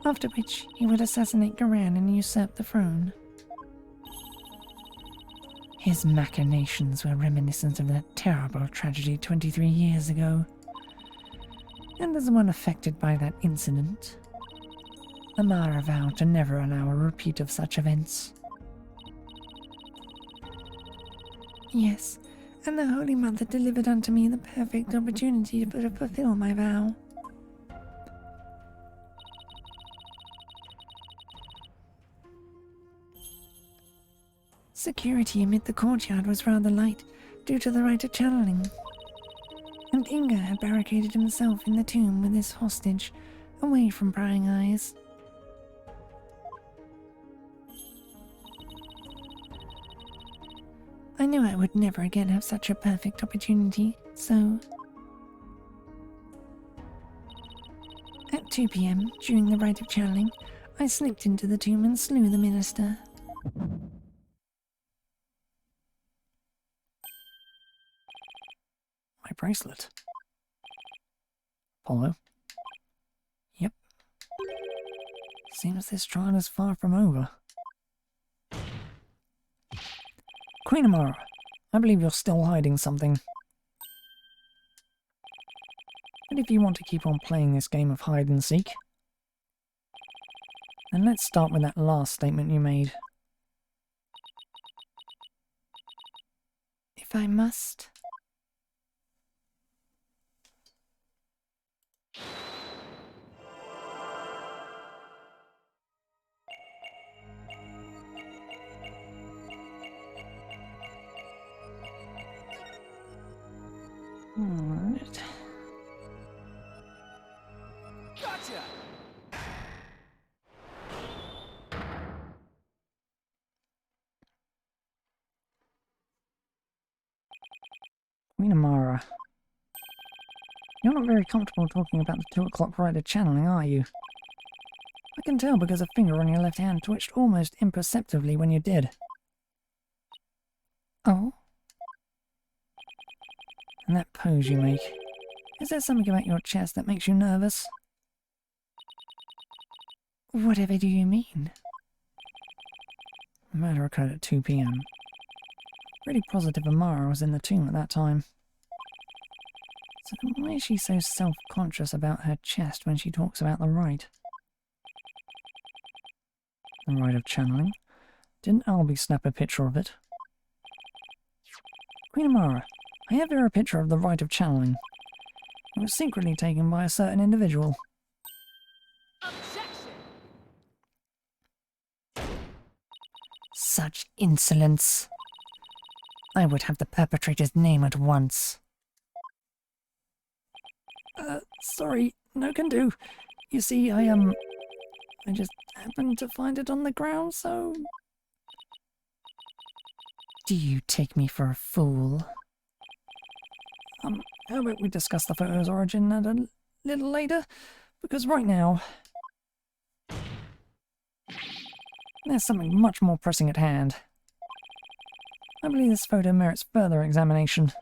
after which he would assassinate Garan and usurp the throne. His machinations were reminiscent of that terrible tragedy 23 years ago, and as one affected by that incident, Amara vowed to never allow a repeat of such events. Yes, and the Holy Mother delivered unto me the perfect opportunity to fulfill my vow. Security amid the courtyard was rather light due to the right of channeling, and Inga had barricaded himself in the tomb with his hostage, away from prying eyes. I knew I would never again have such a perfect opportunity, so... At 2 p.m., during the rite of channeling, I slipped into the tomb and slew the minister. My bracelet. Apollo? Yep. Seems this trial is far from over. Queen Amara, I believe you're still hiding something. But if you want to keep on playing this game of hide and seek, then let's start with that last statement you made. If I must... Alright. Gotcha! Queen Amara. You're not very comfortable talking about the 2 o'clock ride of channeling, are you? I can tell because a finger on your left hand twitched almost imperceptibly when you did. Oh? And that pose you make. Is there something about your chest that makes you nervous? Whatever do you mean? The murder occurred at 2 p.m. Pretty positive Amara was in the tomb at that time. So then why is she so self-conscious about her chest when she talks about the rite? The rite of channeling? Didn't Albie snap a picture of it? Queen Amara, I have here a picture of the rite of channeling. It was secretly taken by a certain individual. Such insolence. I would have the perpetrator's name at once. Sorry, no can do. You see, I just happened to find it on the ground, so... Do you take me for a fool? How about we discuss the photo's origin at a little later? Because right now... there's something much more pressing at hand. I believe this photo merits further examination.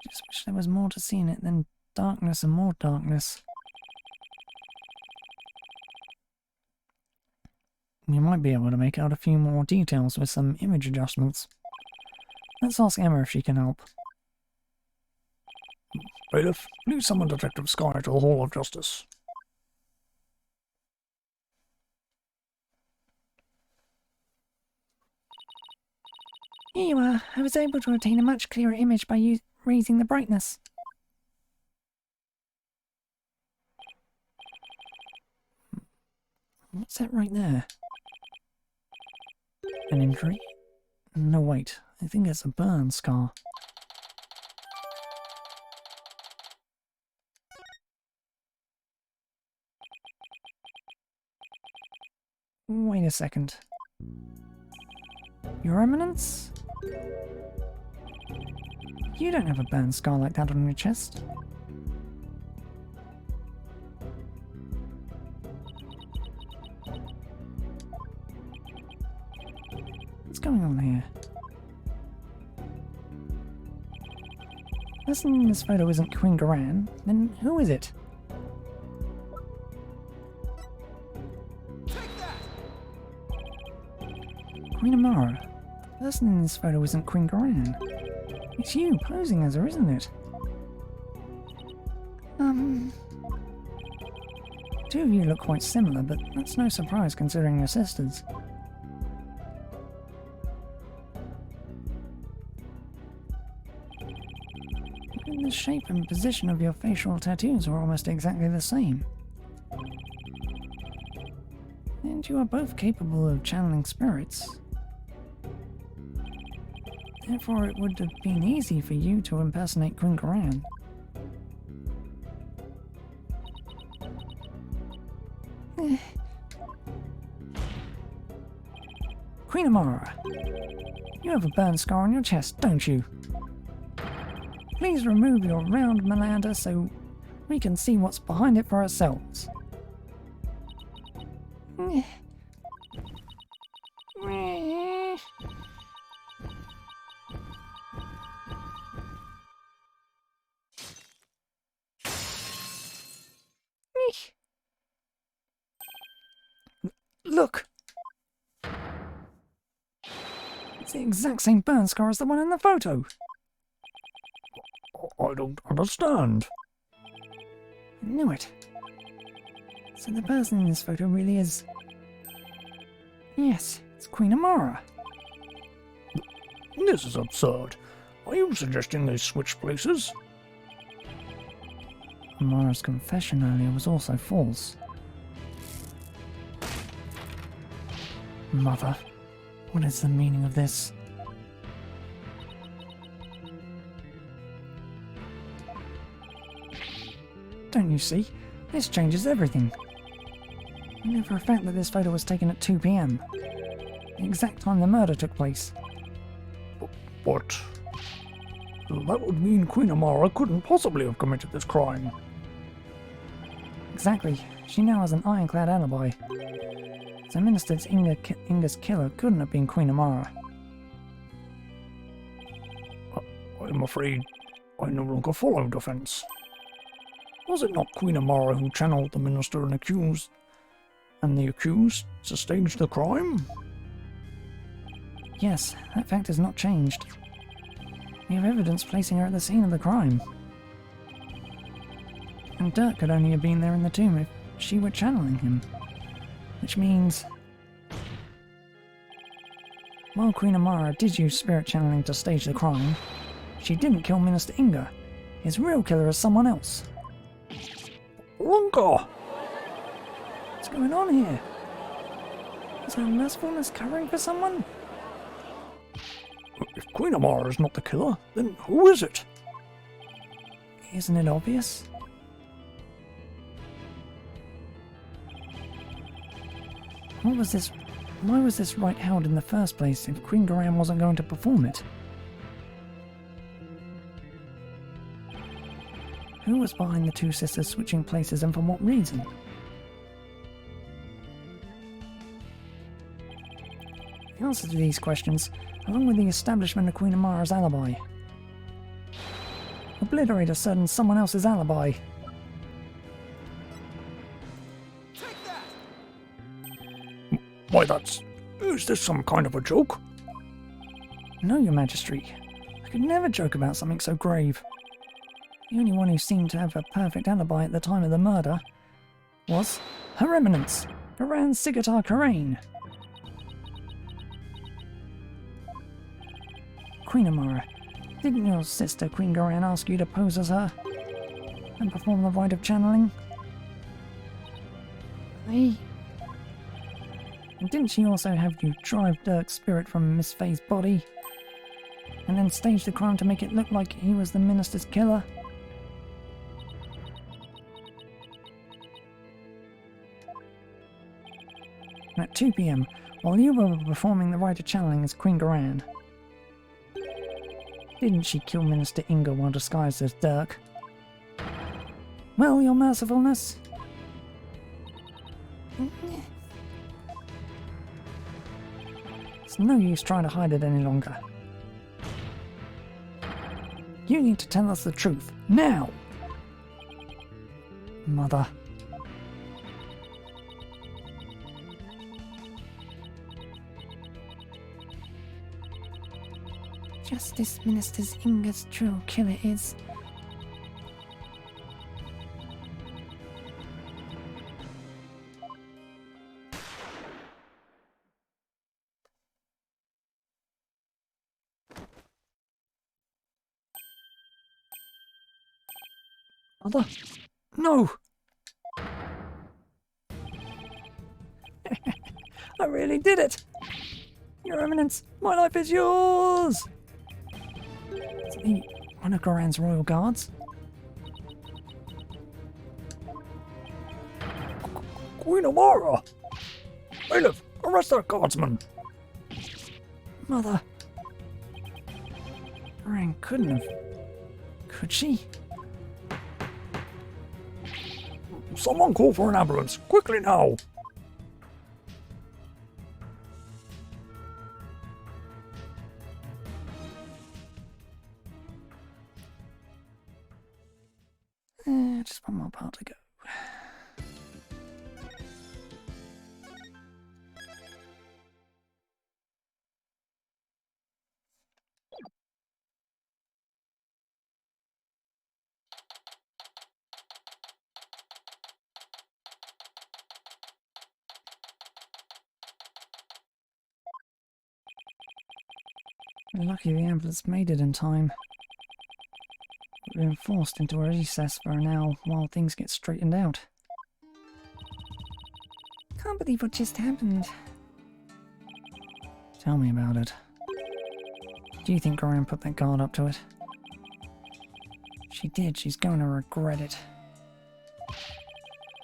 Just wish there was more to see in it than darkness and more darkness. You might be able to make out a few more details with some image adjustments. Let's ask Emma if she can help. Bailiff, please summon Detective Sky to the Hall of Justice. Here you are. I was able to obtain a much clearer image by raising the brightness. What's that right there? An injury? No, wait. I think it's a burn scar. Wait a second. Your Eminence? You don't have a burn scar like that on your chest. What's going on here? Listen, this photo isn't Queen Garan, then who is it? Queen Amara. The person in this photo isn't Queen Garan. It's you posing as her, isn't it? Two of you look quite similar, but that's no surprise considering you're sisters. Even the shape and position of your facial tattoos are almost exactly the same. And you are both capable of channeling spirits. Therefore, it would have been easy for you to impersonate Queen Garan. Queen Amara, you have a burn scar on your chest, don't you? Please remove your round melander so we can see what's behind it for ourselves. Look! It's the exact same burn scar as the one in the photo. I don't understand. I knew it. So the person in this photo really is... Yes, it's Queen Amara. This is absurd. Are you suggesting they switch places? Amara's confession earlier was also false. Mother, what is the meaning of this? Don't you see? This changes everything. I know for a fact that this photo was taken at 2 p.m. The exact time the murder took place. But That would mean Queen Amara couldn't possibly have committed this crime. Exactly. She now has an ironclad alibi. So Minister Inga's killer couldn't have been Queen Amara. I'm afraid I no longer follow defense. Was it not Queen Amara who channeled the minister and the accused to stage the crime? Yes, that fact has not changed. We have evidence placing her at the scene of the crime. And Dirk could only have been there in the tomb if she were channeling him. Which means... while Queen Amara did use spirit channeling to stage the crime, she didn't kill Minister Inga. His real killer is someone else. Runka! What's going on here? Is her mercifulness covering for someone? If Queen Amara is not the killer, then who is it? Isn't it obvious? Why was this rite held in the first place if Queen Garan wasn't going to perform it? Who was behind the two sisters switching places and for what reason? The answer to these questions, along with the establishment of Queen Amara's alibi. Obliterate a certain someone else's alibi. Take that! Why, is this some kind of a joke? No, Your Majesty. I could never joke about something so grave. The only one who seemed to have a perfect alibi at the time of the murder was Her Eminence, Garan Sigatar Karain. Queen Amara, didn't your sister Queen Garan ask you to pose as her and perform the rite of channeling? And didn't she also have you drive Dirk's spirit from Miss Faye's body and then stage the crime to make it look like he was the minister's killer? At 2 p.m, while you were performing the rite of channeling as Queen Garan, didn't she kill Minister Inga while disguised as Dirk? Well, Your Mercifulness? It's no use trying to hide it any longer. You need to tell us the truth, now! Mother. Justice Minister Inga's true killer is... Mother? No! I really did it! Your Eminence, my life is yours! Is he one of Garan's royal guards? Queen Amara! Bailiff, arrest that guardsman! Mother... Garan couldn't have... Could she? Someone call for an ambulance, quickly now! Just one more part to go. Lucky the ambulance made it in time. We've been forced into a recess for an hour while things get straightened out. Can't believe what just happened. Tell me about it. Do you think Garan put that guard up to it? She did, she's going to regret it.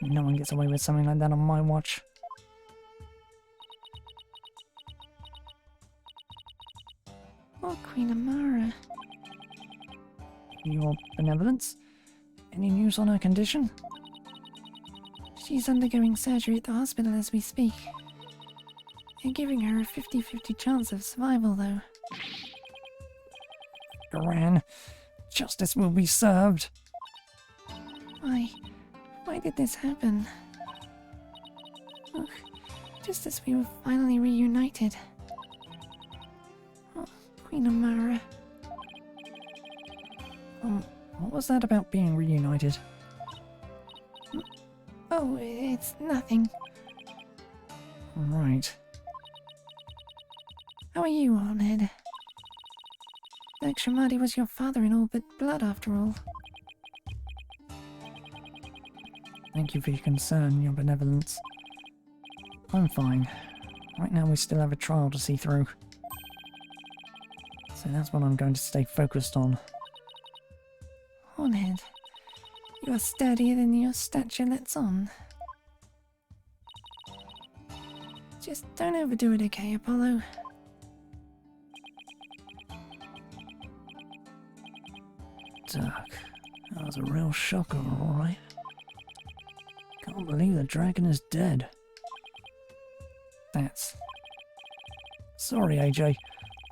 No one gets away with something like that on my watch. Oh, Queen Amara. Your benevolence? Any news on her condition? She's undergoing surgery at the hospital as we speak. They're giving her a 50-50 chance of survival, though. Garan, justice will be served. Why? Why did this happen? Ugh, just as we were finally reunited. Oh, Queen Amara. What was that about being reunited? Oh, it's nothing. Right. How are you, Hornhead? Shamadi was your father in all but blood, after all. Thank you for your concern, your benevolence. I'm fine. Right now we still have a trial to see through. So that's what I'm going to stay focused on. Hornhead, you are sturdier than your stature lets on. Just don't overdo it, okay, Apollo? Duck. That was a real shocker, alright. Can't believe the dragon is dead. That's... Sorry, AJ.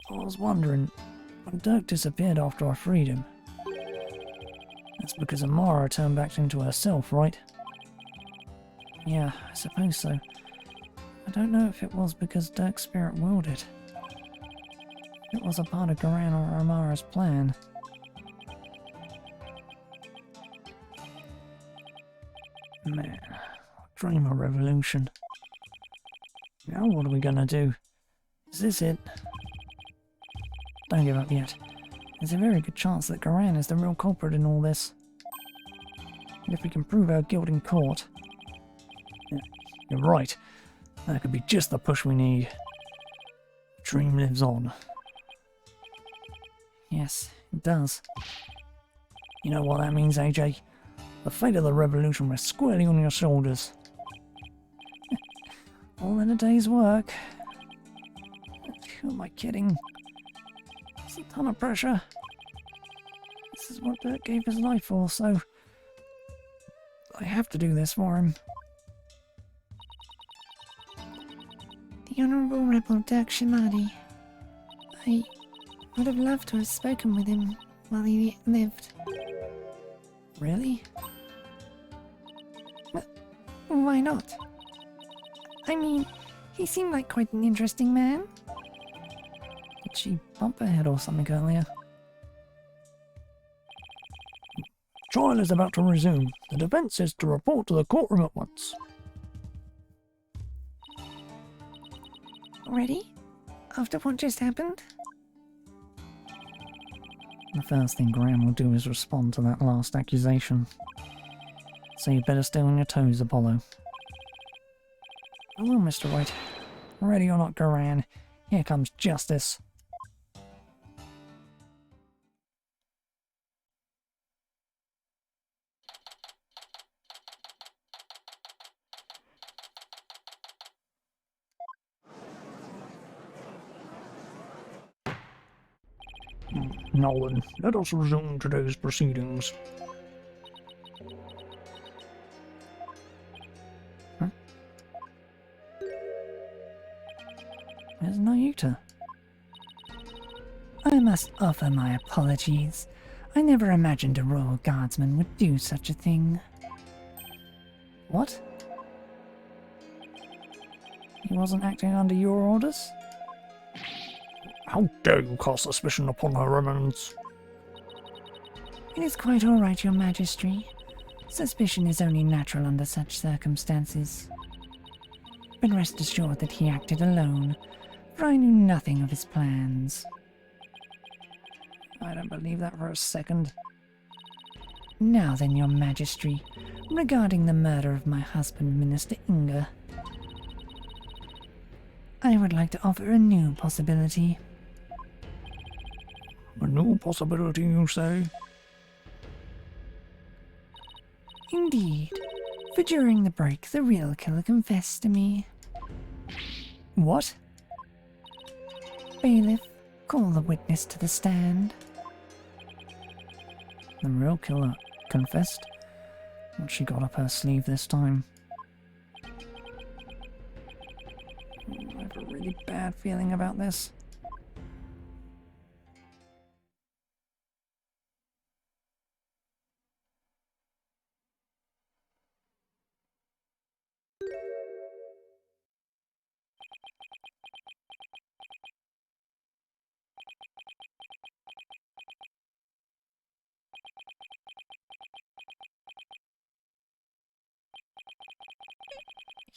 I was wondering, when Dirk disappeared after I freed him. That's because Amara turned back into herself, right? Yeah, I suppose so. I don't know if it was because Dirk's spirit willed it. It was a part of Garan or Amara's plan. Man, dream of revolution. Now what are we gonna do? Is this it? Don't give up yet. There's a very good chance that Garan is the real culprit in all this. And if we can prove our guilt in court... Yeah, you're right. That could be just the push we need. Dream lives on. Yes, it does. You know what that means, AJ? The fate of the revolution rests squarely on your shoulders. All in a day's work. Who am I kidding? It's a ton of pressure. This is what Dirk gave his life for, so... I have to do this for him. The Honourable Rebel Dirk Shimadi. I would have loved to have spoken with him while he lived. Really? Why not? I mean, he seemed like quite an interesting man. Did she bump her head or something earlier? Trial is about to resume. The defense is to report to the courtroom at once. Already? After what just happened? The first thing Graham will do is respond to that last accusation. So you better stay on your toes, Apollo. Hello, Mr. Wright. Ready or not, Garan, here comes justice. Now then, let us resume today's proceedings. Where's Nayuta? I must offer my apologies. I never imagined a royal guardsman would do such a thing. What? He wasn't acting under your orders? How dare you cast suspicion upon her eminence? It is quite all right, your majesty. Suspicion is only natural under such circumstances. But rest assured that he acted alone, for I knew nothing of his plans. I don't believe that for a second. Now then, your majesty, regarding the murder of my husband, Minister Inga, I would like to offer a new possibility. A new possibility, you say? Indeed, for during the break, the real killer confessed to me. What? Bailiff, call the witness to the stand. The real killer confessed what she got up her sleeve this time. I have a really bad feeling about this.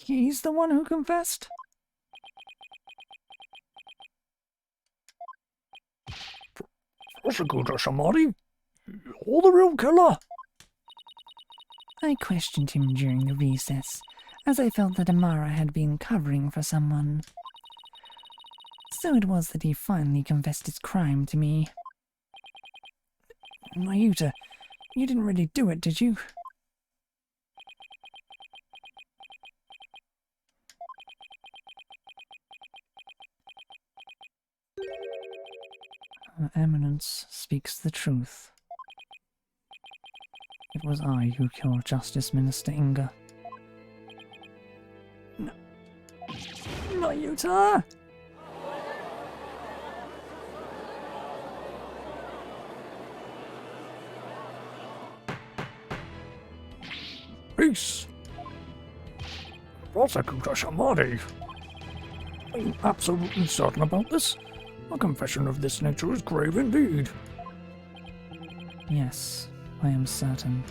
He's the one who confessed? Prosecutor Shamari, you're the real killer. I questioned him during the recess, as I felt that Amara had been covering for someone. So it was that he finally confessed his crime to me. Mayuta, you didn't really do it, did you? Her Eminence speaks the truth. It was I who killed Justice Minister Inga. No. Mayuta! Peace. Prosecutor Shamari, are you absolutely certain about this? A confession of this nature is grave indeed. Yes, I am certain.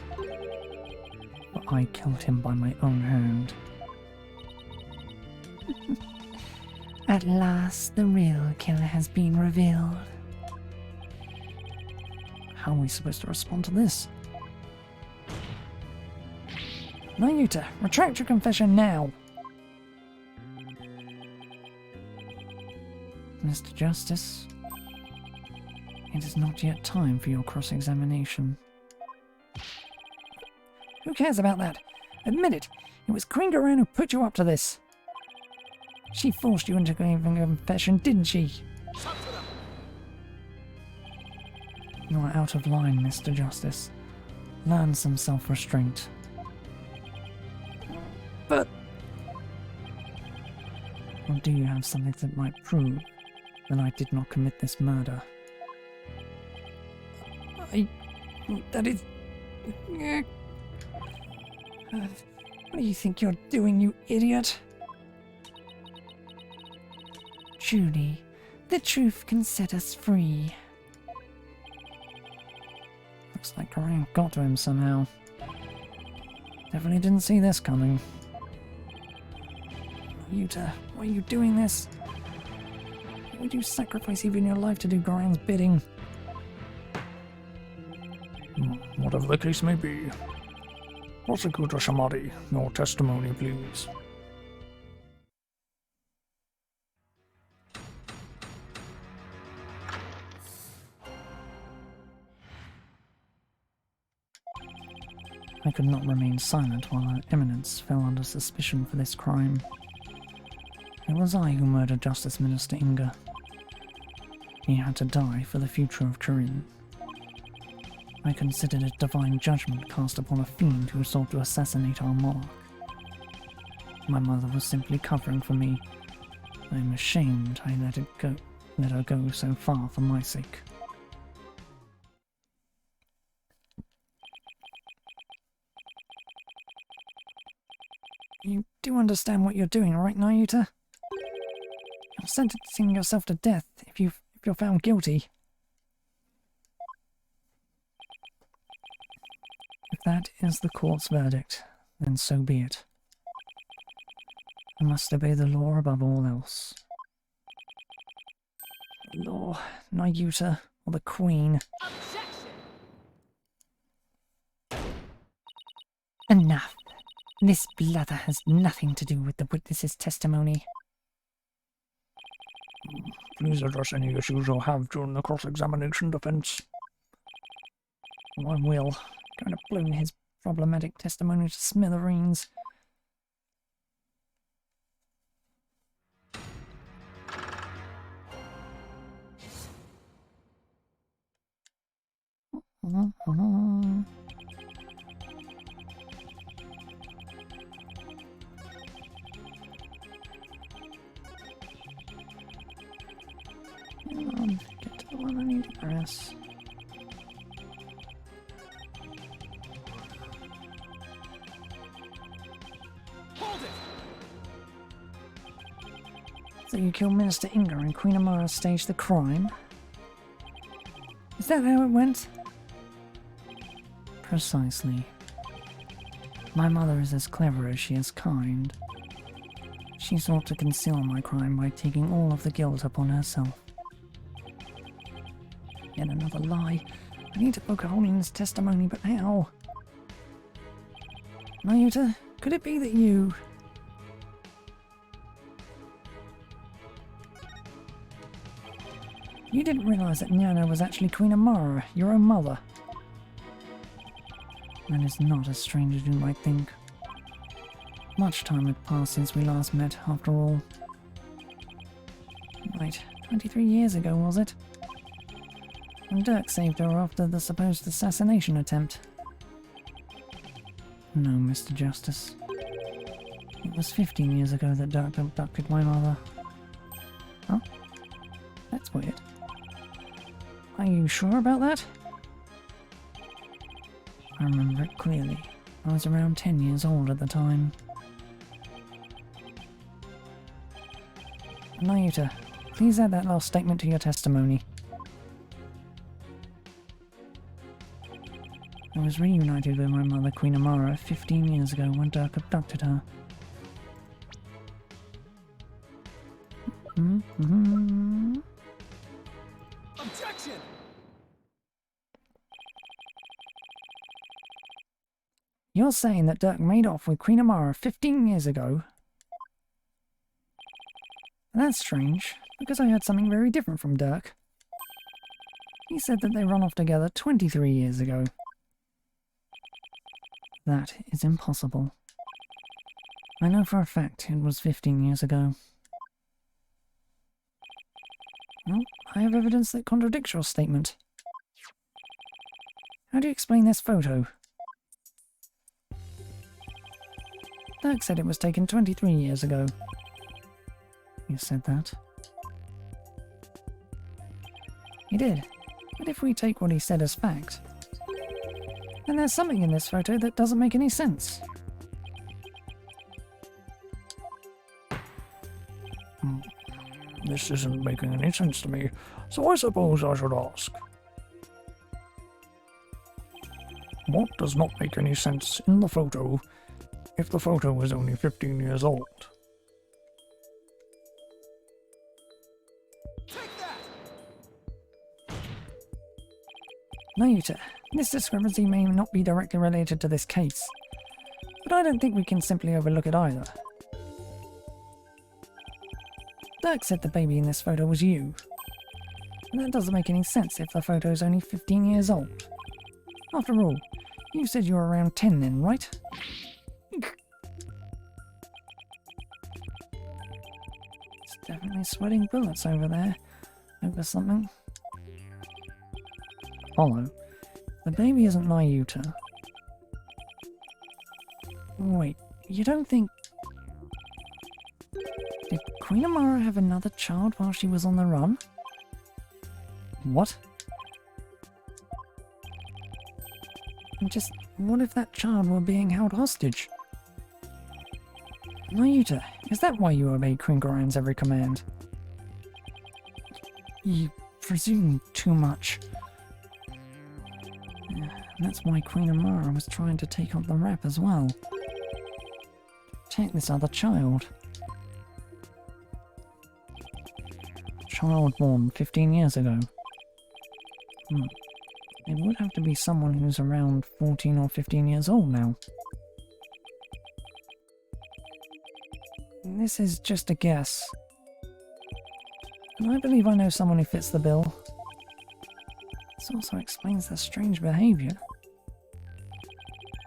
But I killed him by my own hand. At last, the real killer has been revealed. How are we supposed to respond to this? Mayuta, retract your confession now! Mr. Justice, it is not yet time for your cross-examination. Who cares about that? Admit it! It was Queen Garan who put you up to this! She forced you into giving a confession, didn't she? You are out of line, Mr. Justice. Learn some self-restraint. But... Or do you have something that might prove that I did not commit this murder? That is... what do you think you're doing, you idiot? Truly, the truth can set us free. Looks like Garan got to him somehow. Definitely didn't see this coming. Yuta, why are you doing this? Why would you sacrifice even your life to do Garan's bidding? Whatever the case may be. Prosecutor Shamari, your testimony, please. I could not remain silent while Her Eminence fell under suspicion for this crime. It was I who murdered Justice Minister Inga. He had to die for the future of Turin. I considered it divine judgment cast upon a fiend who sought to assassinate our monarch. My mother was simply covering for me. I am ashamed I let her go so far for my sake. You do understand what you're doing, right, Nayuta? You're sentencing yourself to death if you're found guilty. If that is the court's verdict, then so be it. I must obey the law above all else. The law, Nayuta, or the Queen. Enough. This blather has nothing to do with the witness's testimony. Please address any issues you have during the cross-examination defense. Oh, I will. Going to blow his problematic testimony to smithereens. Get to the one I need to press. Hold it! So you killed Minister Inga and Queen Amara staged the crime? Is that how it went? Precisely. My mother is as clever as she is kind. She sought to conceal my crime by taking all of the guilt upon herself. Yet another lie. I need to poke a hole in this testimony, but how? Mayuta, could it be that you... You didn't realize that Nyana was actually Queen Amara, your own mother? That is not as strange as you might think. Much time had passed since we last met, after all. Right, 23 years ago, was it? And Dirk saved her after the supposed assassination attempt. No, Mr. Justice. It was 15 years ago that Dirk abducted my mother. Huh? That's weird. Are you sure about that? I remember it clearly. I was around 10 years old at the time. Mayuta, please add that last statement to your testimony. I was reunited with my mother, Queen Amara, 15 years ago when Dirk abducted her. Objection! You're saying that Dirk made off with Queen Amara 15 years ago? That's strange, because I heard something very different from Dirk. He said that they ran off together 23 years ago. That is impossible. I know for a fact it was 15 years ago. Well, I have evidence that contradicts your statement. How do you explain this photo? Dirk said it was taken 23 years ago. You said that. He did. But if we take what he said as fact, then there's something in this photo that doesn't make any sense. This isn't making any sense to me, so I suppose I should ask. What does not make any sense in the photo if the photo was only 15 years old? Take that! Mayuta, this discrepancy may not be directly related to this case, but I don't think we can simply overlook it either. Dirk said the baby in this photo was you. And that doesn't make any sense if the photo is only 15 years old. After all, you said you were around 10 then, right? It's definitely sweating bullets over there. Over something. Apollo, the baby isn't Mayuta. Wait, you don't think... Did Queen Amara have another child while she was on the run? What? And just, what if that child were being held hostage? Mayuta, is that why you obey Queen Goran's every command? You presume too much. Yeah, that's why Queen Amara was trying to take up the rap as well. Take this other child. Child born 15 years ago. It would have to be someone who's around 14 or 15 years old now. This is just a guess. And I believe I know someone who fits the bill. This also explains their strange behaviour.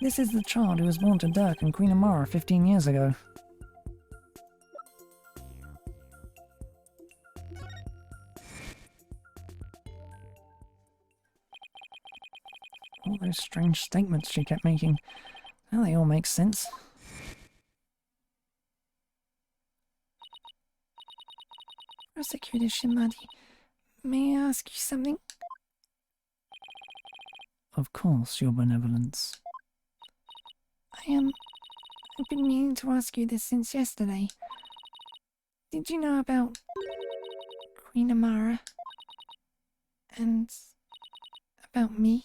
This is the child who was born to Dirk and Queen Amara 15 years ago. All those strange statements she kept making. Now they all make sense. Prosecutor Shimadi, may I ask you something? Of course, Your Benevolence. I've been meaning to ask you this since yesterday. Did you know about Queen Amara? And about me?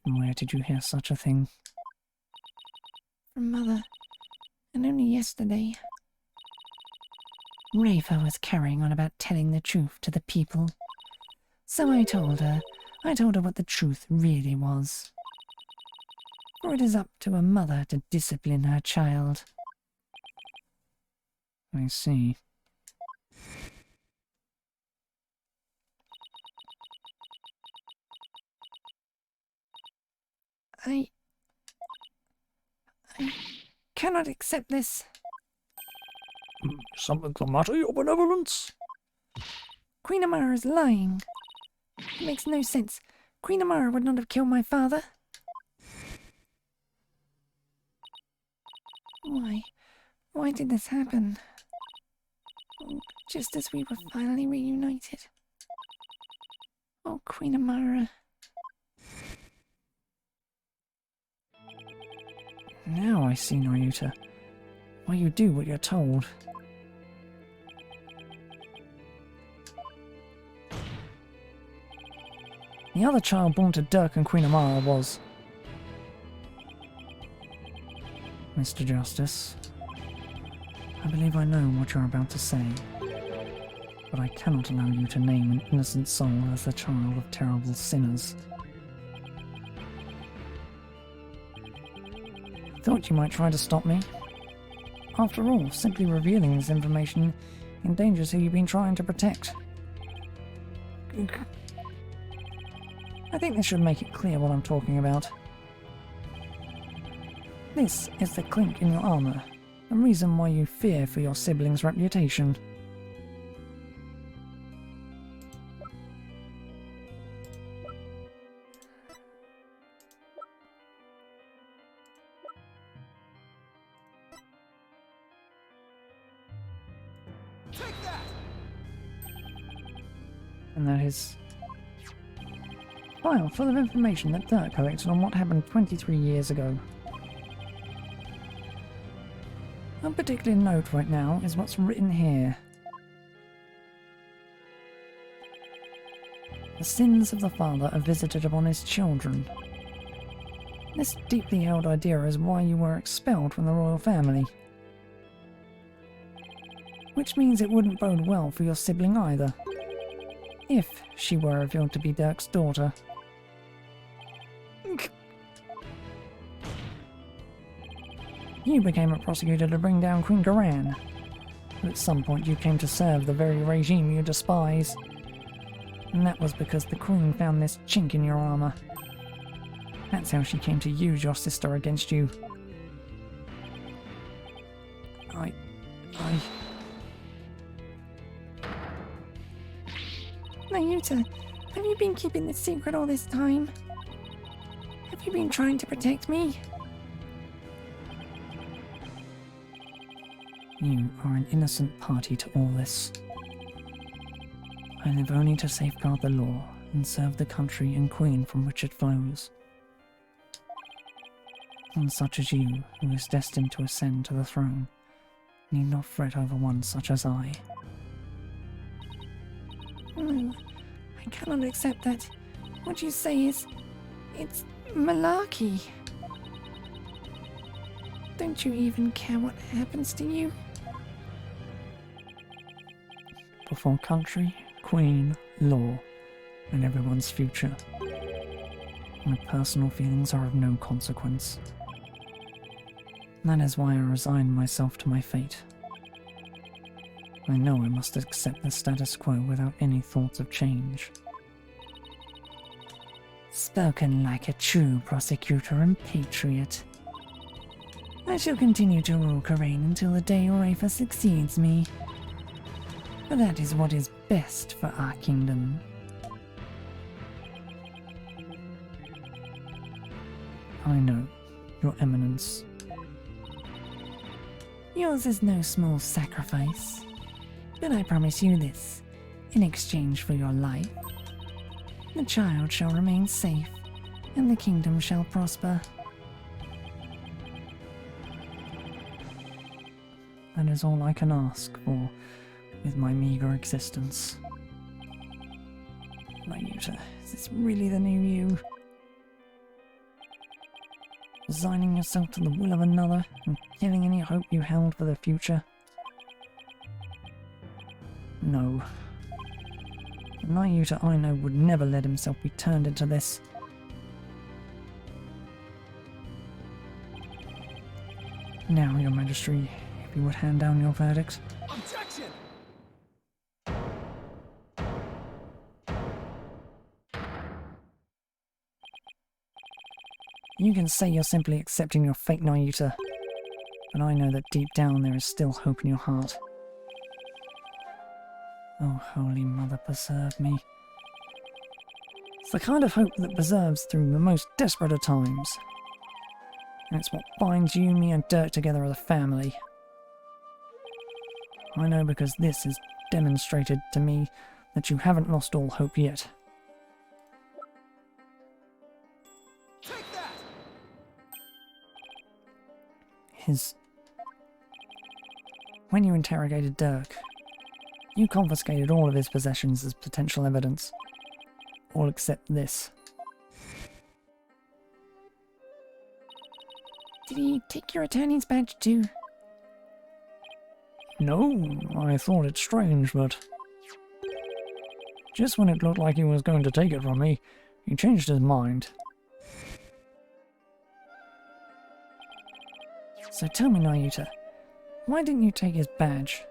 Where did you hear such a thing? From Mother. And only yesterday. Rafa was carrying on about telling the truth to the people. So I told her what the truth really was. For it is up to a mother to discipline her child. I see. I cannot accept this. Something the matter, Your Benevolence? Queen Amara is lying. It makes no sense. Queen Amara would not have killed my father. Why did this happen? Just as we were finally reunited. Oh, Queen Amara. Now I see, Nayuta. Why you do what you're told. The other child born to Dirk and Queen Amara was... Mr. Justice, I believe I know what you're about to say, but I cannot allow you to name an innocent soul as the child of terrible sinners. Thought you might try to stop me. After all, simply revealing this information endangers who you've been trying to protect. I think this should make it clear what I'm talking about. This is the clink in your armour, a reason why you fear for your sibling's reputation. Take that! And that is... file full of information that Dirk collected on what happened 23 years ago. One particular note right now is what's written here. The sins of the father are visited upon his children. This deeply held idea is why you were expelled from the royal family. Which means it wouldn't bode well for your sibling either, if she were revealed to be Dirk's daughter. You became a prosecutor to bring down Queen Garan, but at some point you came to serve the very regime you despise. And that was because the Queen found this chink in your armour. That's how she came to use your sister against you. Nayuta, have you been keeping this secret all this time? Have you been trying to protect me? You are an innocent party to all this. I live only to safeguard the law and serve the country and Queen from which it flows. One such as you, who is destined to ascend to the throne, need not fret over one such as I. No, I cannot accept that. What you say is... it's malarkey. Don't you even care what happens to you? Before country, Queen, law, and everyone's future, my personal feelings are of no consequence. That is why I resigned myself to my fate. I know I must accept the status quo without any thoughts of change. Spoken like a true prosecutor and patriot. I shall continue to rule Karain until the day Rafa succeeds me. For that is what is best for our kingdom. I know, Your Eminence. Yours is no small sacrifice. But I promise you this, in exchange for your life, the child shall remain safe, and the kingdom shall prosper. That is all I can ask for with my meagre existence. Ryuta, is this really the new you? Resigning yourself to the will of another and killing any hope you held for the future? No. The Ryuta I know would never let himself be turned into this. Now, Your Majesty, if you would hand down your verdict. Objection! You can say you're simply accepting your fate, Ryuta, but I know that deep down there is still hope in your heart. Oh, Holy Mother, preserve me. It's the kind of hope that preserves through the most desperate of times. And it's what binds you, me, and Dirk together as a family. I know because this has demonstrated to me that you haven't lost all hope yet. Take that! When you interrogated Dirk, you confiscated all of his possessions as potential evidence. All except this. Did he take your attorney's badge too? No, I thought it strange, but just when it looked like he was going to take it from me, he changed his mind. So tell me, Ryuta, why didn't you take his badge?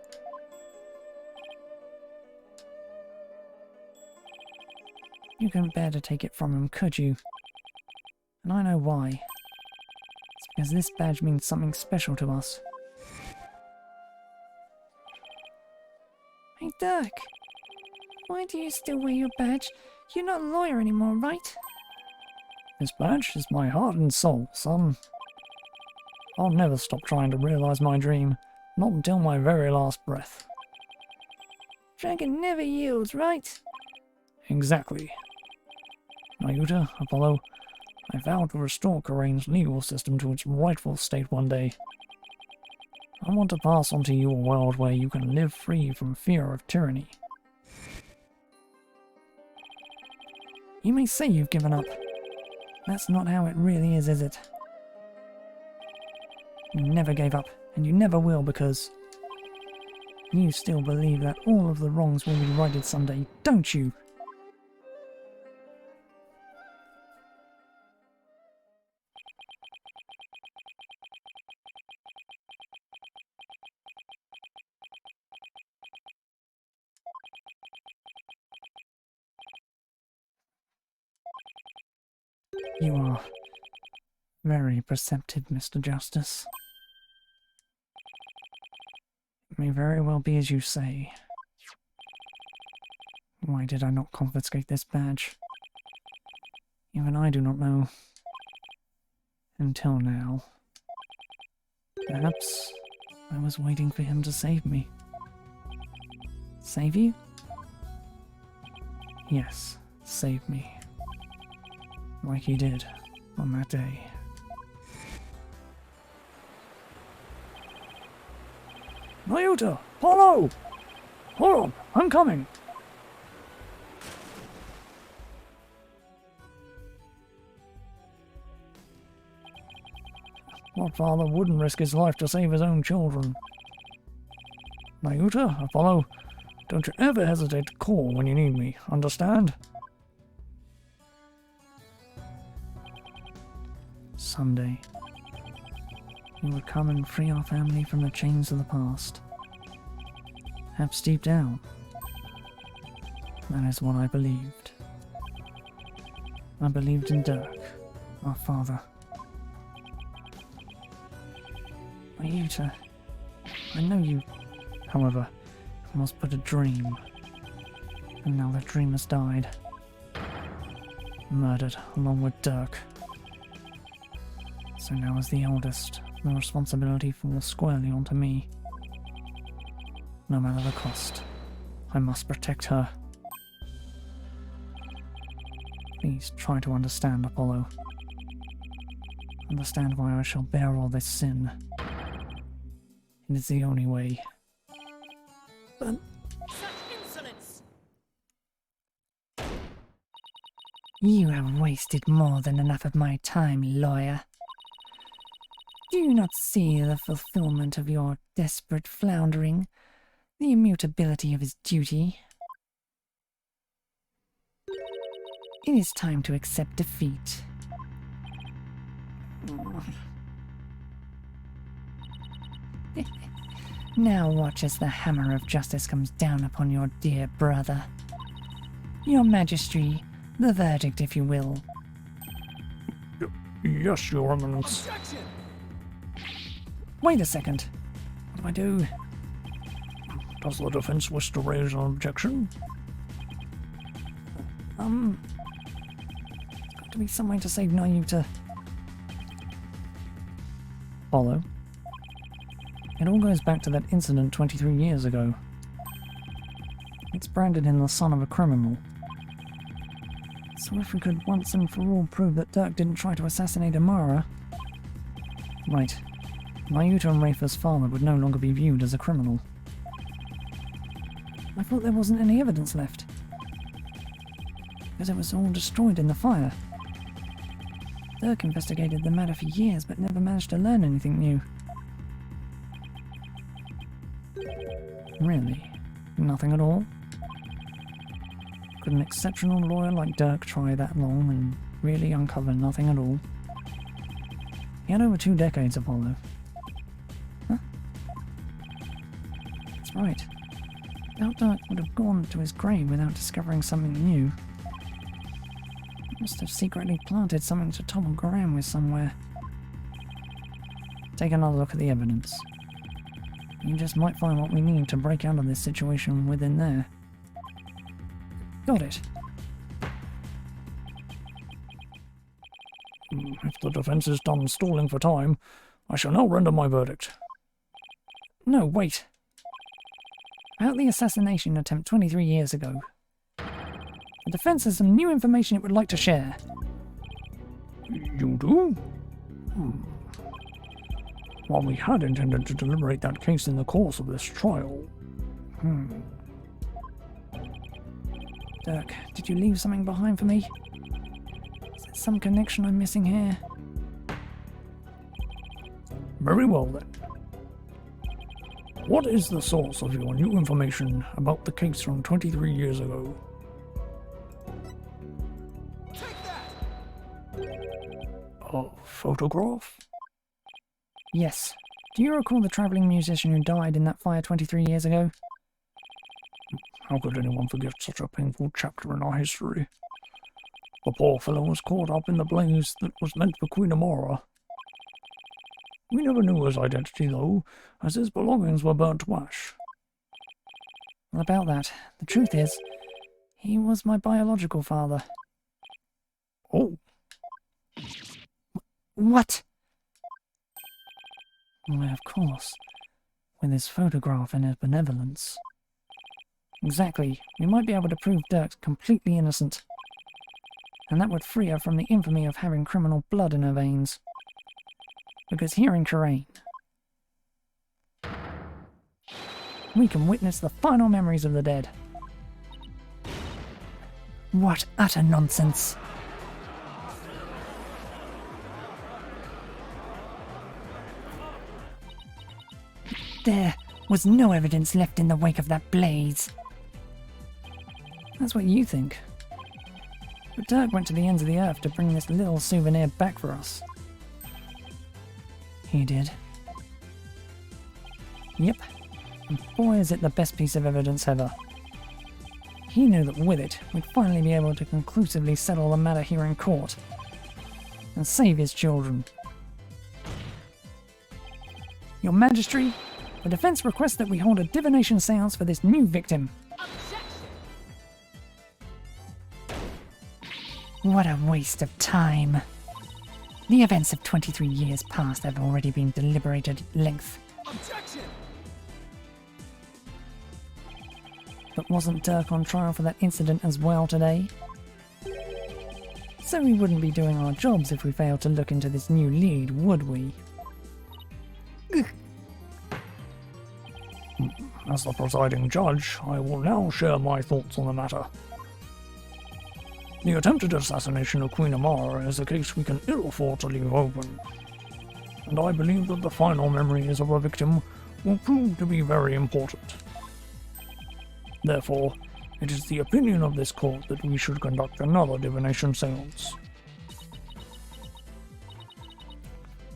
You couldn't bear to take it from him, could you? And I know why. It's because this badge means something special to us. Hey Dirk, why do you still wear your badge? You're not a lawyer anymore, right? This badge is my heart and soul, son. I'll never stop trying to realize my dream, not until my very last breath. Dragon never yields, right? Exactly. Ryuta, Apollo, I vow to restore Karain's legal system to its rightful state one day. I want to pass on to you a world where you can live free from fear of tyranny. You may say you've given up. That's not how it really is it? You never gave up, and you never will, because you still believe that all of the wrongs will be righted someday, don't you? You are very perceptive, Mr. Justice. It may very well be as you say. Why did I not confiscate this badge? Even I do not know. Until now. Perhaps I was waiting for him to save me. Save you? Yes, save me. Like he did on that day. Ryuta! Apollo! Hold on, I'm coming! What father wouldn't risk his life to save his own children? Ryuta, Apollo, don't you ever hesitate to call when you need me, understand? Someday, you would come and free our family from the chains of the past. Perhaps deep down, that is what I believed. I believed in Dirk, our father. Ryuta, I know you, however, was but a dream. And now that dream has died. Murdered along with Dirk. So now as the eldest, the responsibility falls squarely onto me. No matter the cost, I must protect her. Please try to understand, Apollo. Understand why I shall bear all this sin. It is the only way. But Such insolence! You have wasted more than enough of my time, lawyer. Do you not see the fulfillment of your desperate floundering, the immutability of his duty? It is time to accept defeat. Now watch as the hammer of justice comes down upon your dear brother. Your Majesty, the verdict, if you will. Yes, Your Eminence. Objection! wait a second. What do I do? Does the defense wish to raise an objection? There's got to be some way to save Nayuta. Apollo. It all goes back to that incident 23 years ago. It's branded in the son of a criminal. So if we could once and for all prove that Dirk didn't try to assassinate Amara... Right. Nayuta and Rafa's father would no longer be viewed as a criminal. I thought there wasn't any evidence left. Because it was all destroyed in the fire. Dirk investigated the matter for years but never managed to learn anything new. Really? Nothing at all? Could an exceptional lawyer like Dirk try that long and really uncover nothing at all? He had over 2 decades, Apollo. Huh? That's right. Doubt Dirk would have gone to his grave without discovering something new. He must have secretly planted something to topple Graham with somewhere. Take another look at the evidence. You just might find what we need to break out of this situation within there. Got it. If the defense is done stalling for time, I shall now render my verdict. No, wait. About the assassination attempt 23 years ago. The defense has some new information it would like to share. You do? While we had intended to deliberate that case in the course of this trial. Dirk, did you leave something behind for me? Is there some connection I'm missing here? Very well then. What is the source of your new information about the case from 23 years ago? Take that! A photograph? Yes. Do you recall the travelling musician who died in that fire 23 years ago? How could anyone forget such a painful chapter in our history? The poor fellow was caught up in the blaze that was meant for Queen Amara. We never knew his identity, though, as his belongings were burnt to ash. Well, about that, the truth is, he was my biological father. Oh, What? Why, of course. With his photograph and his benevolence. Exactly. We might be able to prove Dirk's completely innocent. And that would free her from the infamy of having criminal blood in her veins. Because here in Karain, we can witness the final memories of the dead. What utter nonsense! There was no evidence left in the wake of that blaze. That's what you think. But Dirk went to the ends of the earth to bring this little souvenir back for us. He did. Yep. And boy is it the best piece of evidence ever. He knew that with it, we'd finally be able to conclusively settle the matter here in court. And save his children. Your Majesty, the defense requests that we hold a divination seance for this new victim. What a waste of time. The events of 23 years past have already been deliberated at length. Objection! But wasn't Dirk on trial for that incident as well today? So we wouldn't be doing our jobs if we failed to look into this new lead, would we? As the presiding judge, I will now share my thoughts on the matter. The attempted assassination of Queen Amara is a case we can ill afford to leave open, and I believe that the final memories of a victim will prove to be very important. Therefore, it is the opinion of this court that we should conduct another divination seance.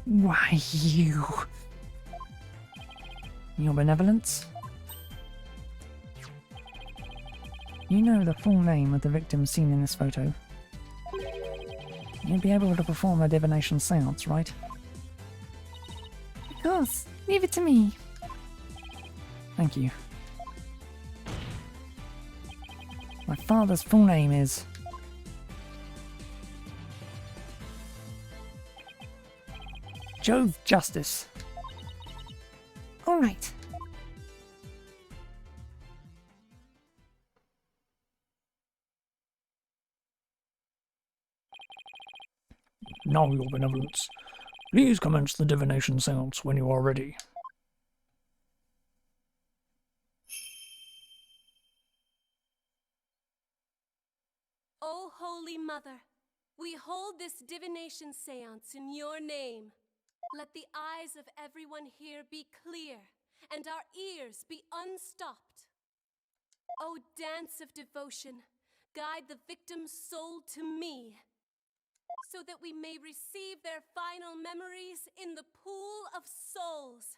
Why, you... Your benevolence? You know the full name of the victim seen in this photo. You'd be able to perform a divination seance, right? Of course. Leave it to me. Thank you. My father's full name is... Jove Justice. All right. Now, your benevolence, please commence the divination seance when you are ready. O Holy Mother, we hold this divination seance in your name. Let the eyes of everyone here be clear, and our ears be unstopped. O dance of devotion, guide the victim's soul to me, so that we may receive their final memories in the pool of souls.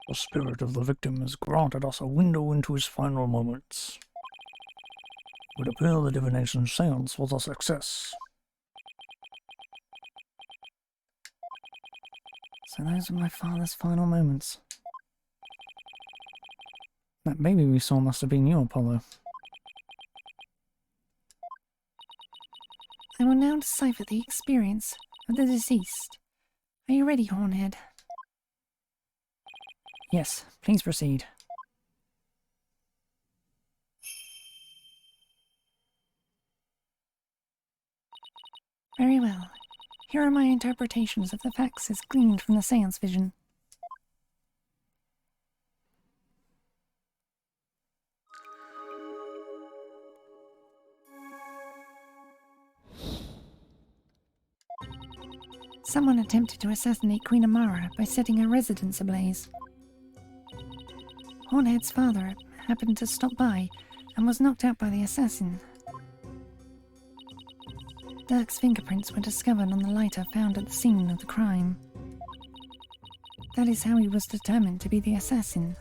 The spirit of the victim has granted us a window into his final moments. It would appear the divination seance was a success. So those were my father's final moments. That baby we saw must have been you, Apollo. I will now decipher the experience of the deceased. Are you ready, Hornhead? Yes, please proceed. Very well. Here are my interpretations of the facts as gleaned from the seance vision. Someone attempted to assassinate Queen Amara by setting her residence ablaze. Hornhead's father happened to stop by and was knocked out by the assassin. Dirk's fingerprints were discovered on the lighter found at the scene of the crime. That is how he was determined to be the assassin.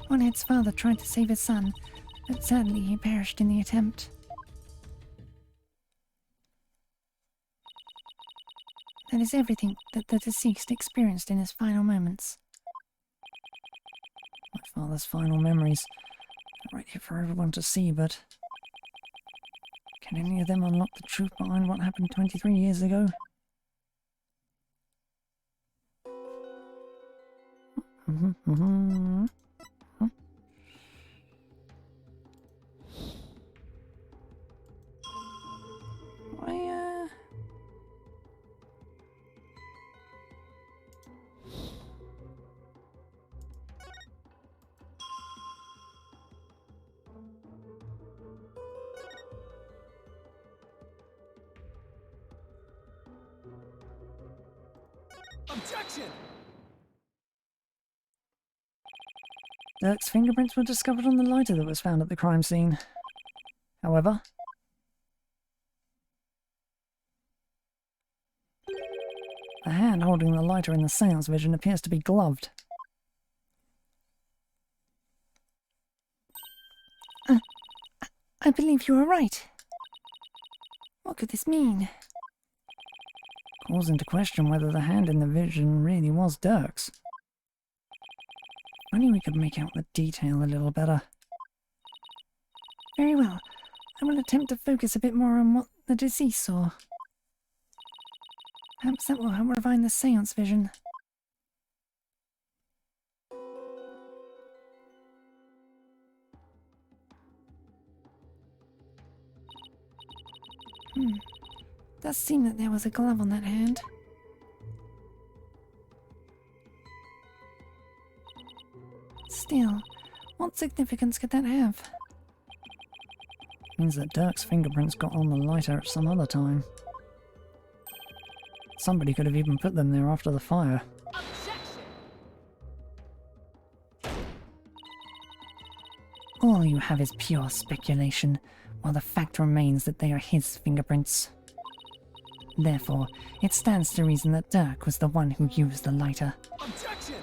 Hornhead's father tried to save his son, but sadly he perished in the attempt. That is everything that the deceased experienced in his final moments. My father's final memories. Right here for everyone to see, but... can any of them unlock the truth behind what happened 23 years ago? Objection! Dirk's fingerprints were discovered on the lighter that was found at the crime scene. However, the hand holding the lighter in the seance vision appears to be gloved. I believe you are right. What could this mean? Calls into question whether the hand in the vision really was Dirk's. Only we could make out the detail a little better. Very well. I will attempt to focus a bit more on what the deceased saw. Perhaps that will help refine the seance vision. Does seem that there was a glove on that hand. Still, what significance could that have? Means that Dirk's fingerprints got on the lighter at some other time. Somebody could have even put them there after the fire. All you have is pure speculation, while the fact remains that they are his fingerprints. Therefore, it stands to reason that Dirk was the one who used the lighter. Objection!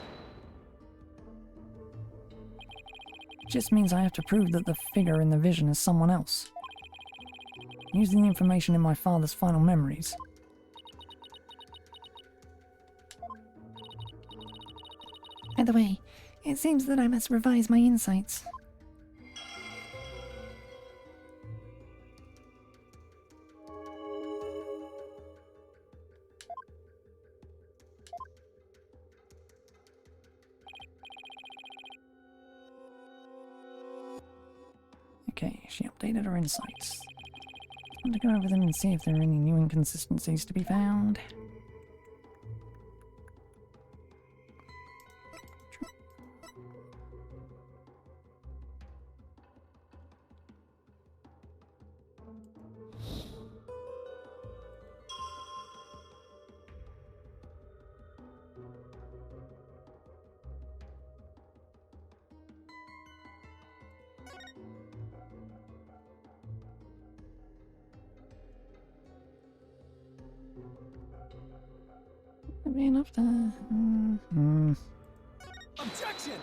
Just means I have to prove that the figure in the vision is someone else. Using the information in my father's final memories. Either way, it seems that I must revise my insights. Okay, she updated her insights. Time to go over them and see if there are any new inconsistencies to be found. That'd be enough to... Objection!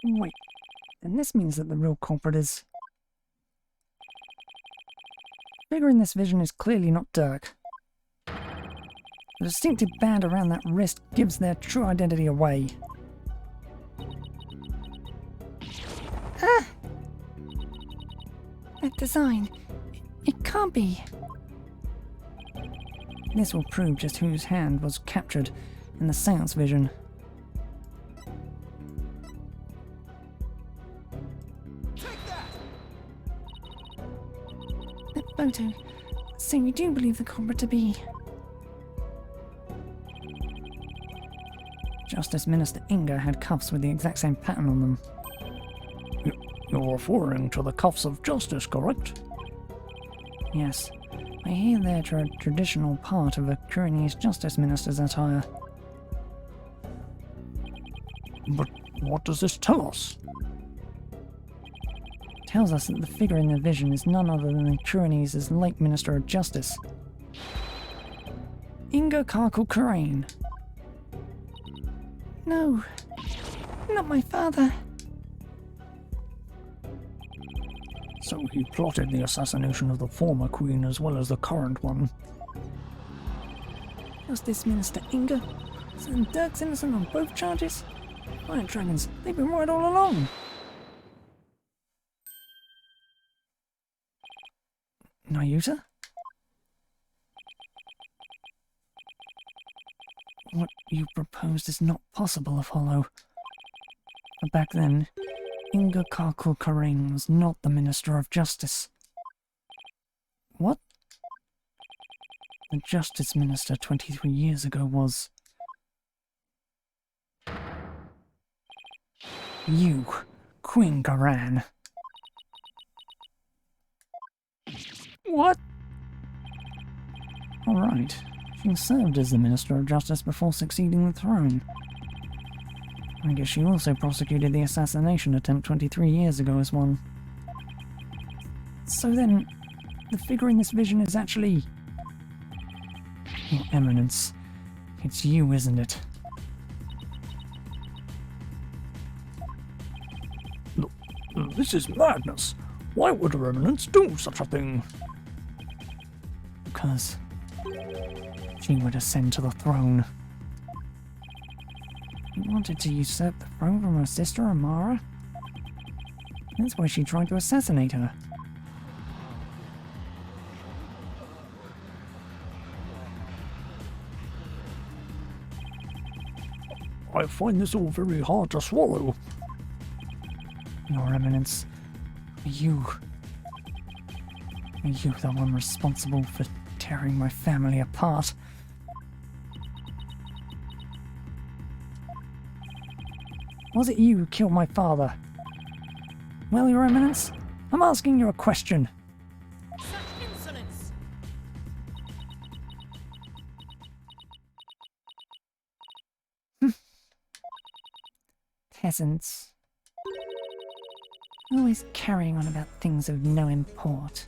Wait, then this means that the real culprit is... The figure in this vision is clearly not Dirk. The distinctive band around that wrist gives their true identity away. Ah! That design... It can't be. This will prove just whose hand was captured in the seance vision. Take that! That photo. So you do believe the culprit to be... Justice Minister Inga had cuffs with the exact same pattern on them. You're referring to the cuffs of justice, correct? Yes, I hear they're a traditional part of a Kurinese justice minister's attire. But what does this tell us? Tells us that the figure in the vision is none other than Kurinese's late Minister of Justice, Inga Karkul Kurain. No. Not my father. So he plotted the assassination of the former queen as well as the current one. Justice Minister Inga. And Dirk's innocent on both charges. Iron Dragons, they've been right all along. Nayuta? What you proposed is not possible, Apollo. But back then, Inga Karkul Karain was not the Minister of Justice. What? The Justice Minister 23 years ago was... you, Queen Garan. What? Alright, she served as the Minister of Justice before succeeding the throne. I guess she also prosecuted the assassination attempt 23 years ago as one. So then, the figure in this vision is actually... Your Eminence, it's you, isn't it? Look, this is madness. Why would Her Eminence do such a thing? Because she would ascend to the throne. She wanted to usurp the throne from her sister Amara. That's why she tried to assassinate her. I find this all very hard to swallow. Your Eminence, are you the one responsible for tearing my family apart? Was it you who killed my father? Well, Your Eminence, I'm asking you a question. Such insolence! Peasants. Always carrying on about things of no import.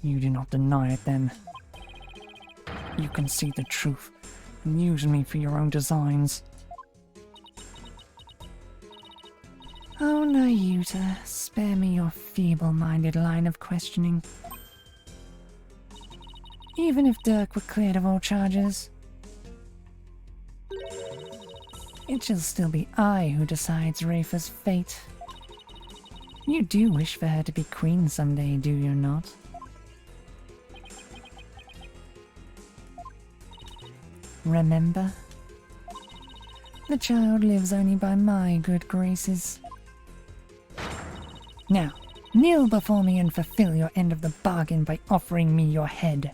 You do not deny it then. You can see the truth and use me for your own designs. Oh, Nayuta, spare me your feeble-minded line of questioning. Even if Dirk were cleared of all charges, it shall still be I who decides Rafa's fate. You do wish for her to be queen someday, do you not? Remember? The child lives only by my good graces. Now, kneel before me and fulfill your end of the bargain by offering me your head.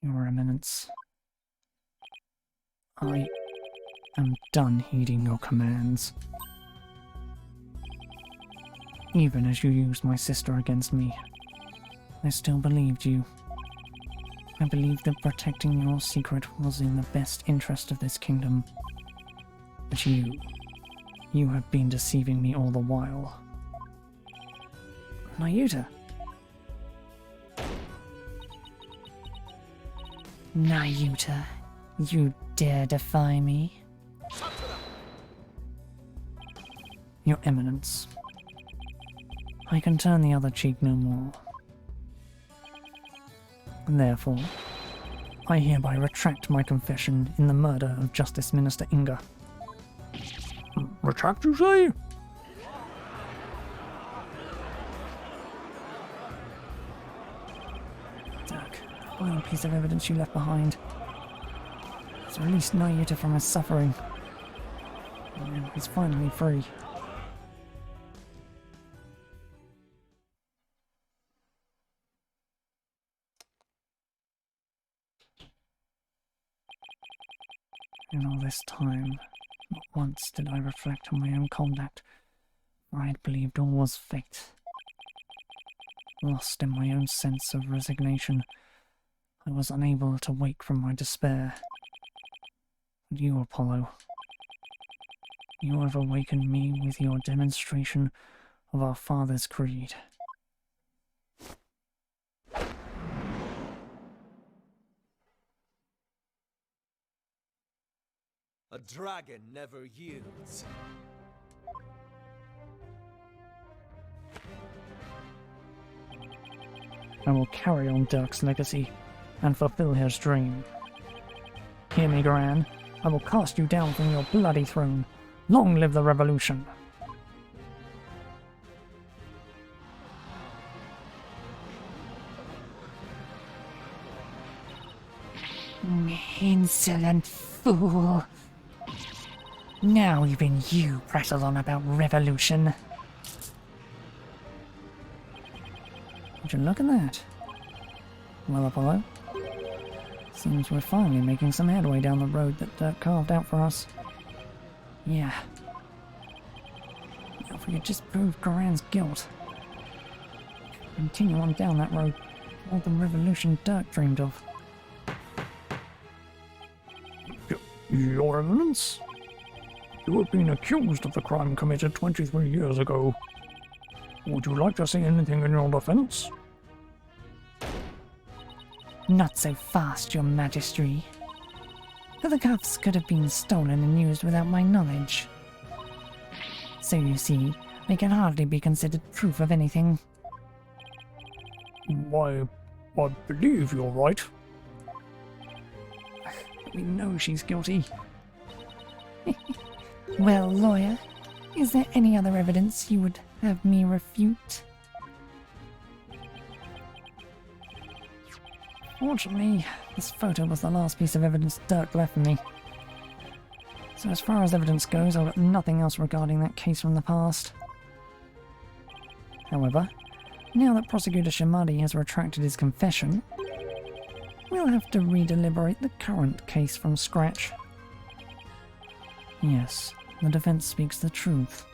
Your Eminence, I am done heeding your commands. Even as you used my sister against me, I still believed you. I believed that protecting your secret was in the best interest of this kingdom. But you have been deceiving me all the while. Nayuta! Nayuta, you dare defy me? Your Eminence, I can turn the other cheek no more. Therefore, I hereby retract my confession in the murder of Justice Minister Inga. Retract, you say? Dirk, the final piece of evidence you left behind has released Nayuta from his suffering. And now he's finally free. In all this time, not once did I reflect on my own conduct, for I had believed all was fate. Lost in my own sense of resignation, I was unable to wake from my despair. And you, Apollo, you have awakened me with your demonstration of our Father's creed. A dragon never yields. I will carry on Dirk's legacy and fulfill his dream. Hear me, Gran. I will cast you down from your bloody throne. Long live the revolution! Insolent fool. Now even you prattle on about revolution. Would you look at that? Well, Apollo, seems we're finally making some headway down the road that Dirk carved out for us. Yeah. Now if we could just prove Goran's guilt. Continue on down that road toward the revolution Dirk dreamed of. Your Eminence? You have been accused of the crime committed 23 years ago. Would you like to say anything in your defense? Not so fast, your majesty. The cuffs could have been stolen and used without my knowledge. So you see, they can hardly be considered proof of anything. Why, I believe you're right. We know she's guilty. Well, lawyer, is there any other evidence you would have me refute? Fortunately, this photo was the last piece of evidence Dirk left for me. So as far as evidence goes, I've got nothing else regarding that case from the past. However, now that Prosecutor Shimadi has retracted his confession, we'll have to redeliberate the current case from scratch. Yes, the defense speaks the truth.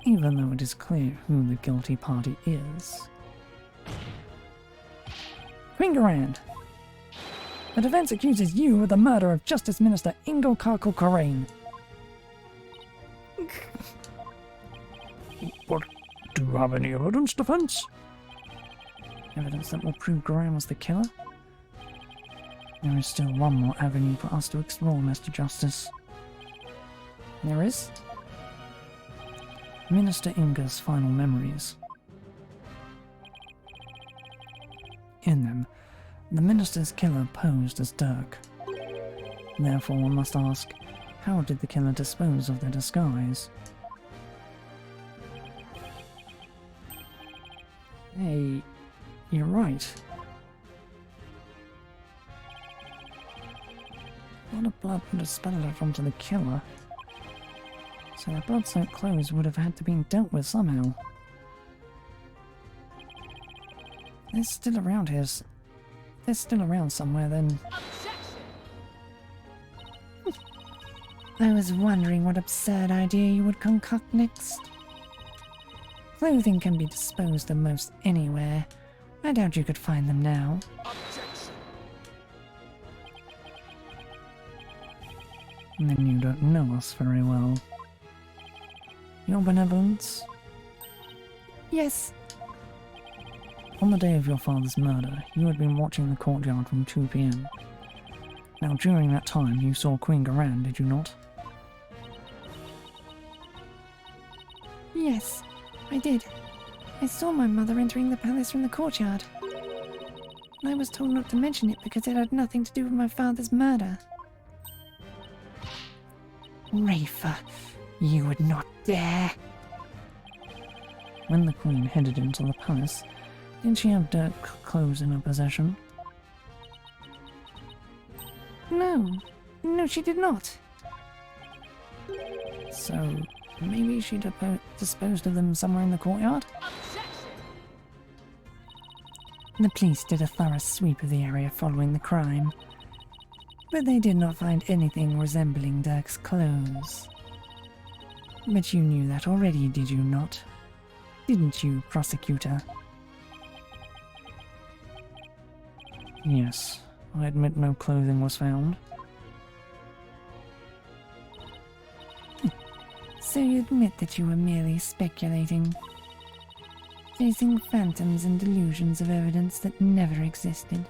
Even though it is clear who the guilty party is. Queen Garand, the defense accuses you of the murder of Justice Minister Ingo Karkul Karain. But do you have any evidence, defense? Evidence that will prove Goran was the killer? There is still one more avenue for us to explore, Mr. Justice. There is? Minister Inga's final memories. In them, the minister's killer posed as Dirk. Therefore, one must ask, how did the killer dispose of their disguise? Hey, you're right. A lot of blood would have spattered onto the killer, so their blood-soaked clothes would have had to be dealt with somehow. They're still around here. They're still around somewhere, then. I was wondering what absurd idea you would concoct next. Clothing can be disposed of most anywhere. I doubt you could find them now. Then you don't know us very well. Your benevolence? Yes, On the day of your father's murder, you had been watching the courtyard from 2 p.m. Now, during that time, you saw Queen Garan, did you not? yes, I did. I saw my mother entering the palace from the courtyard. I was told not to mention it because it had nothing to do with my father's murder. Rafa, you would not dare. When the Queen headed into the palace, did she have dirt clothes in her possession? No, she did not. So, maybe she disposed of them somewhere in the courtyard? The police did a thorough sweep of the area following the crime, but they did not find anything resembling Dirk's clothes. But you knew that already, did you not? Didn't you, prosecutor? Yes, I admit no clothing was found. So you admit that you were merely speculating, chasing phantoms and delusions of evidence that never existed.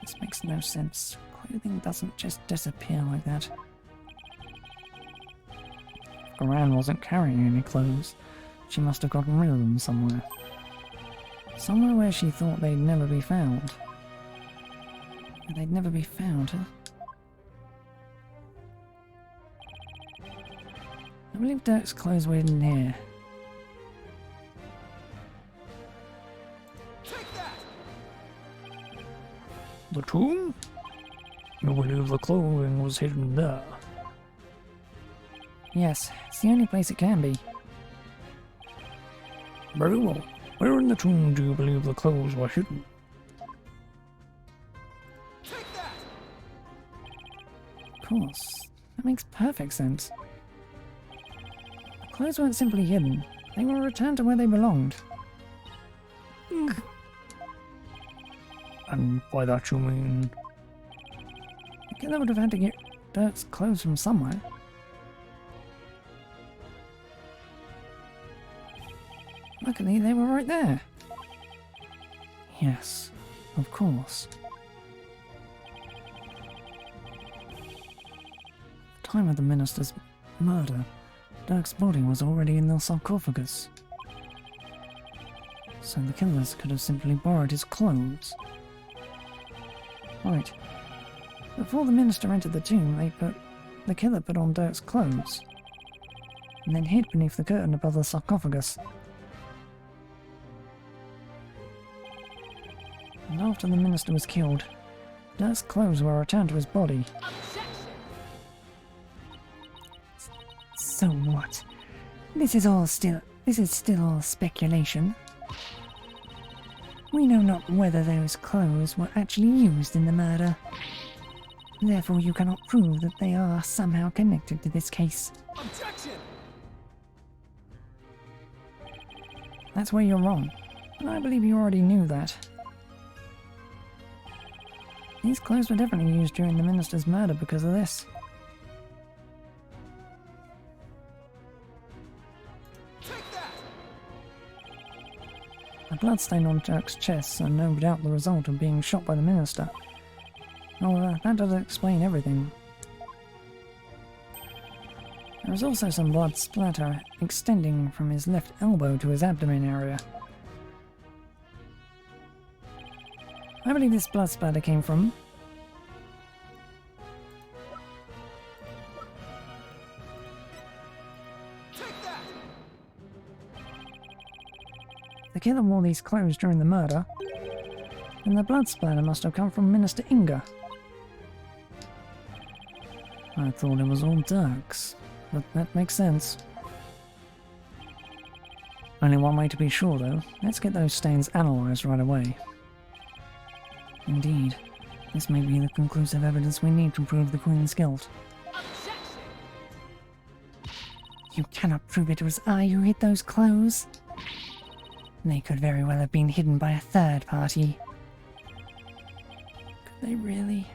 This makes no sense. Clothing doesn't just disappear like that. If Gran wasn't carrying any clothes, she must have gotten rid of them somewhere. Somewhere where she thought they'd never be found. They'd never be found, huh? I believe Dirk's clothes were hidden here. The tomb? You believe the clothing was hidden there? Yes, it's the only place it can be. Very well. Where in the tomb do you believe the clothes were hidden? Of course. That makes perfect sense. The clothes weren't simply hidden. They were returned to where they belonged. And by that you mean... The killer would have had to get Dirk's clothes from somewhere. Luckily, they were right there. Yes, of course. At the time of the minister's murder, Dirk's body was already in the sarcophagus. So the killers could have simply borrowed his clothes. Right. Before the minister entered the tomb, the killer put on Dirk's clothes, and then hid beneath the curtain above the sarcophagus. And after the minister was killed, Dirk's clothes were returned to his body. So what? This is still all speculation. We know not whether those clothes were actually used in the murder. Therefore, you cannot prove that they are somehow connected to this case. Objection! That's where you're wrong, and I believe you already knew that. These clothes were definitely used during the minister's murder because of this. The bloodstain on Dirk's chest are no doubt the result of being shot by the minister. However, that doesn't explain everything. There is also some blood splatter extending from his left elbow to his abdomen area. I believe this blood splatter came from... The killer wore these clothes during the murder, and the blood splatter must have come from Minister Inga. I thought it was all Dirk's, but that makes sense. Only one way to be sure though, let's get those stains analysed right away. Indeed, this may be the conclusive evidence we need to prove the Queen's guilt. You cannot prove it was I who hid those clothes. They could very well have been hidden by a third party. Could they really?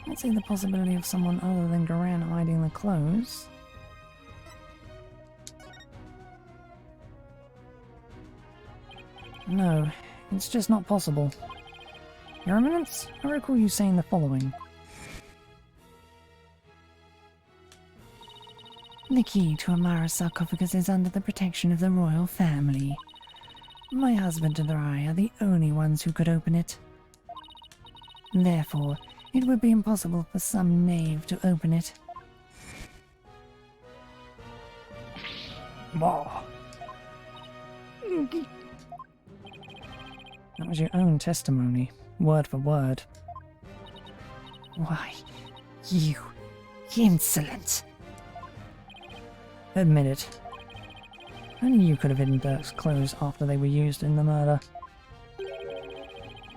I'd say the possibility of someone other than Garan hiding the clothes. No, it's just not possible. Your Eminence, I recall you saying the following. The key to Amara's sarcophagus is under the protection of the royal family. My husband and I are the only ones who could open it. Therefore, it would be impossible for some knave to open it. Ma, That was your own testimony, word for word. Why, you insolent! Admit it. Only you could have hidden Dirk's clothes after they were used in the murder.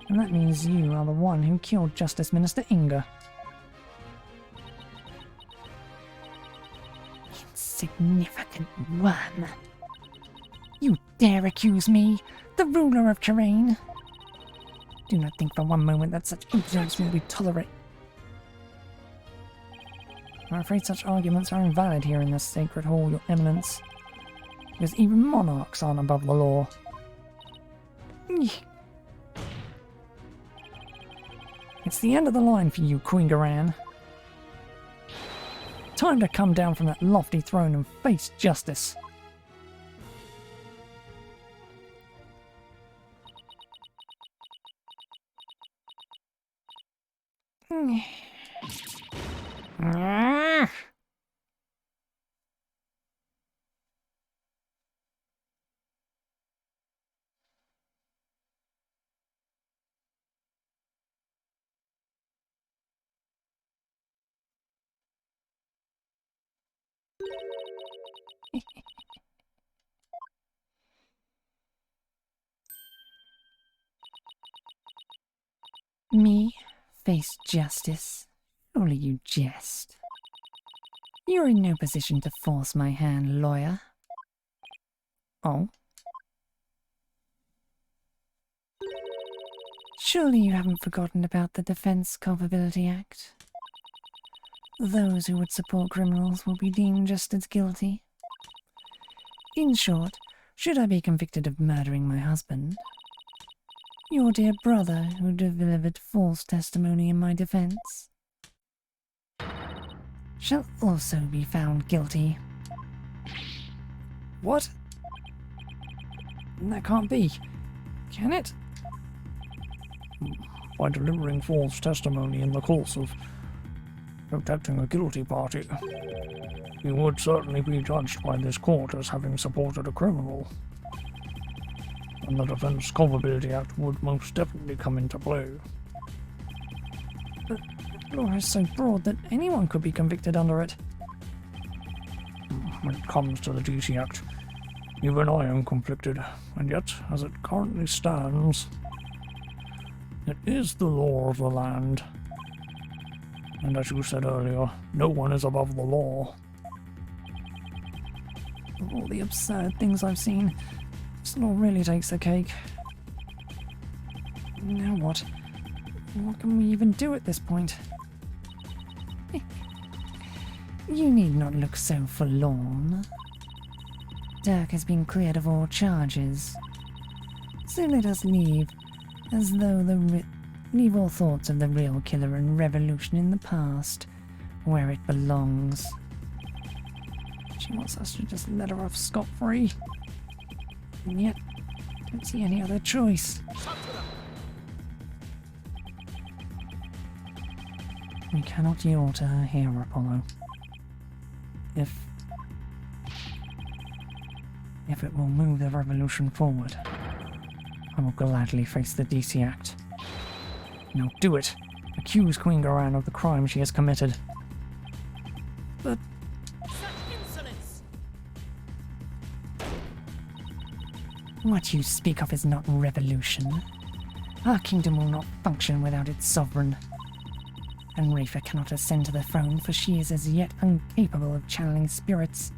And that means you are the one who killed Justice Minister Inga. Insignificant worm! You dare accuse me, the ruler of Karain? Do not think for one moment that such impudence will be tolerated. I'm afraid such arguments are invalid here in this sacred hall, Your Eminence. Because even monarchs aren't above the law. It's the end of the line for you, Queen Garan. Time to come down from that lofty throne and face justice. Me face justice? Surely you jest. You're in no position to force my hand, lawyer. Oh? Surely you haven't forgotten about the Defense Culpability Act? Those who would support criminals will be deemed just as guilty. In short, should I be convicted of murdering my husband, your dear brother who delivered false testimony in my defense shall also be found guilty. What? That can't be. Can it? by delivering false testimony in the course of protecting a guilty party, you would certainly be judged by this court as having supported a criminal. And the Defense Culpability Act would most definitely come into play. But law is so broad that anyone could be convicted under it. When it comes to the DC Act, even I am conflicted, and yet, as it currently stands, it is the law of the land. And as you said earlier, no one is above the law. Of all the absurd things I've seen, this law really takes the cake. Now what? What can we even do at this point? You need not look so forlorn. Dirk has been cleared of all charges. So let us leave, as though leave all thoughts of the real killer and revolution in the past, where it belongs. She wants us to just let her off scot-free. And yet, don't see any other choice. We cannot yield to her here, Apollo. If it will move the revolution forward, I will gladly face the DC Act. Now do it! Accuse Queen Garan of the crime she has committed. But... What you speak of is not revolution. Our kingdom will not function without its sovereign. And Rafa cannot ascend to the throne, for she is as yet incapable of channeling spirits.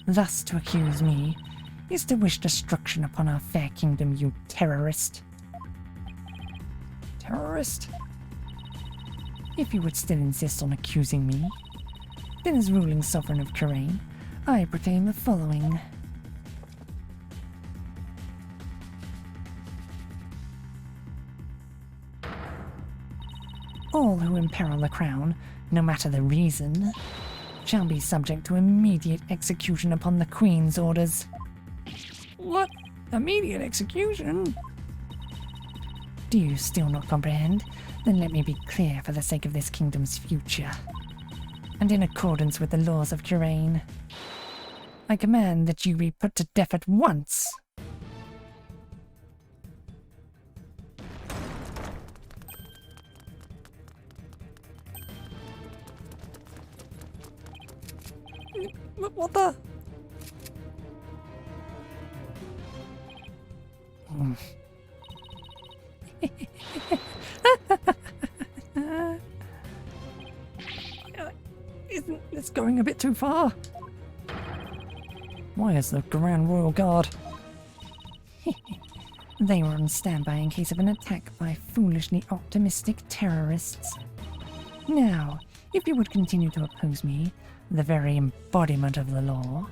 Thus to accuse me is to wish destruction upon our fair kingdom, you terrorist. Terrorist? If you would still insist on accusing me, then as ruling sovereign of Karain, I proclaim the following. All who imperil the crown, no matter the reason, shall be subject to immediate execution upon the Queen's orders. What? Immediate execution? Do you still not comprehend? Then let me be clear for the sake of this kingdom's future. And in accordance with the laws of Curain, I command that you be put to death at once. What the? Isn't this going a bit too far? Why is the Grand Royal Guard? They were on standby in case of an attack by foolishly optimistic terrorists. Now, if you would continue to oppose me, the very embodiment of the law,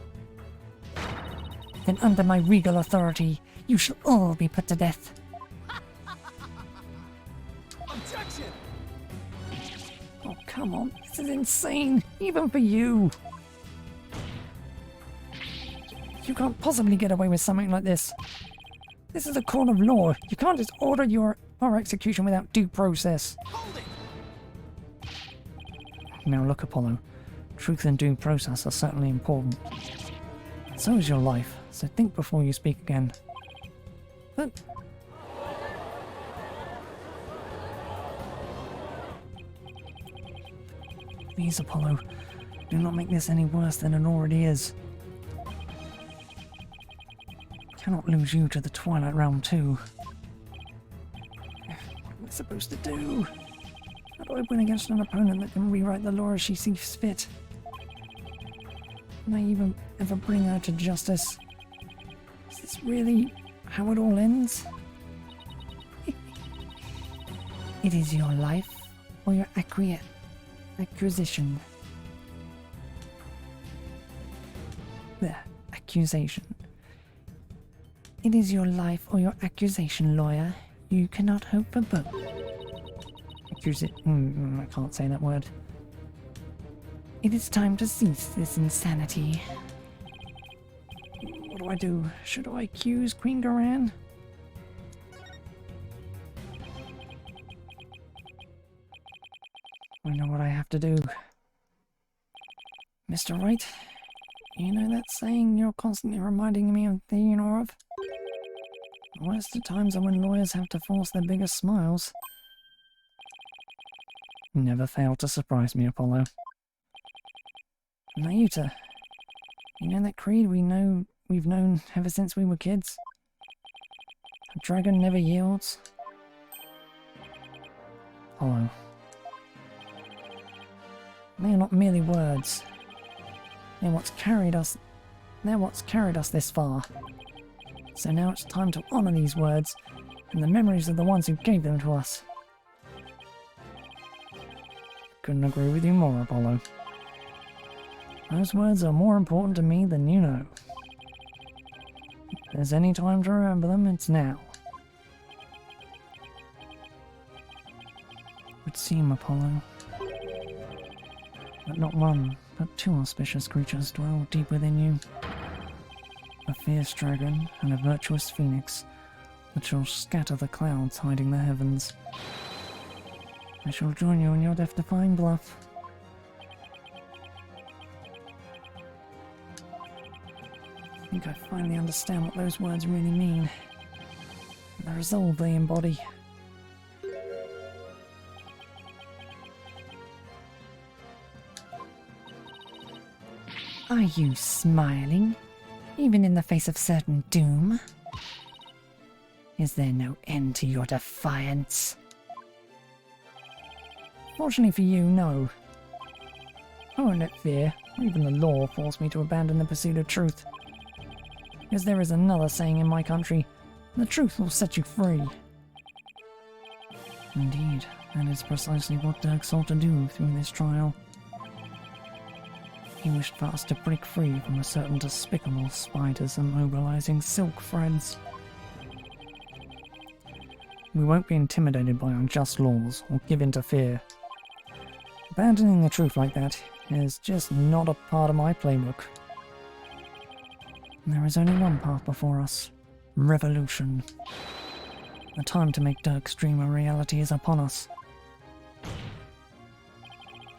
then under my regal authority, you shall all be put to death. Objection! Oh, come on. This is insane. Even for you. You can't possibly get away with something like this. This is a court of law. You can't just order our execution without due process. Hold it! Now look, Apollo. Truth and due process are certainly important. So is your life, so think before you speak again. But... Please, Apollo, do not make this any worse than it already is. I cannot lose you to the Twilight Realm too. What am I supposed to do? How do I win against an opponent that can rewrite the law as she sees fit? Can I even ever bring her to justice? Is this really how it all ends? It is your life or your acquisition. There, accusation. It is your life or your accusation, lawyer. You cannot hope for both. I can't say that word. It is time to cease this insanity. What do I do? Should I accuse Queen Garan? I know what I have to do. Mr. Wright, you know that saying you're constantly reminding me of the of? The worst of times are when lawyers have to force their biggest smiles. You never fail to surprise me, Apollo. Nayuta, you know that creed we've known ever since we were kids? A dragon never yields. Apollo. They are not merely words. They're what's carried us this far. So now it's time to honor these words and the memories of the ones who gave them to us. Couldn't agree with you more, Apollo. Those words are more important to me than you know. If there's any time to remember them, it's now. It would seem, Apollo, that not one, but two auspicious creatures dwell deep within you. A fierce dragon and a virtuous phoenix that shall scatter the clouds hiding the heavens. I shall join you in your death-defying bluff. I think I finally understand what those words really mean, and the resolve they embody. Are you smiling, even in the face of certain doom? Is there no end to your defiance? Fortunately for you, no. I won't let fear, or even the law, force me to abandon the pursuit of truth. Because there is another saying in my country, the truth will set you free. Indeed, that is precisely what Dirk sought to do through this trial. He wished for us to break free from a certain despicable spiders immobilizing silk threads. We won't be intimidated by unjust laws or give in to fear. Abandoning the truth like that is just not a part of my playbook. There is only one path before us, Revolution. The time to make Dirk's dream a reality is upon us.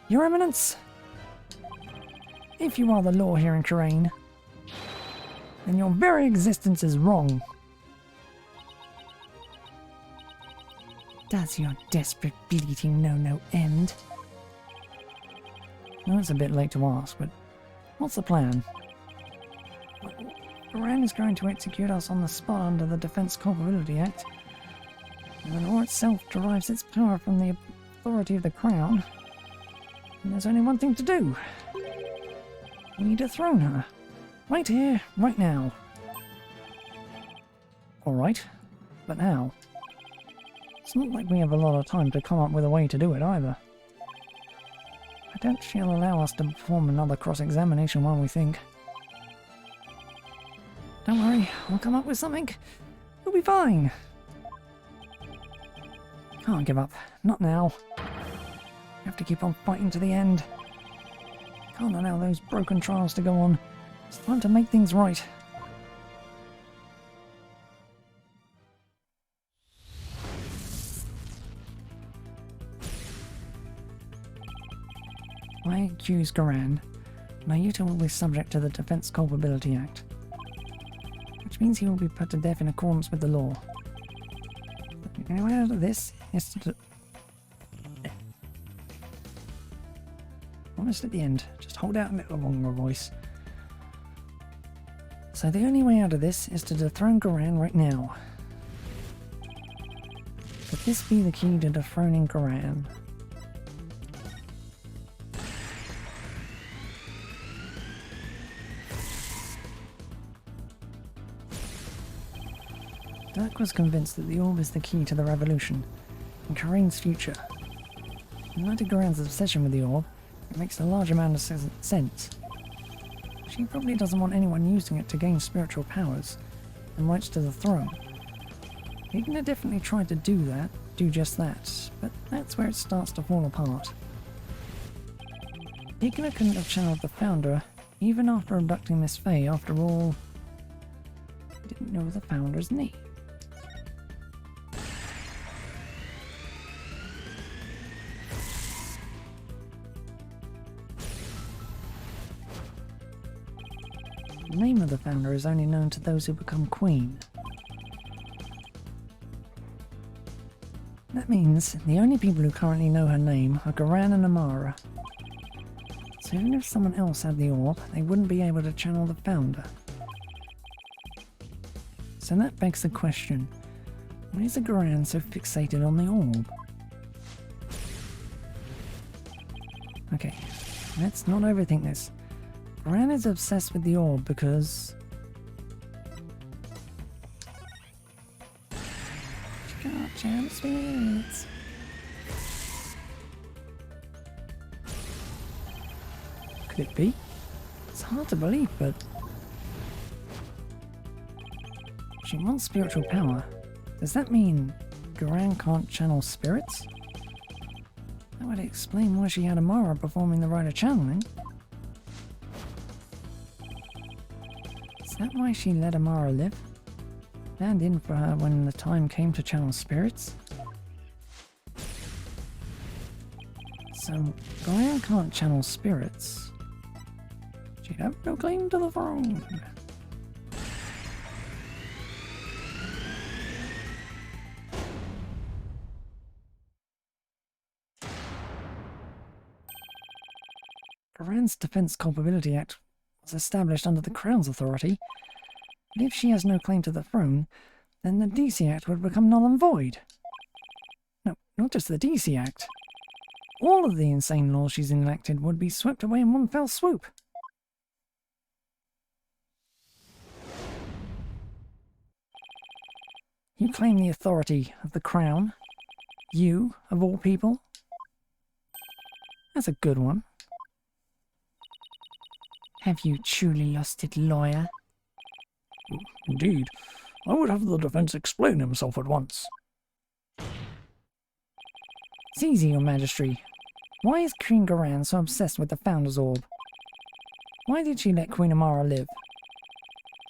Your Eminence, if you are the law here in Karain, then your very existence is wrong. Does your desperate bleating know no end? No, it's a bit late to ask, but what's the plan? Iran is going to execute us on the spot under the Defense Culpability Act. And the law itself derives its power from the authority of the Crown. And there's only one thing to do. We need to dethrone her. Right here, right now. Alright, but how? It's not like we have a lot of time to come up with a way to do it either. I doubt she'll allow us to perform another cross-examination while we think. Don't worry, I'll come up with something. You'll be fine. Can't give up. Not now. You have to keep on fighting to the end. Can't allow those broken trials to go on. It's time to make things right. I accuse Garan. Nayuta will be subject to the Defense Culpability Act, which means he will be put to death in accordance with the law. The only way out of this is to... Almost at the end. Just hold out a little longer, voice. So the only way out of this is to dethrone Garan right now. Could this be the key to dethroning Garan? Dirk was convinced that the orb is the key to the revolution and Karain's future. In light of Garan's obsession with the orb, it makes a large amount of sense. She probably doesn't want anyone using it to gain spiritual powers and rights to the throne. Igna definitely tried to do just that, but that's where it starts to fall apart. Igna couldn't have channeled the Founder even after abducting Miss Faye. After all, he didn't know the Founder's name. The name of the Founder is only known to those who become Queen. That means the only people who currently know her name are Garan and Amara. So even if someone else had the orb, they wouldn't be able to channel the Founder. So that begs the question, why is Garan so fixated on the orb? Okay, let's not overthink this. Garan is obsessed with the orb because... she can't channel spirits. Could it be? It's hard to believe, but... she wants spiritual power. Does that mean Garan can't channel spirits? That would explain why she had Amara performing the rite of channeling. Is that why she let Amara live? Stand in for her when the time came to channel spirits? So, Garan can't channel spirits. She'd have no claim to the throne. Garan's Defense Culpability Act was established under the Crown's authority, but if she has no claim to the throne, then the DC Act would become null and void. No, not just the DC Act. All of the insane laws she's enacted would be swept away in one fell swoop. You claim the authority of the Crown? You, of all people? That's a good one. Have you truly lost it, lawyer? Indeed. I would have the defense explain himself at once. It's easy, your majesty. Why is Queen Garan so obsessed with the Founder's Orb? Why did she let Queen Amara live?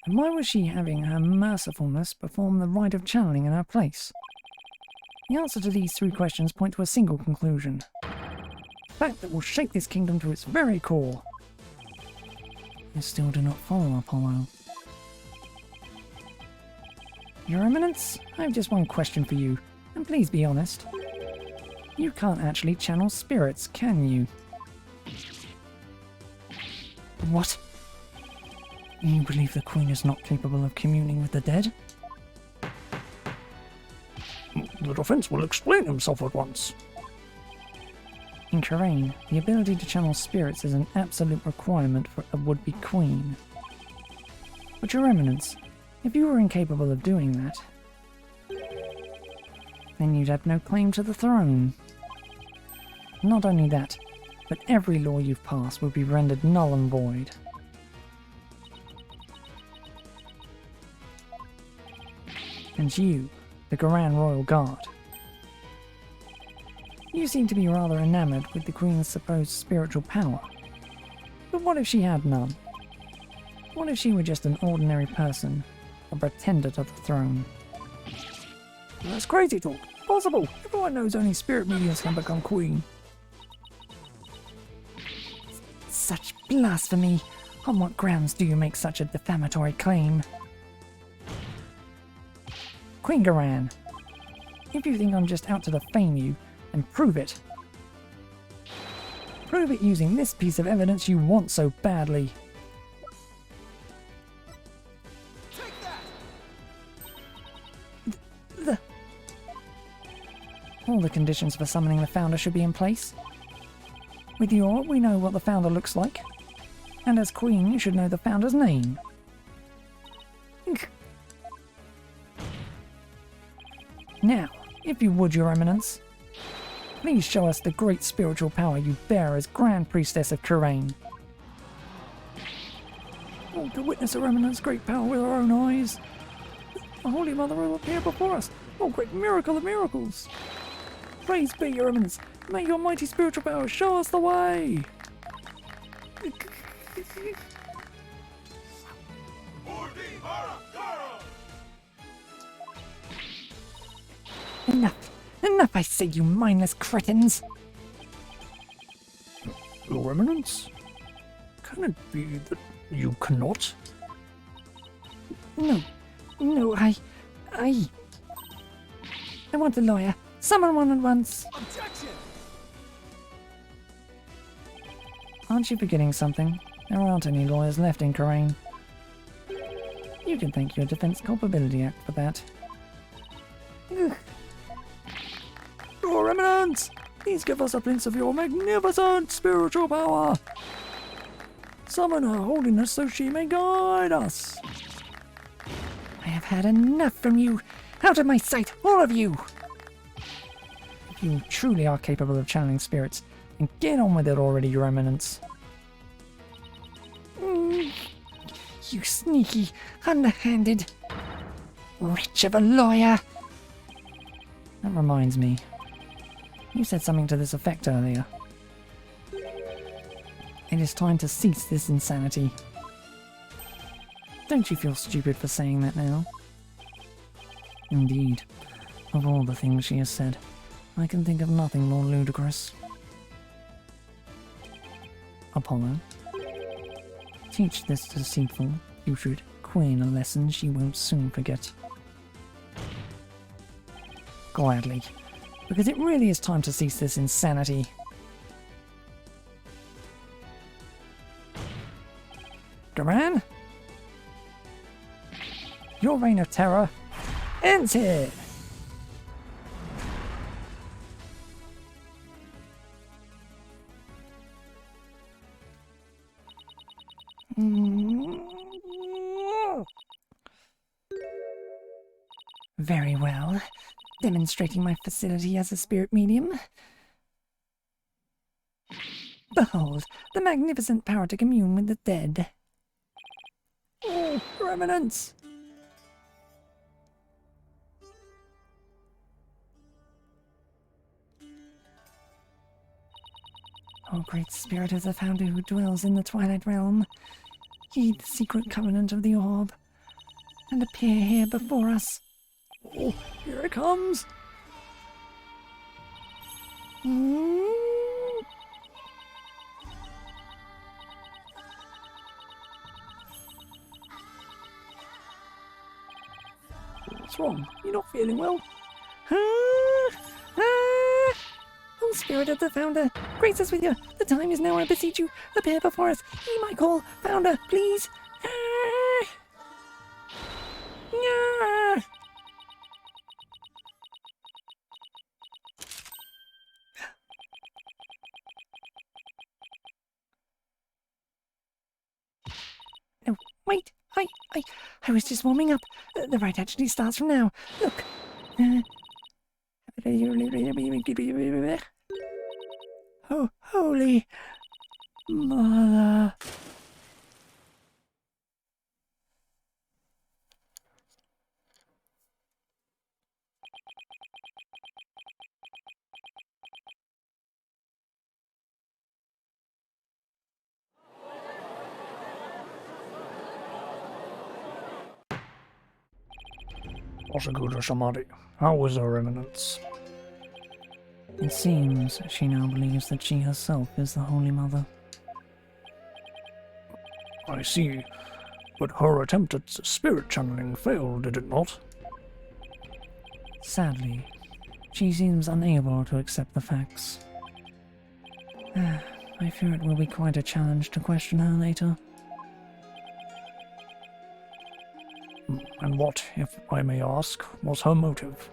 And why was she having her mercifulness perform the rite of channeling in her place? The answer to these three questions point to a single conclusion. A fact that will shake this kingdom to its very core. I still do not follow, Apollo. Your Eminence, I have just one question for you, and please be honest. You can't actually channel spirits, can you? What? You believe the Queen is not capable of communing with the dead? The defense will explain himself at once. In Karain, the ability to channel spirits is an absolute requirement for a would-be queen. But Your Eminence, if you were incapable of doing that, then you'd have no claim to the throne. Not only that, but every law you've passed would be rendered null and void. And you, the Grand Royal Guard. You seem to be rather enamored with the Queen's supposed spiritual power. But what if she had none? What if she were just an ordinary person, a pretender to the throne? That's crazy talk. Possible. Everyone knows only spirit mediums can become queen. Such blasphemy! On what grounds do you make such a defamatory claim? Queen Garan, if you think I'm just out to defame you, then prove it. Prove it using this piece of evidence you want so badly. Take that! All the conditions for summoning the Founder should be in place. With your, we know what the Founder looks like. And as Queen, you should know the Founder's name. Now, if you would, Your Eminence, please show us the great spiritual power you bear as Grand Priestess of Karain. Oh, to witness Her Eminence's great power with our own eyes. The Holy Mother will appear before us. Oh, great miracle of miracles! Praise be, Your Eminence. May your mighty spiritual power show us the way. Enough! Enough, I say, you mindless cretins! Your Eminence? Can it be that you cannot? No, I want a lawyer. Summon one at once. Objection! Aren't you forgetting something? There aren't any lawyers left in Karain. You can thank your Defense Culpability Act for that. Your Eminence! Please give us a glimpse of your magnificent spiritual power! Summon Her Holiness so she may guide us! I have had enough from you! Out of my sight, all of you! If you truly are capable of channeling spirits, then get on with it already, Your Eminence. You sneaky, underhanded wretch of a lawyer! That reminds me. You said something to this effect earlier. It is time to cease this insanity. Don't you feel stupid for saying that now? Indeed, of all the things she has said, I can think of nothing more ludicrous. Apollo, teach this deceitful, putrid queen a lesson she won't soon forget. Gladly, because it really is time to cease this insanity. Garan? Your reign of terror ends here! Very well. Demonstrating my facility as a spirit medium. Behold, the magnificent power to commune with the dead. Oh, Your Eminence! O great spirit of the Founder who dwells in the Twilight Realm, heed the secret covenant of the Orb, and appear here before us. Oh, here it comes. Mm. What's wrong? You're not feeling well? Ah! Ah! O spirit of the founder, grace us with you. The time is now, I beseech you. Appear before us. Hear my call. Founder, please. Ah! Ah! No, wait. I was just warming up. The rite actually starts from now. Look. Oh, holy mother. Prosecutor Samadhi, how is Her Eminence? It seems she now believes that she herself is the Holy Mother. I see, but her attempt at spirit channeling failed, did it not? Sadly, she seems unable to accept the facts. I fear it will be quite a challenge to question her later. And what, if I may ask, was her motive?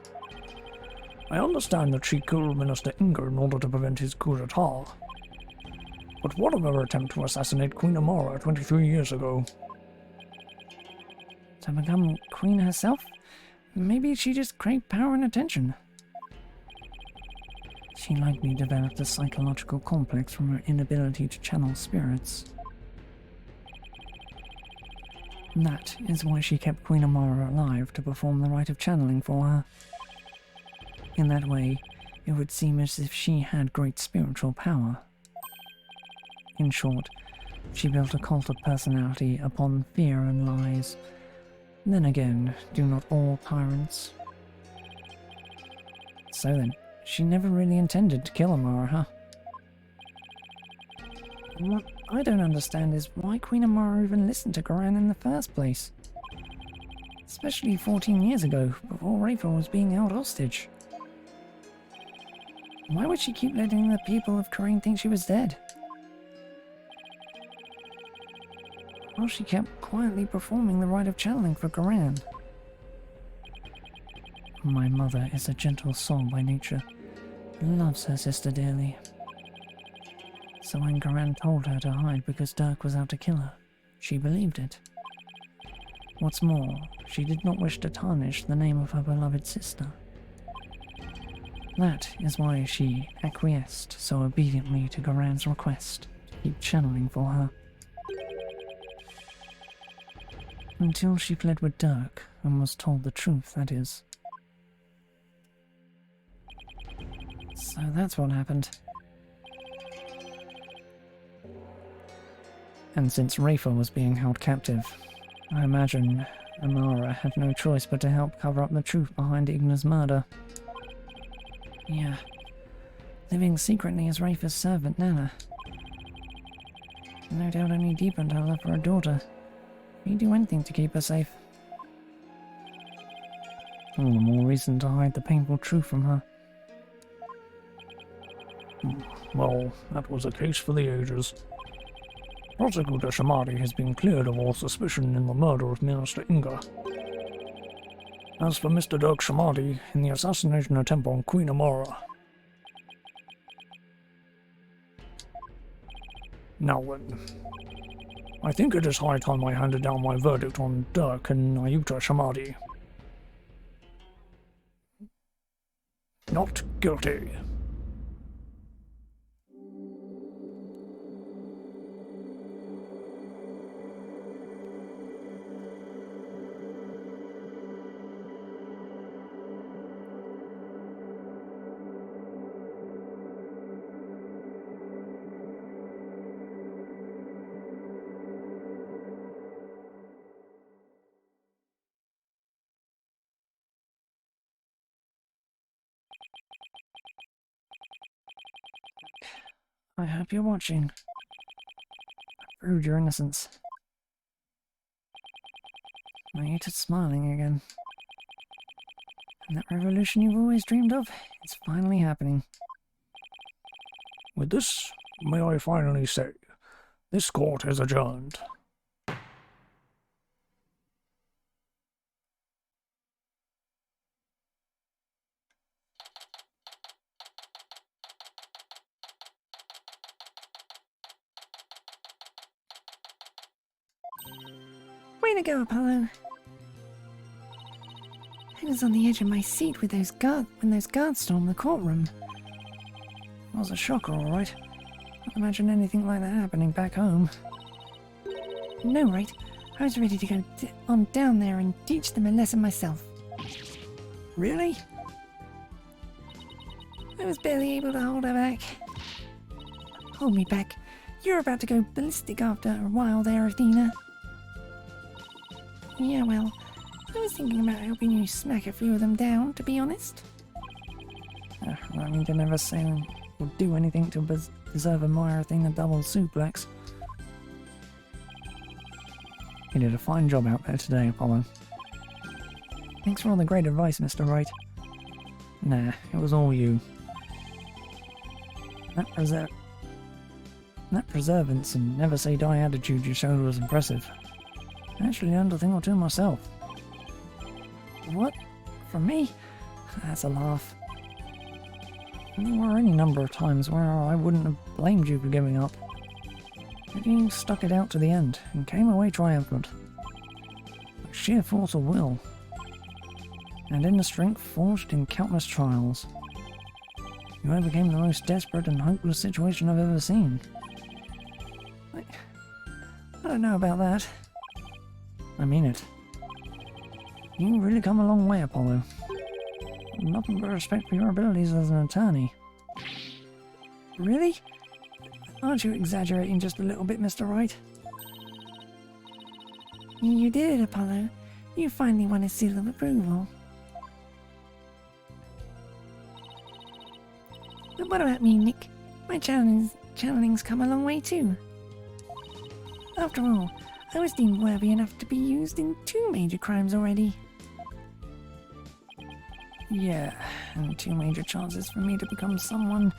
I understand that she killed Minister Inger in order to prevent his coup d'etat. But what of her attempt to assassinate Queen Amara 23 years ago? To become queen herself? Maybe she just craved power and attention. She likely developed a psychological complex from her inability to channel spirits. That is why she kept Queen Amara alive to perform the rite of channeling for her. In that way, it would seem as if she had great spiritual power. In short, she built a cult of personality upon fear and lies. Then again, do not all tyrants? So then, she never really intended to kill Amara, huh? What I don't understand is why Queen Amara even listened to Goran in the first place. Especially 14 years ago, before Rafer was being held hostage. Why would she keep letting the people of Korean think she was dead? While she kept quietly performing the rite of channeling for Goran. My mother is a gentle soul by nature, and loves her sister dearly. So when Goran told her to hide because Dirk was out to kill her, she believed it. What's more, she did not wish to tarnish the name of her beloved sister. That is why she acquiesced so obediently to Goran's request to keep channeling for her. Until she fled with Dirk and was told the truth, that is. So that's what happened. And since Rafer was being held captive, I imagine Amara had no choice but to help cover up the truth behind Igna's murder. Yeah, living secretly as Rafer's servant, Nana. No doubt only deepened her love for her daughter. He'd do anything to keep her safe. All the more reason to hide the painful truth from her. Well, that was a case for the ages. Prosecutor Samadhi has been cleared of all suspicion in the murder of Minister Inger. As for Mr. Dirk Samadhi, in the assassination attempt on Queen Amara. Now then, I think it is high time I handed down my verdict on Dirk and Ayuta Samadhi. Not guilty. I hope you're watching. I proved your innocence. Nayuta's smiling again. And that revolution you've always dreamed of, it's finally happening. With this, may I finally say, this court is adjourned. Way to go, Apollo. I was on the edge of my seat with when those guards stormed the courtroom. It was a shocker, alright. Can't imagine anything like that happening back home. No, Wright. I was ready to go on down there and teach them a lesson myself. Really? I was barely able to hold her back. Hold me back. You're about to go ballistic after a while there, Athena. Yeah, well, I was thinking about helping you smack a few of them down, to be honest. I mean, they never say or do anything to deserve a Maya Athena double suplex. You did a fine job out there today, Apollo. Thanks for all the great advice, Mr. Wright. Nah, it was all you. That preservance and never say die attitude you showed was impressive. I actually learned a thing or two myself. What? From me? That's a laugh. There were any number of times where I wouldn't have blamed you for giving up. But you stuck it out to the end and came away triumphant. By sheer force of will. And inner strength forged in countless trials. You overcame the most desperate and hopeless situation I've ever seen. I don't know about that. I mean it. You've really come a long way, Apollo. Nothing but respect for your abilities as an attorney. Really? Aren't you exaggerating just a little bit, Mr. Wright? You did it, Apollo. You finally won a seal of approval. But what about me, Nick? My channeling's come a long way too. After all, I was deemed worthy enough to be used in 2 major crimes already. Yeah, and 2 major chances for me to become someone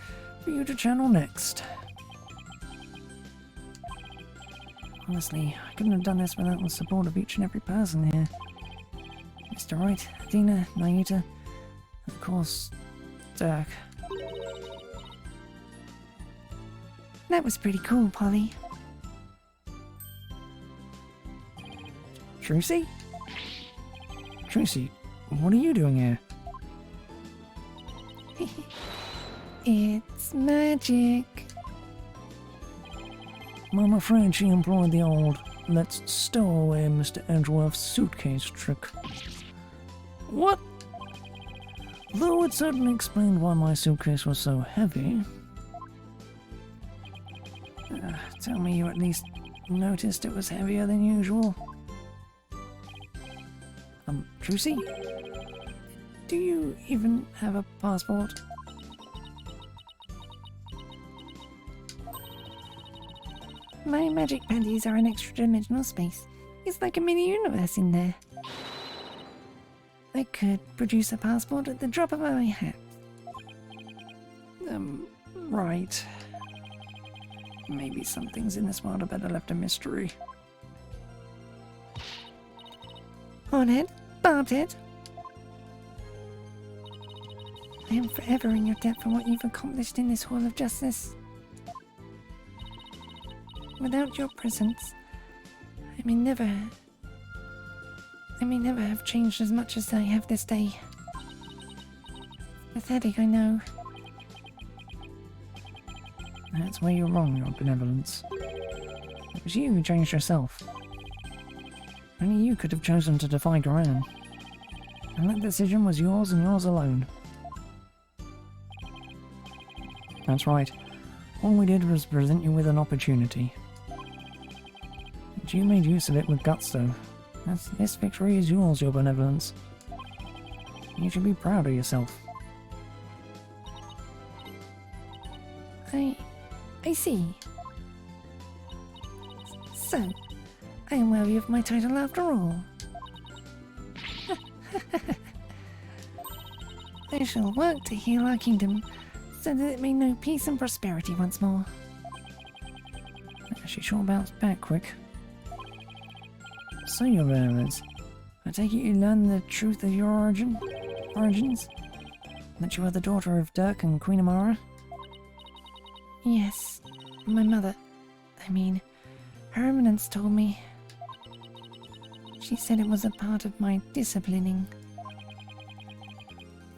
for you to channel next. Honestly, I couldn't have done this without the support of each and every person here. Mr. Wright, Athena, Nayuta, and of course, Dirk. That was pretty cool, Polly. Trucy? Trucy, what are you doing here? It's magic. I'm afraid she employed the old let's stow away Mr. Edgeworth's suitcase trick. What? Though it certainly explained why my suitcase was so heavy. Tell me you at least noticed it was heavier than usual. Trucy? Do you even have a passport? My magic panties are an extra-dimensional space. It's like a mini-universe in there. I could produce a passport at the drop of my hat. Right. Maybe some things in this world are better left a mystery. Hornhead, Bobhead. I am forever in your debt for what you've accomplished in this Hall of Justice. Without your presence, I may never have changed as much as I have this day. Pathetic, I know. That's where you're wrong, your benevolence. It was you who changed yourself. Only you could have chosen to defy Garan. And that decision was yours and yours alone. That's right. All we did was present you with an opportunity. And you made use of it with gusto. This victory is yours, your benevolence. You should be proud of yourself. I I see. So, I am worthy of my title after all. I shall work to heal our kingdom, so that it may know peace and prosperity once more. She sure bounced back quick. So you're bearers. I take it you learned the truth of your origins? That you are the daughter of Dirk and Queen Amara? Yes, my mother, Her Eminence told me. She said it was a part of my disciplining.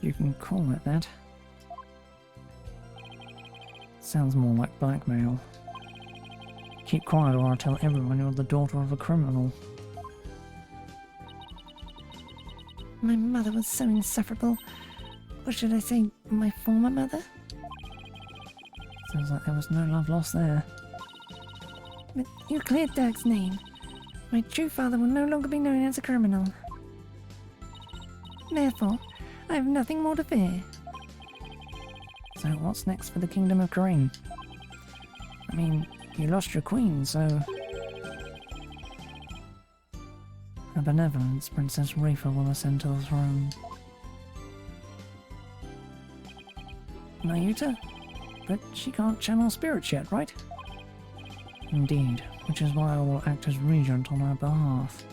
You can call it that. Sounds more like blackmail. Keep quiet or I'll tell everyone you're the daughter of a criminal. My mother was so insufferable. Or should I say, my former mother? Sounds like there was no love lost there. But you cleared Dirk's name. My true father will no longer be known as a criminal. Therefore, I have nothing more to fear. So what's next for the Kingdom of Corrine? I mean, you lost your queen, so... Her benevolence, Princess Rafa will ascend to the throne. Nayuta? But she can't channel spirits yet, right? Indeed, which is why I will act as regent on her behalf.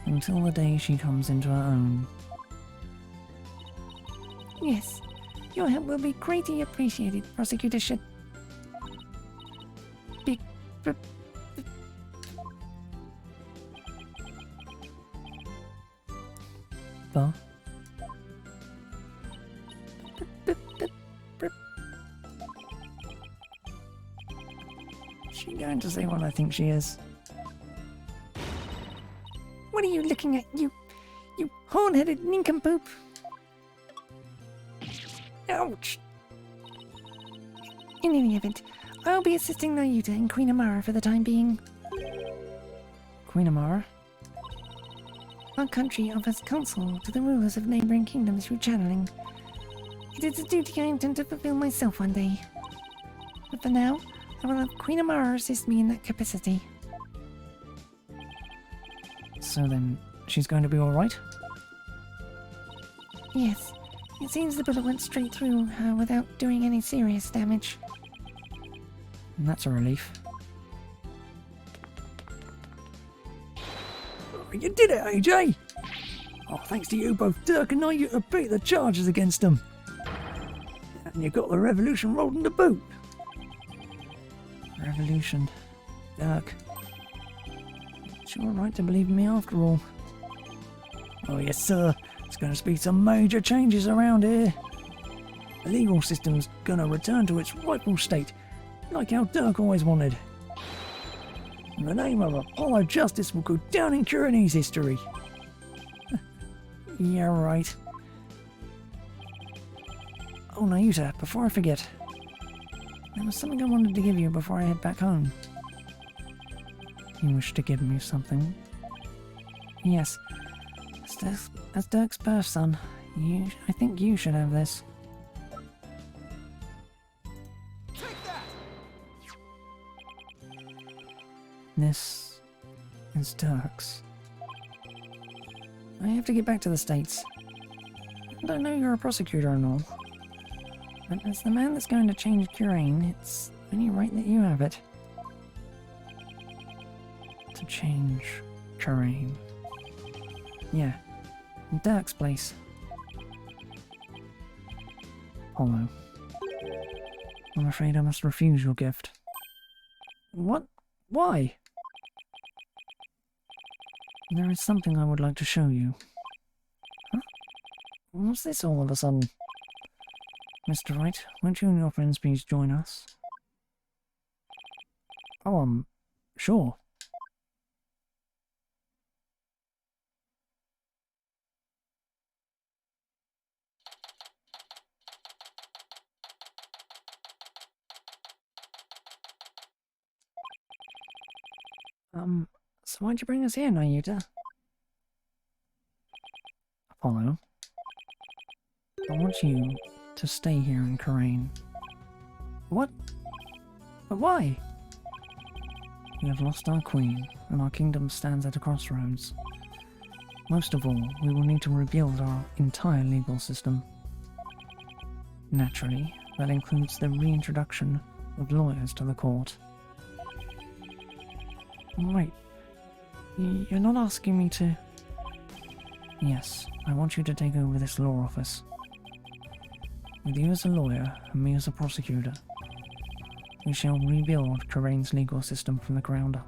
Until the day she comes into her own. Yes, your help will be greatly appreciated, Prosecutor Shit. But she going to say what I think she is? What are you looking at, you horn-headed nincompoop? Ouch! In any event, I'll be assisting Nayuta and Queen Amara for the time being. Queen Amara? Our country offers counsel to the rulers of neighboring kingdoms through channeling. It is a duty I intend to fulfill myself one day. But for now, I will have Queen Amara assist me in that capacity. So then, she's going to be alright? Yes, it seems the bullet went straight through her without doing any serious damage. And that's a relief. You did it, AJ! Oh, thanks to you both, Dirk and I, you beat the charges against them. And you got the revolution rolled in the boot. Revolution. Dirk. It's your right to believe in me after all. Oh yes, sir. There's going to be some major changes around here. The legal system's going to return to its rightful state, like how Dirk always wanted. And the name of Apollo Justice will go down in Curine's history. Yeah, right. Oh, Nayuta, before I forget. There was something I wanted to give you before I head back home. You wish to give me something? Yes. As Dirk's birth son, I think you should have this. This is Dirk's. I have to get back to the States. And I know you're a prosecutor and all. But as the man that's going to change Curine, it's only right that you have it. To change Curine. Yeah, in Dirk's place. Apollo. I'm afraid I must refuse your gift. What? Why? There is something I would like to show you. Huh? What's this all of a sudden? Mr. Wright, won't you and your friends please join us? Oh, sure. So why'd you bring us here, Nayuta? Apollo. I want you to stay here in Corrine. What? But why? We have lost our queen, and our kingdom stands at a crossroads. Most of all, we will need to rebuild our entire legal system. Naturally, that includes the reintroduction of lawyers to the court. Wait, you're not asking me to... Yes, I want you to take over this law office. With you as a lawyer, and me as a prosecutor, we shall rebuild Karain's legal system from the ground up.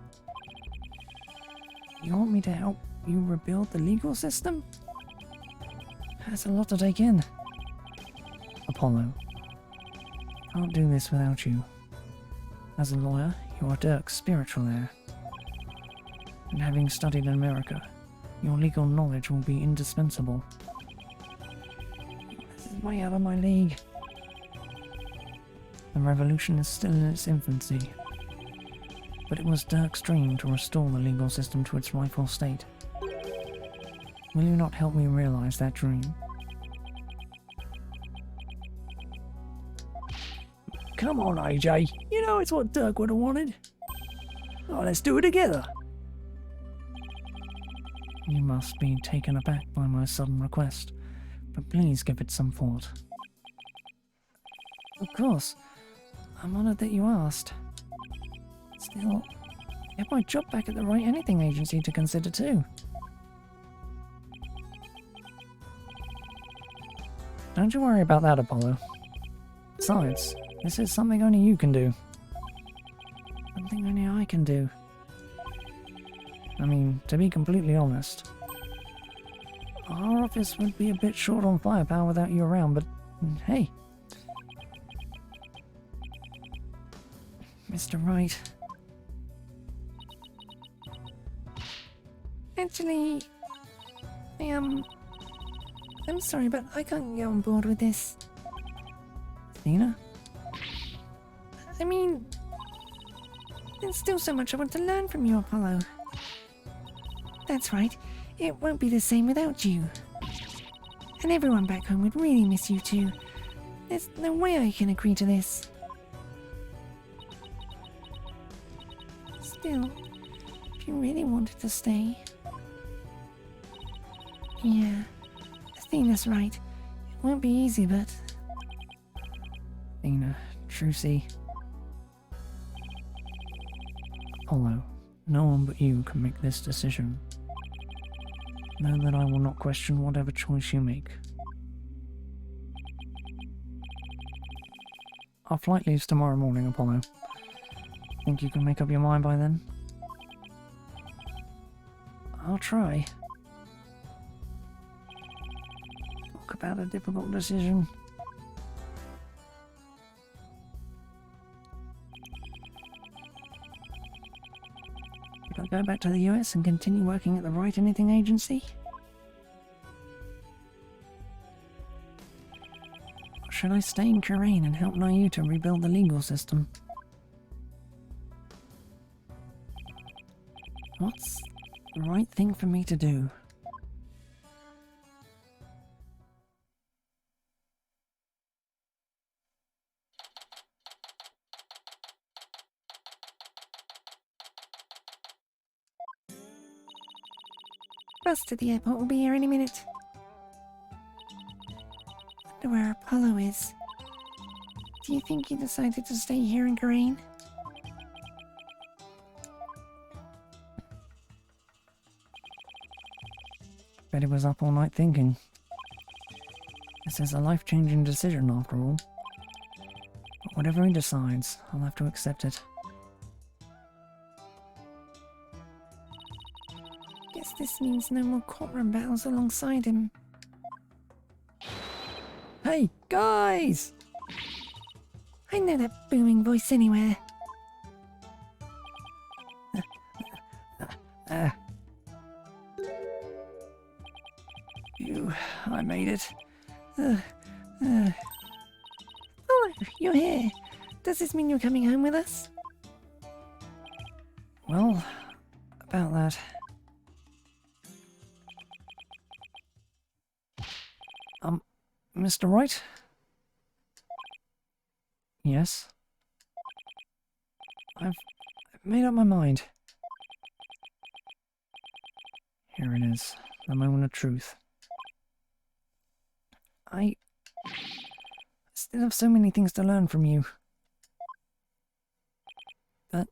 You want me to help you rebuild the legal system? That's a lot to take in. Apollo, can't do this without you. As a lawyer, you are Dirk's spiritual heir. And having studied in America, your legal knowledge will be indispensable. This is way out of my league. The revolution is still in its infancy, but it was Dirk's dream to restore the legal system to its rightful state. Will you not help me realize that dream? Come on, AJ. You know it's what Dirk would have wanted. Oh, let's do it together. You must be taken aback by my sudden request, but please give it some thought. Of course. I'm honored that you asked. Still, get my job back at the Wright Anything Agency to consider too. Don't you worry about that, Apollo. Besides, this is something only you can do. Something only I can do. I mean, to be completely honest, our office would be a bit short on firepower without you around, but hey. Mr. Wright. Actually, I'm sorry, but I can't get on board with this. Athena? I mean, there's still so much I want to learn from you, Apollo. That's right, it won't be the same without you. And everyone back home would really miss you too. There's no way I can agree to this. Still, if you really wanted to stay... Yeah, Athena's right. It won't be easy, but... Athena, Trucy. Apollo, no one but you can make this decision. Know that I will not question whatever choice you make. Our flight leaves tomorrow morning, Apollo. Think you can make up your mind by then? I'll try. Talk about a difficult decision. Should I go back to the US and continue working at the Wright Anything Agency? Or should I stay in Karain and help Nayuta rebuild the legal system? What's the right thing for me to do? Bus to the airport will be here any minute. Wonder where Apollo is. Do you think he decided to stay here in Karain? Bet he was up all night thinking. This is a life-changing decision after all. But whatever he decides, I'll have to accept it. Guess this means no more courtroom battles alongside him. Hey, guys! I know that booming voice anywhere. I made it. Oh, you're here. Does this mean you're coming home with us? Well, about that. Mr. Wright? Yes? I've made up my mind. Here it is, the moment of truth. I still have so many things to learn from you. But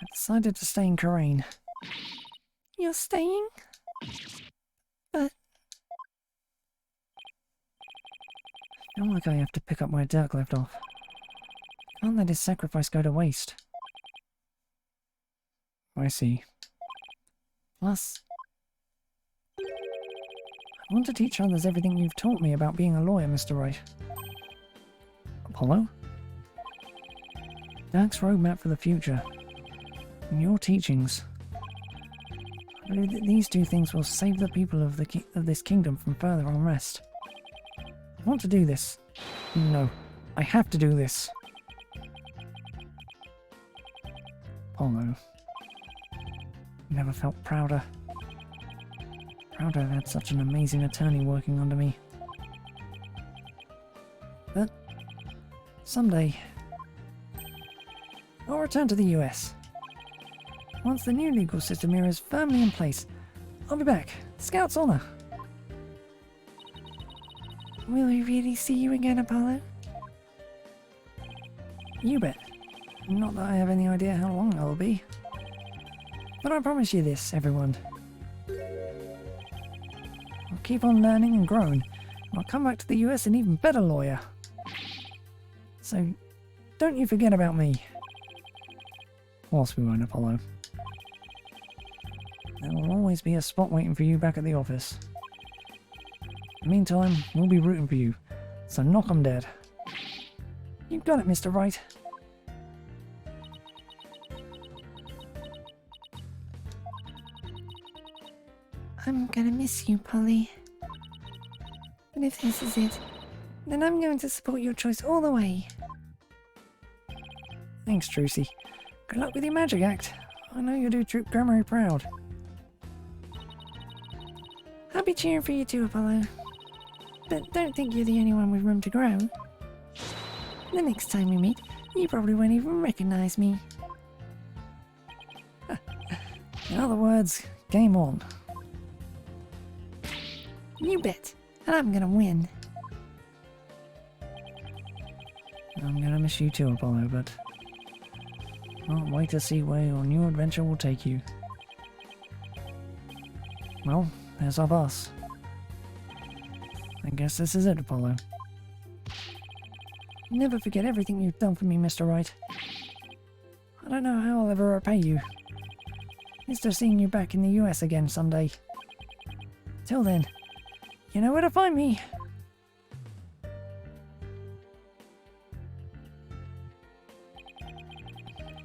I decided to stay in Karain. You're staying? But I feel like I have to pick up where Dirk left off. Can't let his sacrifice go to waste. I see. Plus, I want to teach others everything you've taught me about being a lawyer, Mr. Wright. Apollo? Dirk's roadmap for the future, and your teachings. I believe that these two things will save the people of this kingdom from further unrest. I want to do this. No, I have to do this. Apollo. Never felt prouder. Proud to have had such an amazing attorney working under me. But someday, I'll return to the US. Once the new legal system here is firmly in place, I'll be back. Scout's honor. will we really see you again, Apollo? You bet. Not that I have any idea how long I'll be. But I promise you this, everyone. I'll keep on learning and growing. I'll come back to the US an even better lawyer. So, don't you forget about me. Of course we won't, Apollo. There will always be a spot waiting for you back at the office. In the meantime, we'll be rooting for you, so knock 'em dead. You got it, Mr. Wright. I'm gonna miss you, Polly. But if this is it, then I'm going to support your choice all the way. Thanks, Trucy. Good luck with your magic act. I know you'll do Troop Grammary proud. I'll be cheering for you too, Apollo. But don't think you're the only one with room to grow. The next time we meet, you probably won't even recognize me. In other words, game on. You bet. And I'm gonna win. I'm gonna miss you too, Apollo, but can't wait to see where your new adventure will take you. Well, there's our bus. I guess this is it, Apollo. Never forget everything you've done for me, Mr. Wright. I don't know how I'll ever repay you. Here's to seeing you back in the US again someday. Till then, you know where to find me.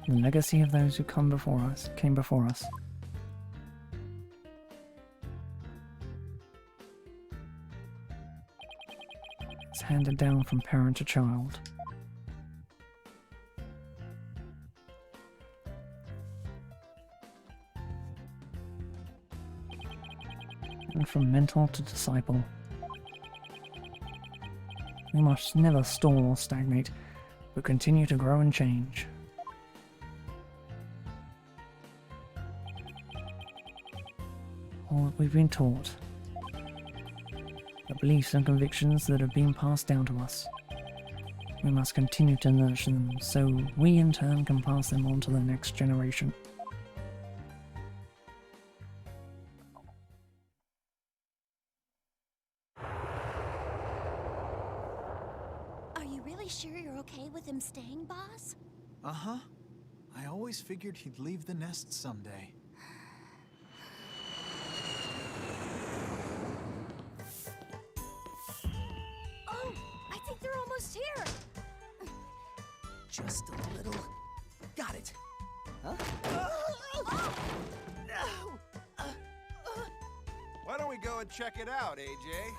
The legacy of those who came before us. It's handed down from parent to child. And from mentor to disciple. We must never stall or stagnate, but continue to grow and change. All that we've been taught, the beliefs and convictions that have been passed down to us, we must continue to nurture them so we in turn can pass them on to the next generation. Are you really sure you're okay with him staying, boss? Uh-huh. I always figured he'd leave the nest someday. Oh, I think they're almost here. Just a little. Got it. Huh? Why don't we go and check it out, AJ?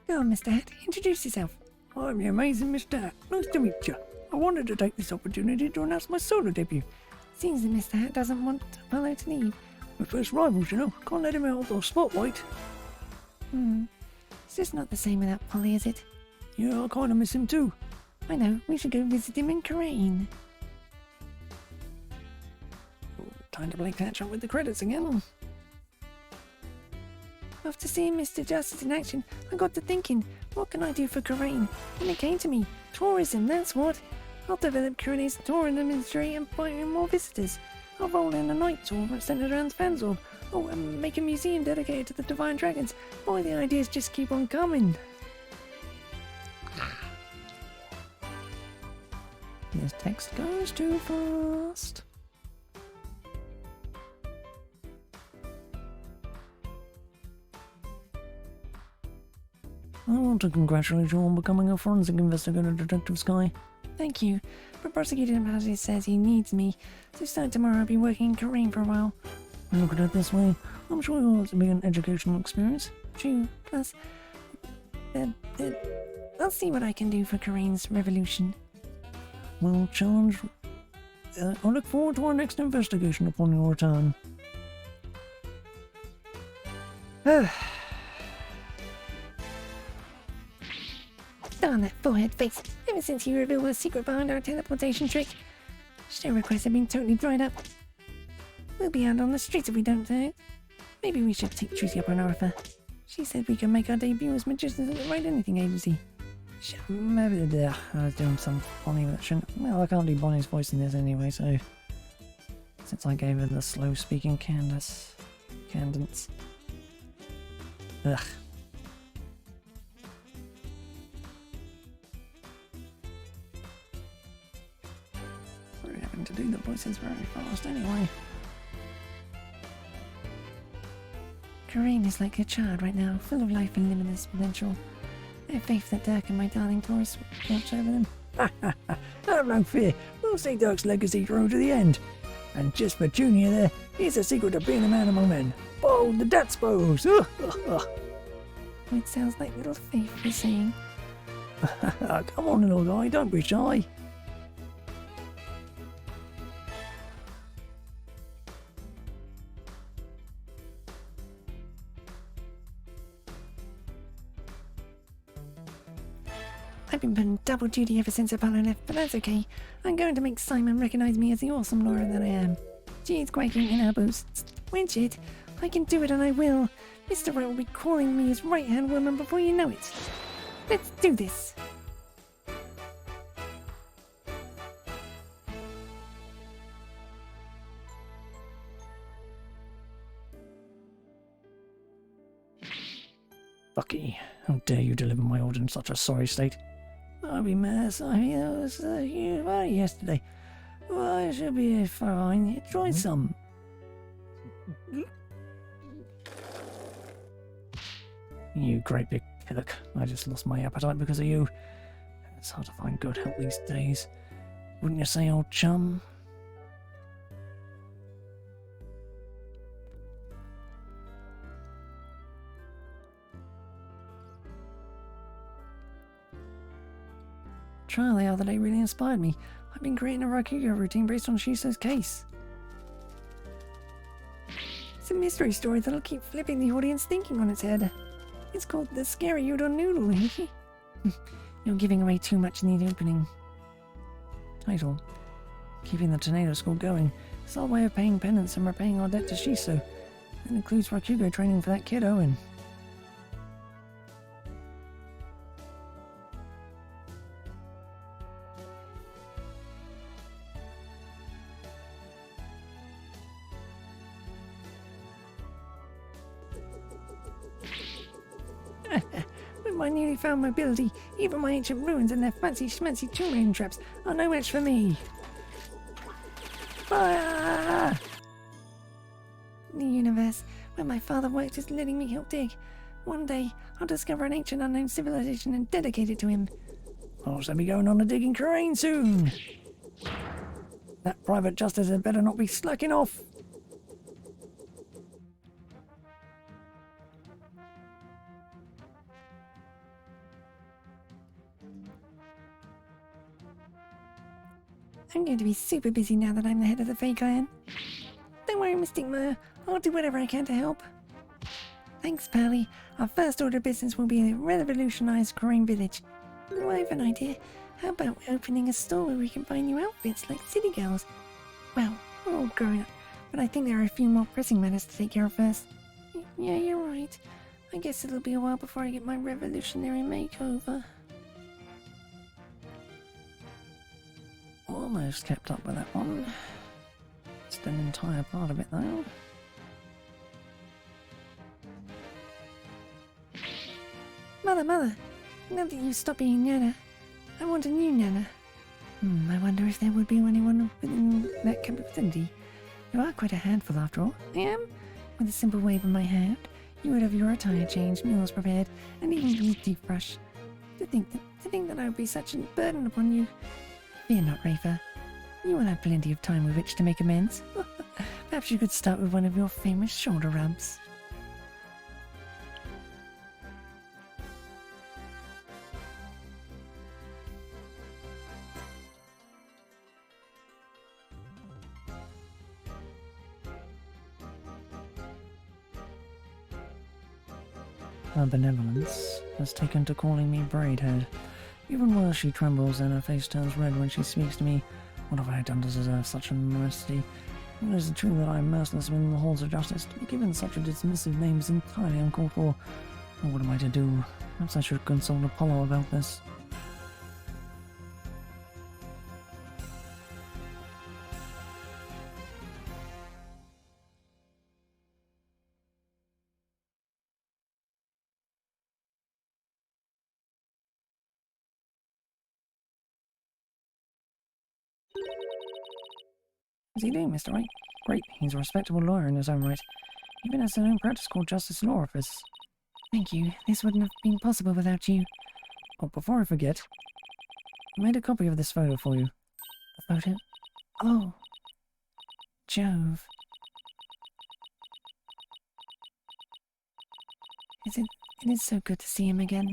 Go on, Mr. Hat, introduce yourself. I'm the amazing Mr. Hat. Nice to meet you. I wanted to take this opportunity to announce my solo debut. Seems that Mr. Hat doesn't want Apollo to leave. My first rivals, you know. Can't let him out of the spotlight. It's just not the same without Polly, is it? Yeah, I kind of miss him too. I know, we should go visit him in Coraine. Time to play catch up with the credits again. After seeing Mr. Justice in action, I got to thinking, what can I do for Coraine? And it came to me, tourism, that's what. I'll develop Coraine's tourism industry and bring in more visitors. I'll roll in a night tour centered around Spanzorb. Oh, and make a museum dedicated to the Divine Dragons. Boy, the ideas just keep on coming. This text goes too fast. I want to congratulate you on becoming a forensic investigator, Detective Sky. Thank you, but Prosecutor Paddy says he needs me, so starting tomorrow I'll be working in Coraine for a while. Look at it this way, I'm sure it ought to be an educational experience. True, plus, I'll see what I can do for Coraine's revolution. Well, challenge. I look forward to our next investigation upon your return. Darn that forehead face. Ever since you revealed the secret behind our teleportation trick, show requests have been totally dried up. We'll be out on the streets if we don't do it. Maybe we should take Trucy up on our offer. She said we could make our debut as magicians at the Wright Anything Agency. Maybe I was doing some Bonnie that shouldn't. Well, I can't do Bonnie's voice in this anyway, so. Since I gave her the slow speaking cadence. Ugh. We're having to do the voices very fast anyway. Coraine is like a child right now, full of life and limitless potential. I have faith that Dirk and my darling Taurus will watch over them. Have no fear. We'll see Dirk's legacy through to the end. And just for Junior there, here's the secret to being a man among men. Bold the Dats pose. It sounds like little Faith was saying. Come on, little guy, don't be shy. I've been putting double duty ever since Apollo left, but that's okay. I'm going to make Simon recognize me as the awesome Laura that I am. She's quaking in her boots. Widget, I can do it and I will. Mr. Wright will be calling me his right-hand woman before you know it. Let's do this. Bucky, how dare you deliver my order in such a sorry state? I'll be mad. It was yesterday. Well, I should be fine. Try some. You great big pillock. I just lost my appetite because of you. It's hard to find good help these days. Wouldn't you say, old chum? Trial the other day really inspired me. I've been creating a Rakugo routine based on Shiso's case. It's a mystery story that'll keep flipping the audience thinking on its head. It's called The Scary Udon Noodle. You're giving away too much in the opening. Title. Keeping the tornado school going. It's our way of paying penance and repaying our debt to Shiso. It includes Rakugo training for that kid, Owen. With my newly found mobility, even my ancient ruins and their fancy schmancy tomb traps are no match for me. Ah! The universe, where my father worked, is letting me help dig. One day, I'll discover an ancient unknown civilization and dedicate it to him. I'll be going on a digging Coraine soon. That private justice had better not be slacking off. I'm going to be super busy now that I'm the head of the Fae clan. Don't worry, Miss Stigma. I'll do whatever I can to help. Thanks, Pally. Our first order of business will be to revolutionize Crane Village. Oh, I have an idea. How about opening a store where we can buy new outfits like city girls? Well, we're all grown up, but I think there are a few more pressing matters to take care of first. Yeah, you're right. I guess it'll be a while before I get my revolutionary makeover. Almost kept up with that one. Just an entire part of it though. Mother, now that you've stopped being Nana, I want a new Nana. I wonder if there would be anyone within that capability. You are quite a handful after all. I am. With a simple wave of my hand, you would have your attire changed, meals prepared, and even your toothbrush. To think that I would be such a burden upon you. Fear not, Rafer. You will have plenty of time with which to make amends. Perhaps you could start with one of your famous shoulder rubs. Her benevolence has taken to calling me Braidhead. Even worse, she trembles and her face turns red when she speaks to me. What have I done to deserve such an mercy? Well, is it true that I am merciless within the halls of justice? To be given such a dismissive name is entirely uncalled for. Well, what am I to do? Perhaps I should consult Apollo about this. What's he doing, Mr. Wright? Great, he's a respectable lawyer in his own right. Even has his own practice called Justice Law Office. Thank you. This wouldn't have been possible without you. Oh, before I forget, I made a copy of this photo for you. A photo? Oh. Jove. It is so good to see him again.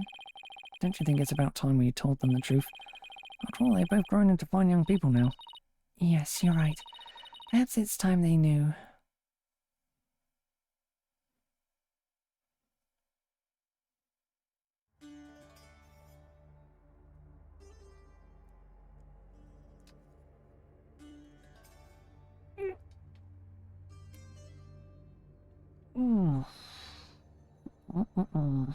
Don't you think it's about time we told them the truth? After all, they've both grown into fine young people now. Yes, you're right. Perhaps it's time they knew. Mm. Mm-mm-mm.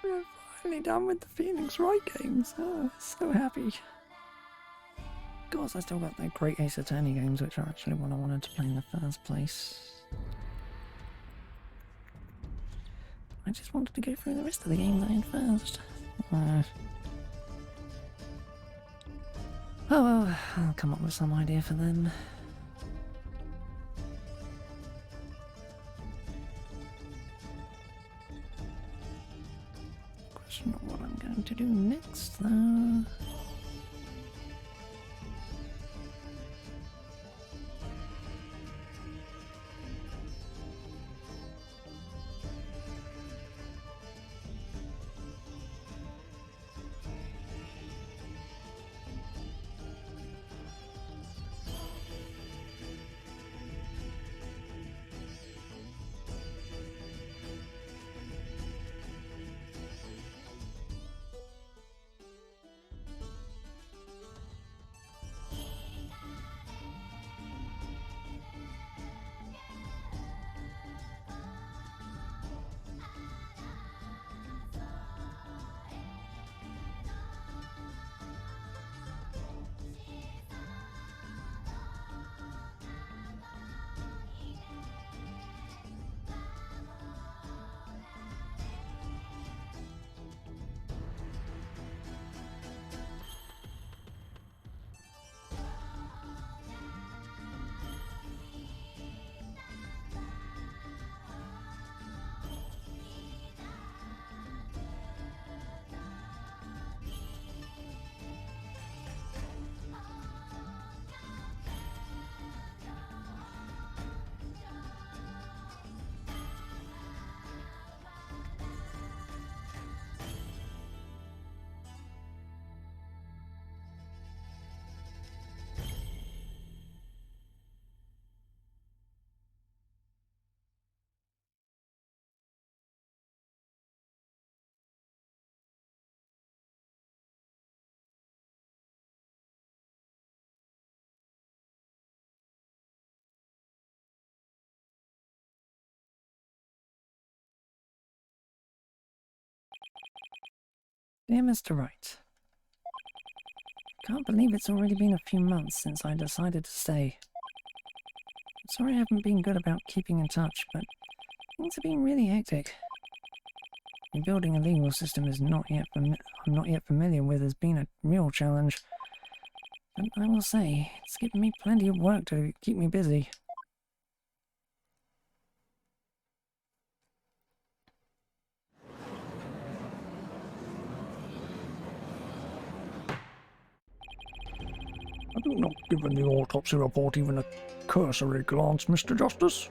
We're finally done with the Phoenix Wright games. Oh, so happy. Of course, I still got the Great Ace Attorney games, which are actually what I wanted to play in the first place. I just wanted to go through the rest of the games I had first. Oh well, I'll come up with some idea for them. Question of what I'm going to do next, though. Dear Mr. Wright, can't believe it's already been a few months since I decided to stay. I'm sorry I haven't been good about keeping in touch, but things have been really hectic. Building a legal system is I'm not yet familiar with has been a real challenge. But I will say, it's given me plenty of work to keep me busy. Have you not given the autopsy report even a cursory glance, Mr. Justice?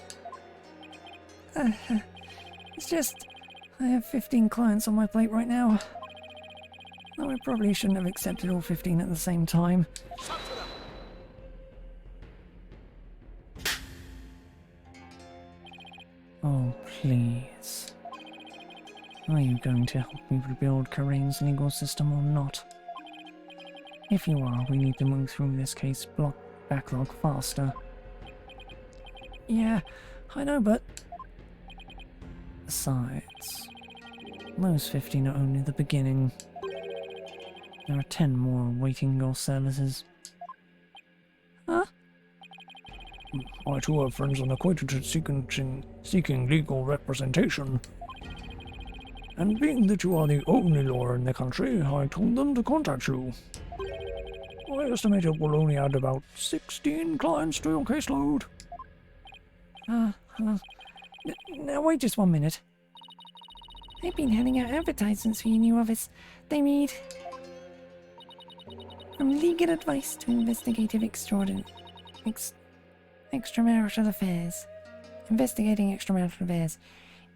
It's just, I have 15 clients on my plate right now. Though I probably shouldn't have accepted all 15 at the same time. Oh, please. Are you going to help me rebuild Karain's legal system or not? If you are, we need to move through this case backlog faster. Yeah, I know, but... Besides, those 15 are only the beginning. There are 10 more awaiting your services. Huh? I too have friends and acquaintances seeking legal representation. And being that you are the only lawyer in the country, I told them to contact you. I estimate it will only add about 16 clients to your caseload. Now wait just 1 minute. I've been handing out advertisements for your new office. They read, from legal advice to investigative extramarital affairs. Investigating extramarital affairs.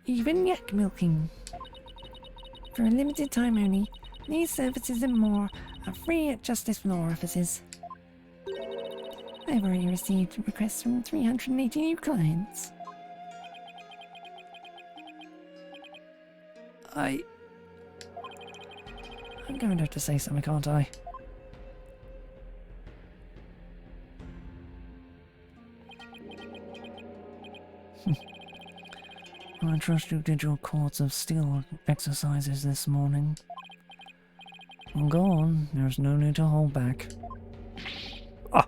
Even yak milking. For a limited time only, these services and more are free at Justice Law offices. I've already received requests from 380 new clients. I'm going to have to say something, can't I? I trust you did your Courts of Steel exercises this morning. Well, go on. There's no need to hold back. Ah,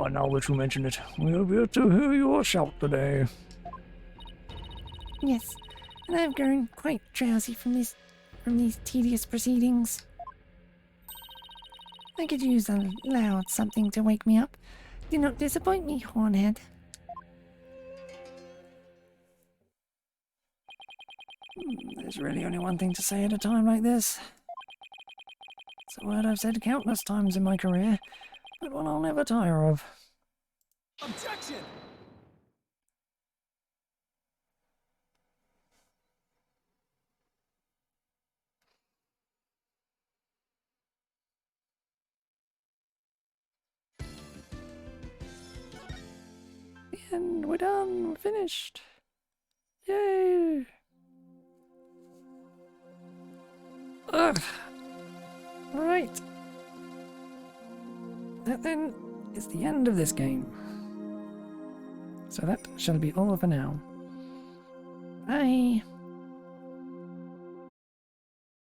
now that you mention it, we'll be able to hear your shout today. Yes, and I've grown quite drowsy from these tedious proceedings. I could use a loud something to wake me up. Do not disappoint me, Hornhead. There's really only one thing to say at a time like this. It's a word I've said countless times in my career, but one I'll never tire of. Objection! And we're done. We're finished. Yay! Ugh. Right. That then is the end of this game. So that shall be all for now. Bye.